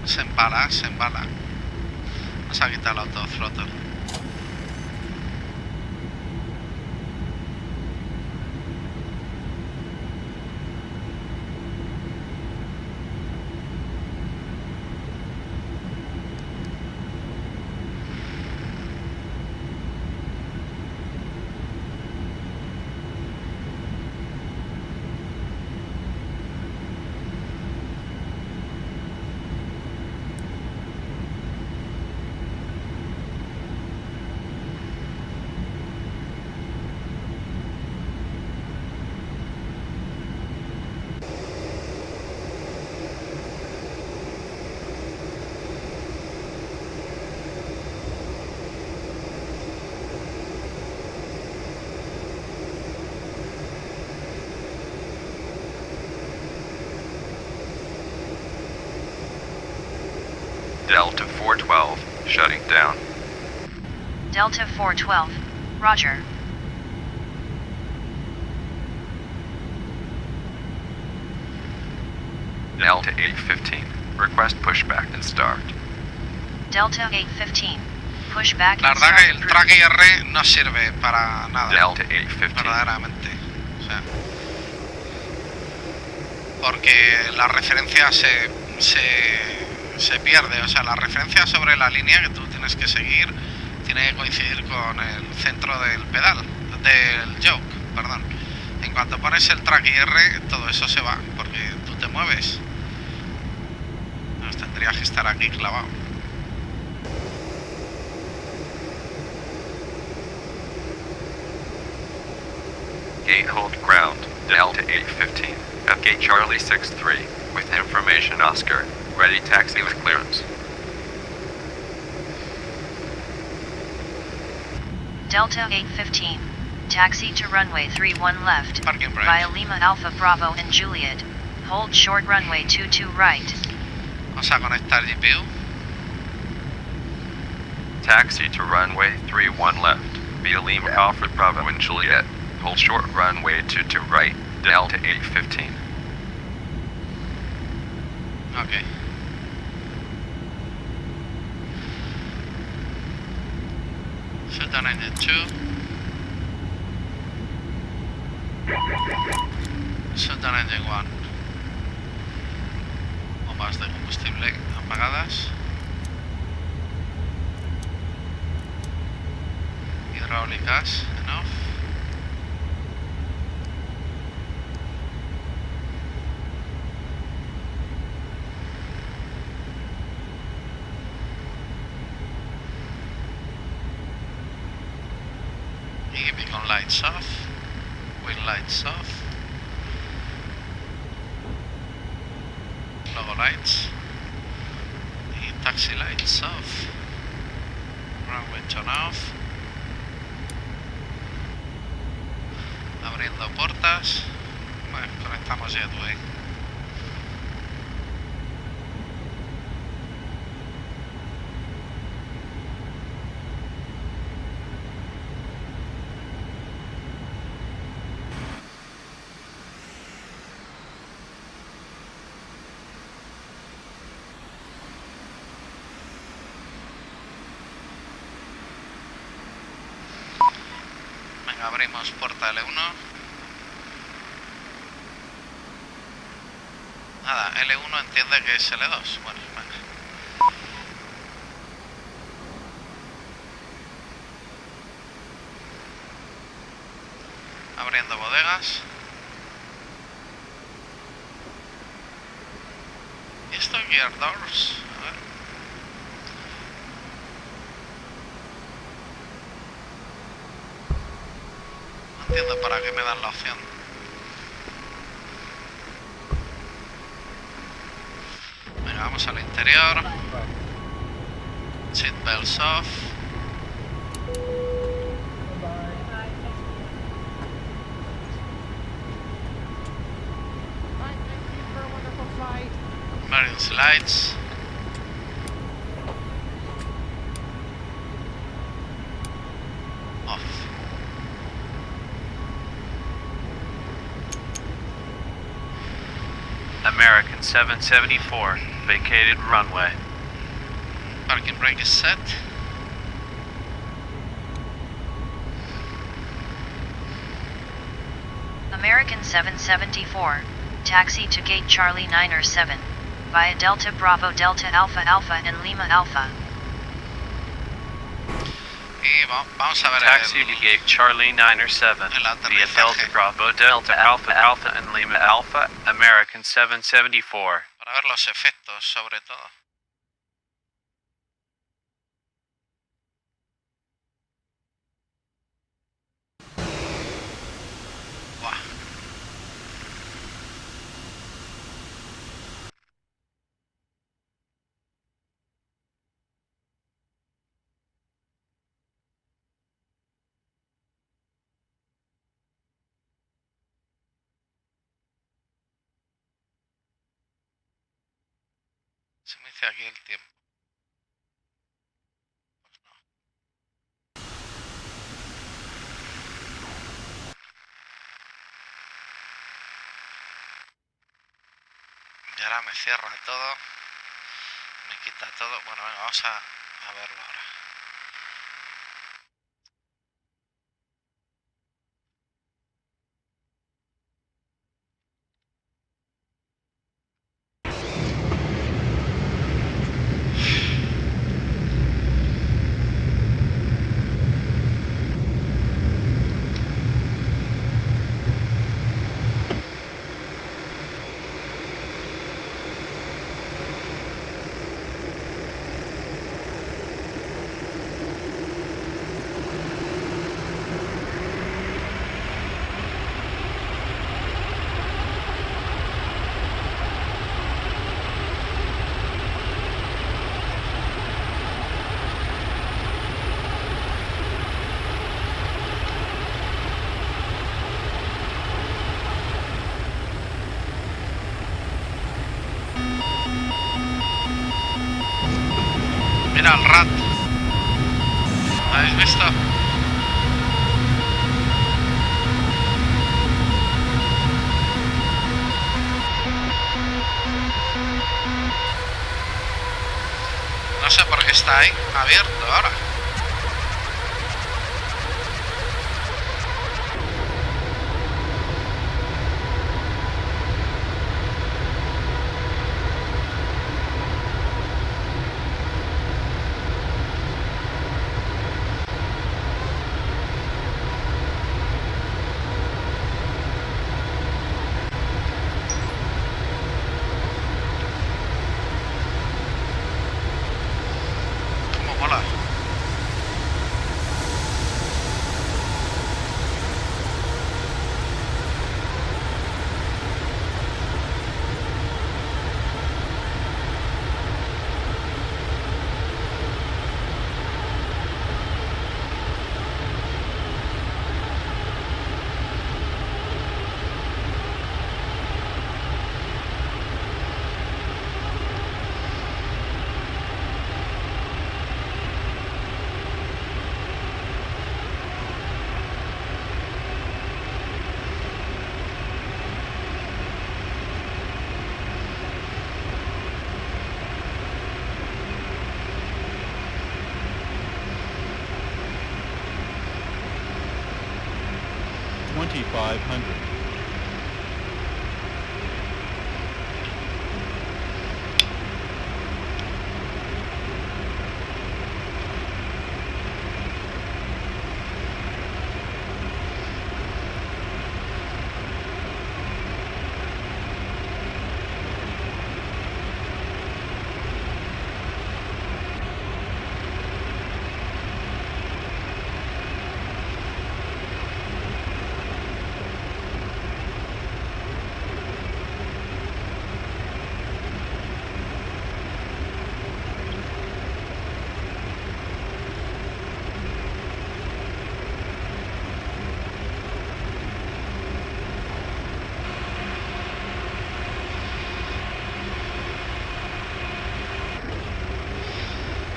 Se embala, se embala. Vamos a quitar el autothrottle. Delta 412, shutting down. Delta 412, roger. Delta 815, request pushback and start. Delta 815, pushback La and verdad start. que el track IR no sirve para nada. Delta 815. Verdaderamente. O sea, porque la referencia se pierde. O sea, la referencia sobre la línea que tú tienes que seguir tiene que coincidir con el centro del pedal, del yoke, perdón. En cuanto pones el track IR, todo eso se va, porque tú te mueves. Pues tendrías que estar aquí clavado. Gate hold ground, Delta 815, at gate Charlie 63, with information Oscar, ready taxi with clearance. Delta 815, taxi to runway 31 left, Parking brake. via Lima Alpha Bravo and Juliet, hold short runway 22 right. Vamos a conectar GPU. Taxi to runway 31 left, via Lima Alpha Bravo and Juliet, hold short runway 22 right, Delta 815. Ok. Shut down engine 2. Shut down engine 1. Bombas de combustible apagadas. Hidráulicas en off. Y beacon lights off. Wheel lights off. Logo lights. Y taxi lights off. Runway turn off. Abriendo puertas. Bueno, conectamos jetway. Venga, abrimos puerta L1. Nada, L1 entiende que es L2. Bueno, venga. Abriendo bodegas. ¿Y esto gear doors? A ver. No entiendo para qué me dan la opción. Venga, vamos al interior. Seat belts off. Emergency lights. Off. American 774, vacated runway. Parking brake is set. American 774, taxi to gate Charlie 9 or 7, via Delta Bravo Delta Alpha Alpha and Lima Alpha. Y vamos a ver Taxi to gate Charlie 9 or 7, el via aterrizaje. Delta Bravo Delta Alpha Alpha and Lima Alpha, American 774. Para ver los efectos, sobre todo. Buah. Se me dice aquí el tiempo. ahora me cierra todo. Me quita todo. Bueno, venga, vamos a verlo ahora. Mira el rat. ¿Habéis visto? No sé por qué está ahí abierto ahora. Mola.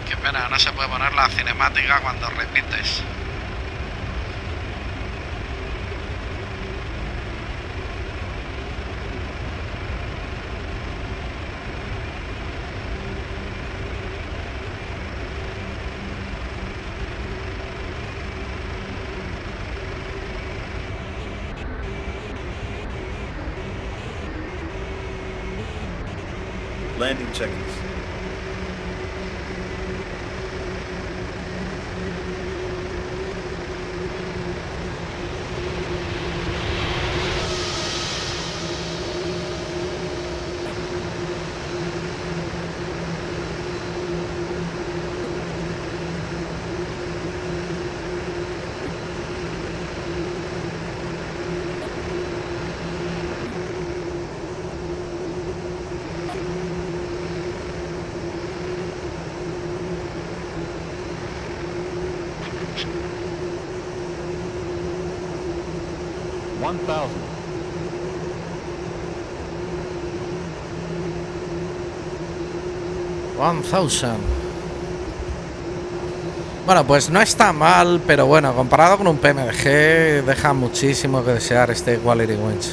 Qué pena, no se puede poner la cinemática cuando repites. Landing checklist. Bueno, pues no está mal, pero bueno, comparado con un PMDG deja muchísimo que desear este Quality Winch.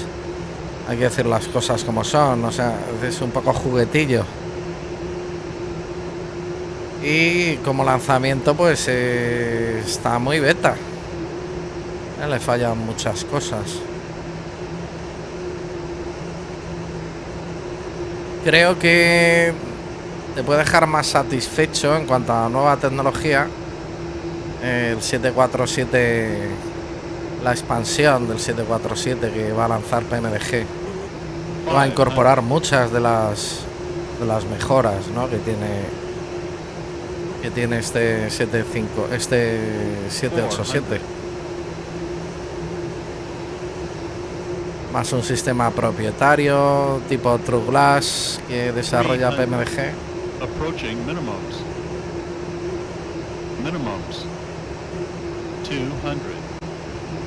Hay que decir las cosas como son, o sea, es un poco juguetillo. Y como lanzamiento, pues está muy beta. Le fallan muchas cosas. Creo que te puede dejar más satisfecho en cuanto a nueva tecnología el 747, la expansión del 747 que va a lanzar PMDG. Va a incorporar muchas de las mejoras, ¿no?, que tiene este 787. Más un sistema propietario tipo True Glass que desarrolla PMDG. Approaching minimums. Minimums. 200.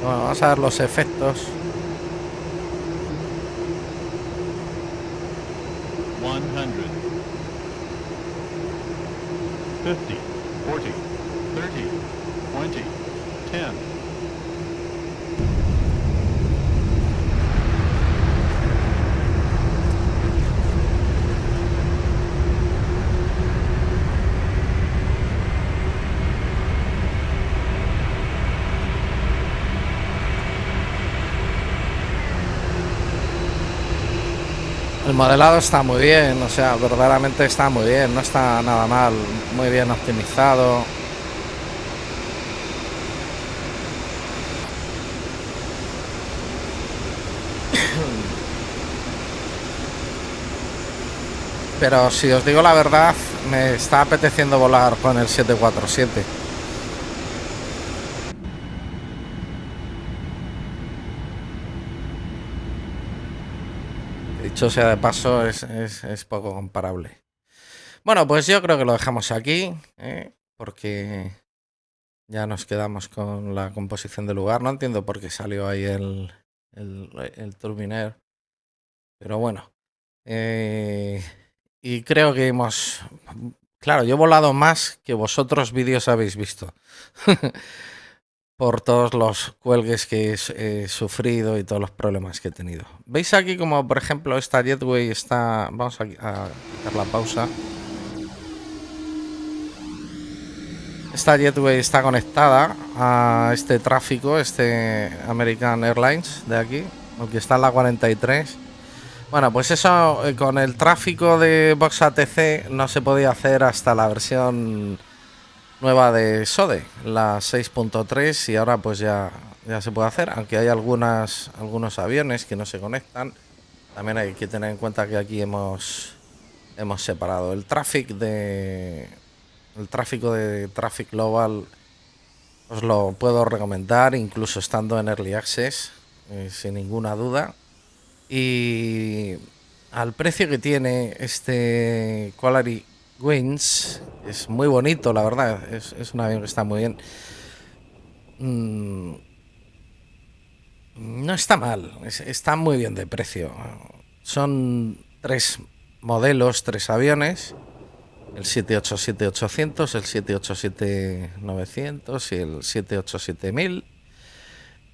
Bueno, vamos a ver los efectos. 100. 50, 40, 30, 20, 10. El modelado está muy bien, o sea, verdaderamente está muy bien, no está nada mal, muy bien optimizado. Pero si os digo la verdad, me está apeteciendo volar con el 747. Dicho sea de paso, es poco comparable. Bueno, pues yo creo que lo dejamos aquí, porque ya nos quedamos con la composición del lugar. No entiendo por qué salió ahí el turbiner, pero bueno. Y creo que claro, yo he volado más que vosotros vídeos habéis visto. Por todos los cuelgues que he sufrido y todos los problemas que he tenido. ¿Veis aquí como, por ejemplo, esta jetway está... Vamos a quitar la pausa. Esta jetway está conectada a este tráfico, este American Airlines de aquí, aunque está en la 43. Bueno, pues eso con el tráfico de Voxatc no se podía hacer hasta la versión nueva de SODE, la 6.3, y ahora pues ya se puede hacer, aunque hay algunos aviones que no se conectan. También hay que tener en cuenta que aquí hemos separado el tráfico de Traffic Global. Os lo puedo recomendar, incluso estando en Early Access, sin ninguna duda. Y al precio que tiene este Quality Wings, es muy bonito, la verdad. Es un avión que está muy bien. No está mal, está muy bien de precio. Son 3 modelos, 3 aviones: el 787-800, el 787-900 y el 787-1000,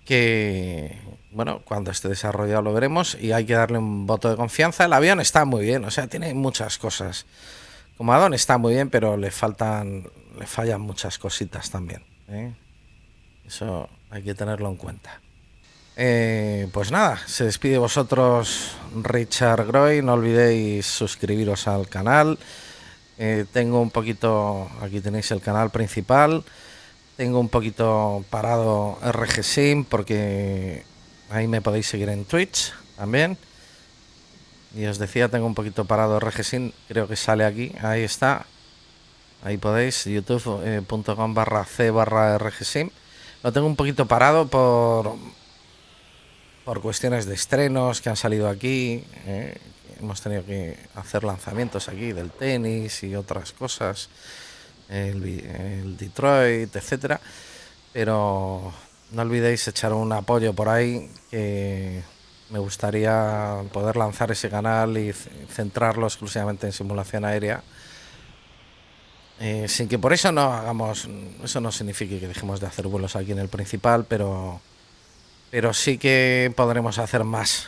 que, bueno, cuando esté desarrollado lo veremos, y hay que darle un voto de confianza. El avión está muy bien, o sea, tiene muchas cosas. Como avión está muy bien, pero le fallan muchas cositas también, ¿eh? Eso hay que tenerlo en cuenta. Pues nada, se despide de vosotros Richard Groy. No olvidéis suscribiros al canal. Tengo un poquito, aquí tenéis el canal principal. Tengo un poquito parado RGSim porque ahí me podéis seguir en Twitch también. Y os decía, tengo un poquito parado RGSim, creo que sale aquí, ahí está. Ahí podéis, youtube.com/c/RGSim. Lo tengo un poquito parado por cuestiones de estrenos que han salido aquí. Hemos tenido que hacer lanzamientos aquí del tenis y otras cosas, el Detroit, etcétera. Pero no olvidéis echar un apoyo por ahí, que me gustaría poder lanzar ese canal y centrarlo exclusivamente en simulación aérea, sin que por eso no hagamos, eso no signifique que dejemos de hacer vuelos aquí en el principal, pero pero sí que podremos hacer más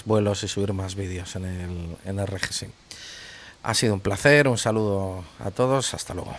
vuelos y subir más vídeos en el RGSim. Ha sido un placer, un saludo a todos, hasta luego.